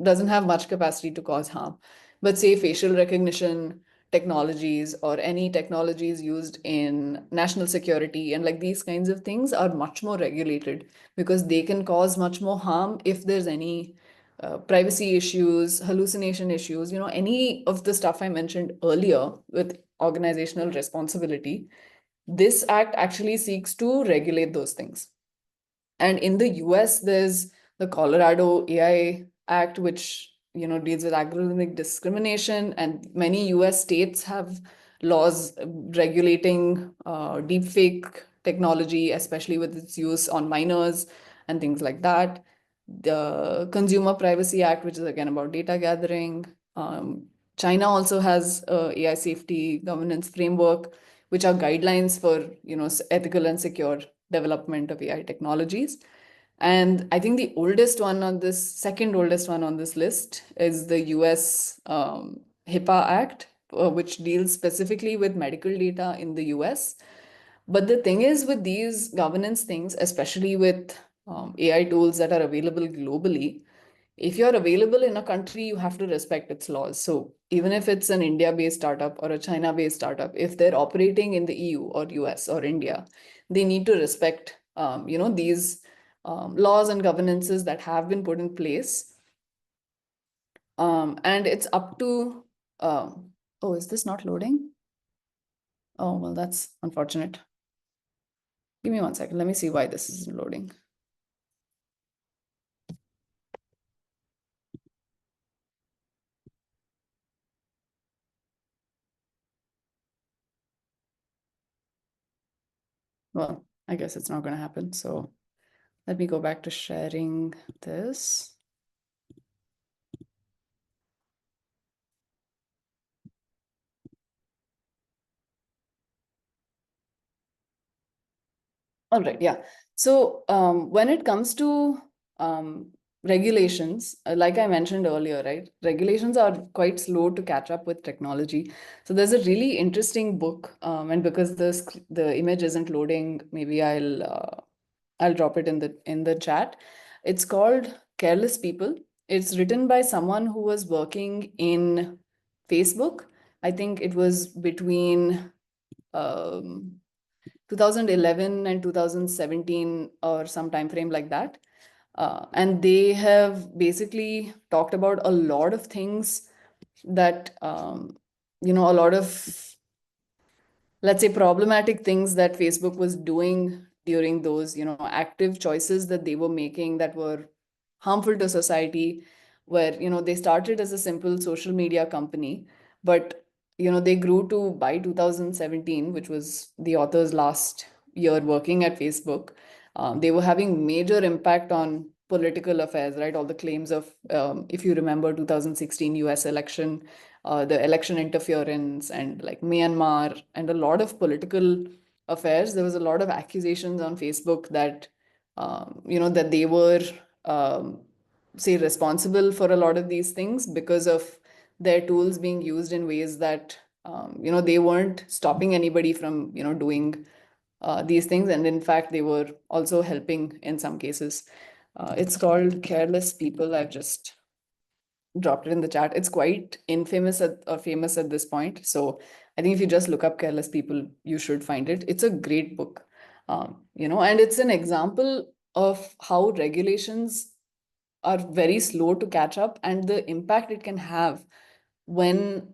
doesn't have much capacity to cause harm. But say facial recognition technologies or any technologies used in national security and like these kinds of things are much more regulated, because they can cause much more harm if there's any privacy issues, hallucination issues, any of the stuff I mentioned earlier with organizational responsibility. This act actually seeks to regulate those things. And in the US, there's the Colorado AI Act, which deals with algorithmic discrimination, and many US states have laws regulating deepfake technology, especially with its use on minors and things like that. The Consumer Privacy Act, which is again about data gathering. China also has a AI safety governance framework, which are guidelines for ethical and secure development of AI technologies. And I think the oldest one on this, second oldest one on this list is the US HIPAA Act, which deals specifically with medical data in the US. But the thing is with these governance things, especially with AI tools that are available globally, if you're available in a country, you have to respect its laws. So even if it's an India-based startup or a China-based startup, if they're operating in the EU or US or India, they need to respect, these laws and governances that have been put in place. And it's up to, oh, is this not loading? Oh, well, that's unfortunate. Give me 1 second. Let me see why this isn't loading. Well, I guess it's not going to happen. So let me go back to sharing this. All right, yeah. So when it comes to regulations, like I mentioned earlier, right? Regulations are quite slow to catch up with technology. So there's a really interesting book, and because the image isn't loading, maybe I'll drop it in the chat. It's called Careless People. It's written by someone who was working in Facebook. I think it was between 2011 and 2017 or some time frame like that. And they have basically talked about a lot of things that, a lot of, let's say, problematic things that Facebook was doing during those, active choices that they were making that were harmful to society, where, they started as a simple social media company, but, they grew to, by 2017, which was the author's last year working at Facebook, they were having major impact on political affairs, right? All the claims of, if you remember 2016 US election, the election interference and like Myanmar and a lot of political affairs. There was a lot of accusations on Facebook that, that they were, say, responsible for a lot of these things because of their tools being used in ways that, they weren't stopping anybody from, doing these things. And in fact, they were also helping in some cases. It's called Careless People. I've just dropped it in the chat. It's quite infamous or famous at this point. So I think if you just look up Careless People, you should find it. It's a great book, and it's an example of how regulations are very slow to catch up and the impact it can have when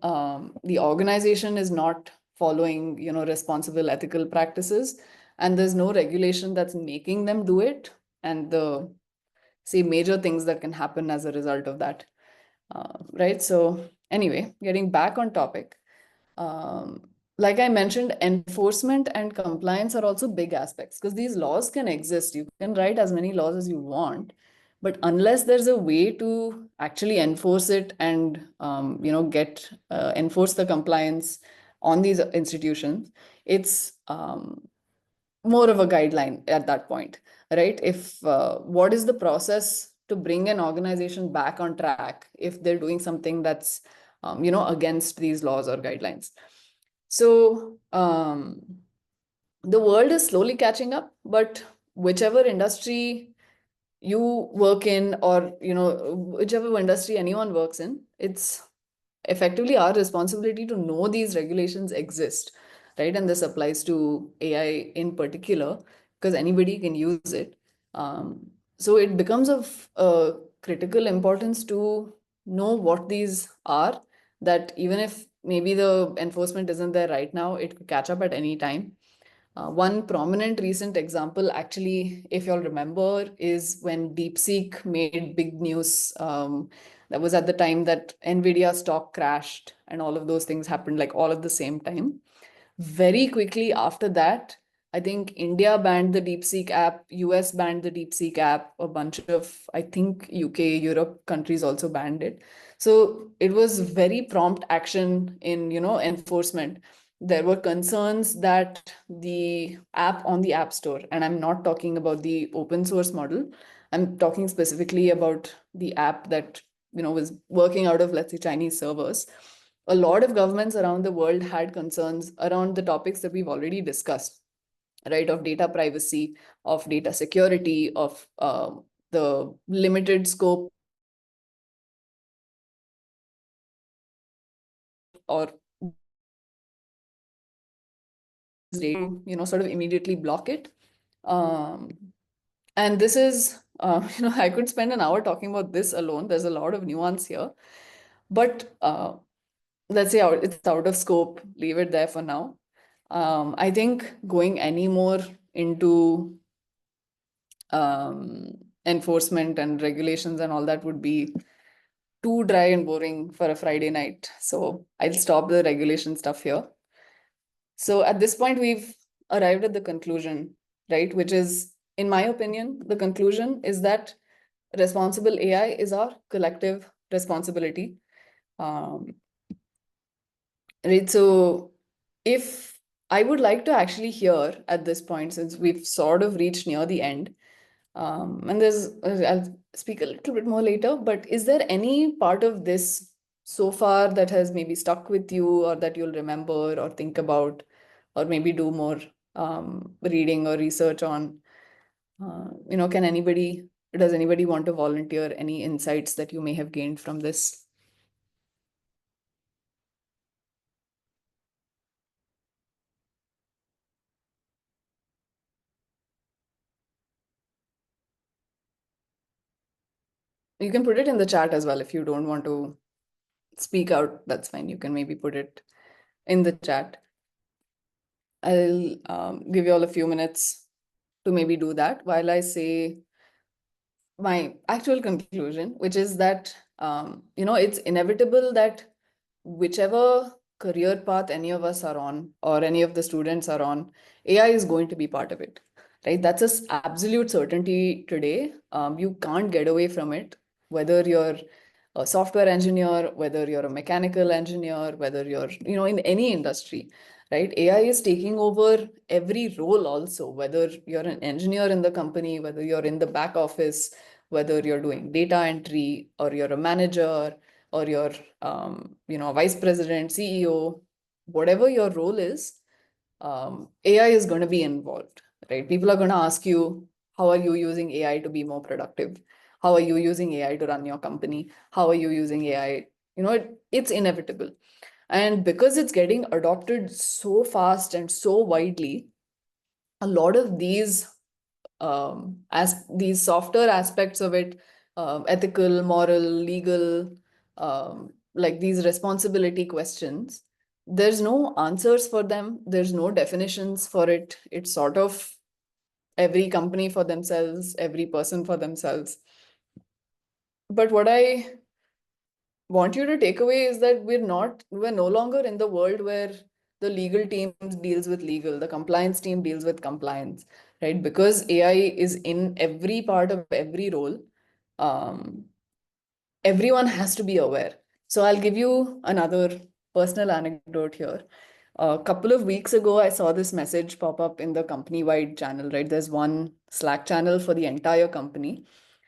the organization is not following, responsible ethical practices, and there's no regulation that's making them do it, and the, say, major things that can happen as a result of that. Right. So anyway, getting back on topic, like I mentioned, enforcement and compliance are also big aspects because these laws can exist. You can write as many laws as you want, but unless there's a way to actually enforce it and, enforce the compliance on these institutions, it's more of a guideline at that point, right? If what is the process to bring an organization back on track if they're doing something that's, against these laws or guidelines? So the world is slowly catching up, but whichever industry you work in, or, whichever industry anyone works in, it's effectively our responsibility to know these regulations exist, right? And this applies to AI in particular because anybody can use it. So it becomes of critical importance to know what these are, that even if maybe the enforcement isn't there right now, it could catch up at any time. One prominent recent example, actually, if you'll remember, is when DeepSeek made big news. That was at the time that NVIDIA stock crashed and all of those things happened like all at the same time. Very quickly after that, I think India banned the DeepSeek app, US banned the DeepSeek app, a bunch of, I think, UK, Europe countries also banned it. So it was very prompt action in, enforcement. There were concerns that the app on the App Store, and I'm not talking about the open source model, I'm talking specifically about the app that, was working out of, let's say, Chinese servers. A lot of governments around the world had concerns around the topics that we've already discussed, right? Of data privacy, of data security, of the limited scope or sort of immediately block it. And this is, I could spend an hour talking about this alone. There's a lot of nuance here, but let's say it's out of scope, leave it there for now. I think going any more into enforcement and regulations and all that would be too dry and boring for a Friday night. So I'll stop the regulation stuff here. So at this point, we've arrived at the conclusion, right? Which is, in my opinion, the conclusion is that responsible AI is our collective responsibility. Right. So if I would like to actually hear at this point, since we've sort of reached near the end, and I'll speak a little bit more later, but is there any part of this so far that has maybe stuck with you or that you'll remember or think about or maybe do more reading or research on? Does anybody want to volunteer any insights that you may have gained from this? You can put it in the chat as well if you don't want to speak out. That's fine. You can maybe put it in the chat. I'll give you all a few minutes to maybe do that while I say my actual conclusion, which is that, it's inevitable that whichever career path any of us are on or any of the students are on, AI is going to be part of it, right? That's an absolute certainty today. You can't get away from it, whether you're a software engineer, whether you're a mechanical engineer, whether you're, in any industry, right? AI is taking over every role also, whether you're an engineer in the company, whether you're in the back office, whether you're doing data entry or you're a manager or you're, a vice president, CEO, whatever your role is, AI is going to be involved, right? People are going to ask you, how are you using AI to be more productive? How are you using AI to run your company? How are you using AI? It's inevitable. And because it's getting adopted so fast and so widely, a lot of these as these softer aspects of it, ethical, moral, legal, like these responsibility questions, there's no answers for them. There's no definitions for it. It's sort of every company for themselves, every person for themselves. But what I want you to take away is that we're no longer in the world where the legal team deals with legal, the compliance team deals with compliance, right? Because AI is in every part of every role, everyone has to be aware. So I'll give you another personal anecdote here. A couple of weeks ago, I saw this message pop up in the company-wide channel, right? There's one Slack channel for the entire company.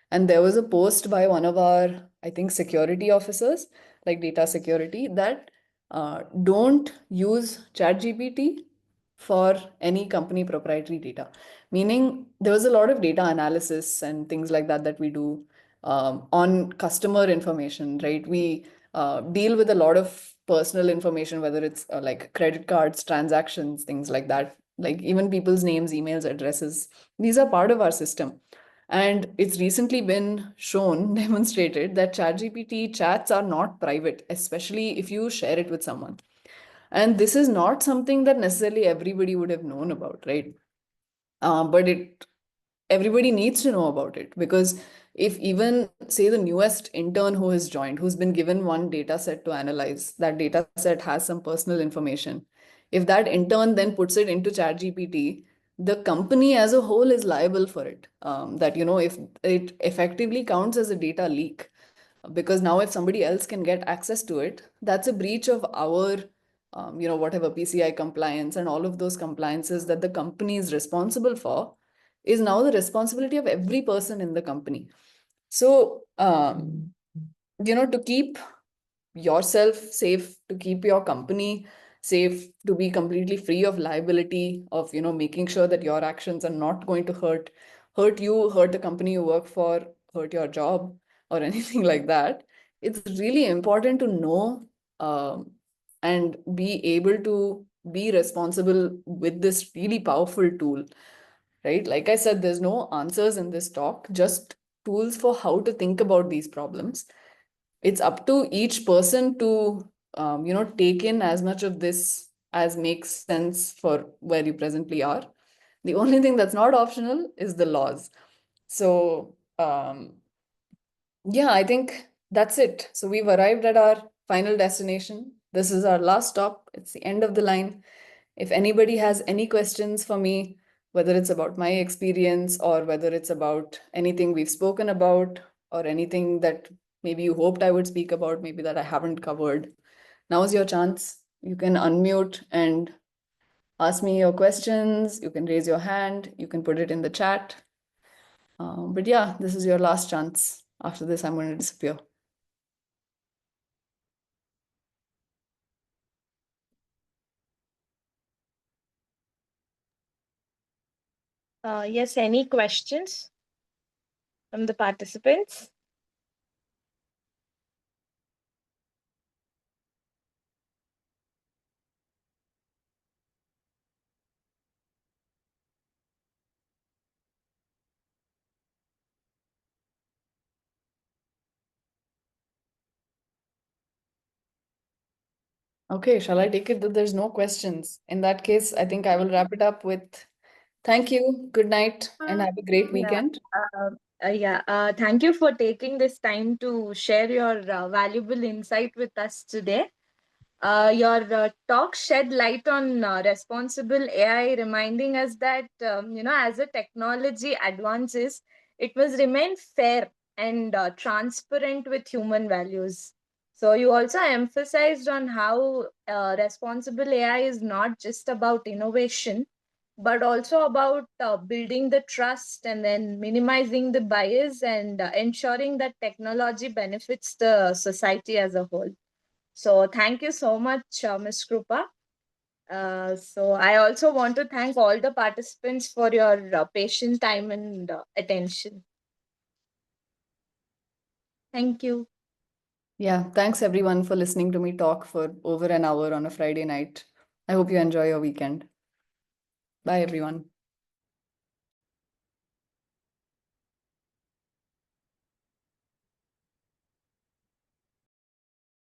And there was a post by one of our, I think, security officers, like data security, that don't use ChatGPT for any company proprietary data. Meaning there was a lot of data analysis and things like that we do on customer information, right? We deal with a lot of personal information, whether it's like credit cards, transactions, things like that, like even people's names, emails, addresses. These are part of our system. And it's recently been shown, demonstrated, that ChatGPT chats are not private, especially if you share it with someone. And this is not something that necessarily everybody would have known about, right? But everybody needs to know about it, because if even say the newest intern who has joined, who's been given one data set to analyze, that data set has some personal information. If that intern then puts it into ChatGPT, the company as a whole is liable for it. That, if it effectively counts as a data leak, because now if somebody else can get access to it, that's a breach of our, whatever PCI compliance and all of those compliances that the company is responsible for. is now the responsibility of every person in the company. So, to keep yourself safe, to keep your company safe, to be completely free of liability, of, making sure that your actions are not going to hurt you, hurt the company you work for, hurt your job, or anything like that. It's really important to know and be able to be responsible with this really powerful tool, right? Like I said, there's no answers in this talk, just tools for how to think about these problems. It's up to each person to, take in as much of this as makes sense for where you presently are. The only thing that's not optional is the laws. So, yeah, I think that's it. So we've arrived at our final destination. This is our last stop. It's the end of the line. If anybody has any questions for me, whether it's about my experience or whether it's about anything we've spoken about or anything that maybe you hoped I would speak about, maybe that I haven't covered, now's your chance. You can unmute and ask me your questions. You can raise your hand. You can put it in the chat. But yeah, this is your last chance. After this, I'm going to disappear. Yes, any questions from the participants? Okay, shall I take it that there's no questions? In that case, I think I will wrap it up with thank you, good night, and have a great weekend. Thank you for taking this time to share your valuable insight with us today. Your talk shed light on responsible AI, reminding us that, as the technology advances, it must remain fair and transparent with human values. So you also emphasized on how responsible AI is not just about innovation, but also about building the trust and then minimizing the bias and ensuring that technology benefits the society as a whole. So thank you so much, Ms. Krupa. So I also want to thank all the participants for your patient time and attention. Thank you. Yeah, thanks everyone for listening to me talk for over an hour on a Friday night. I hope you enjoy your weekend. Bye, everyone.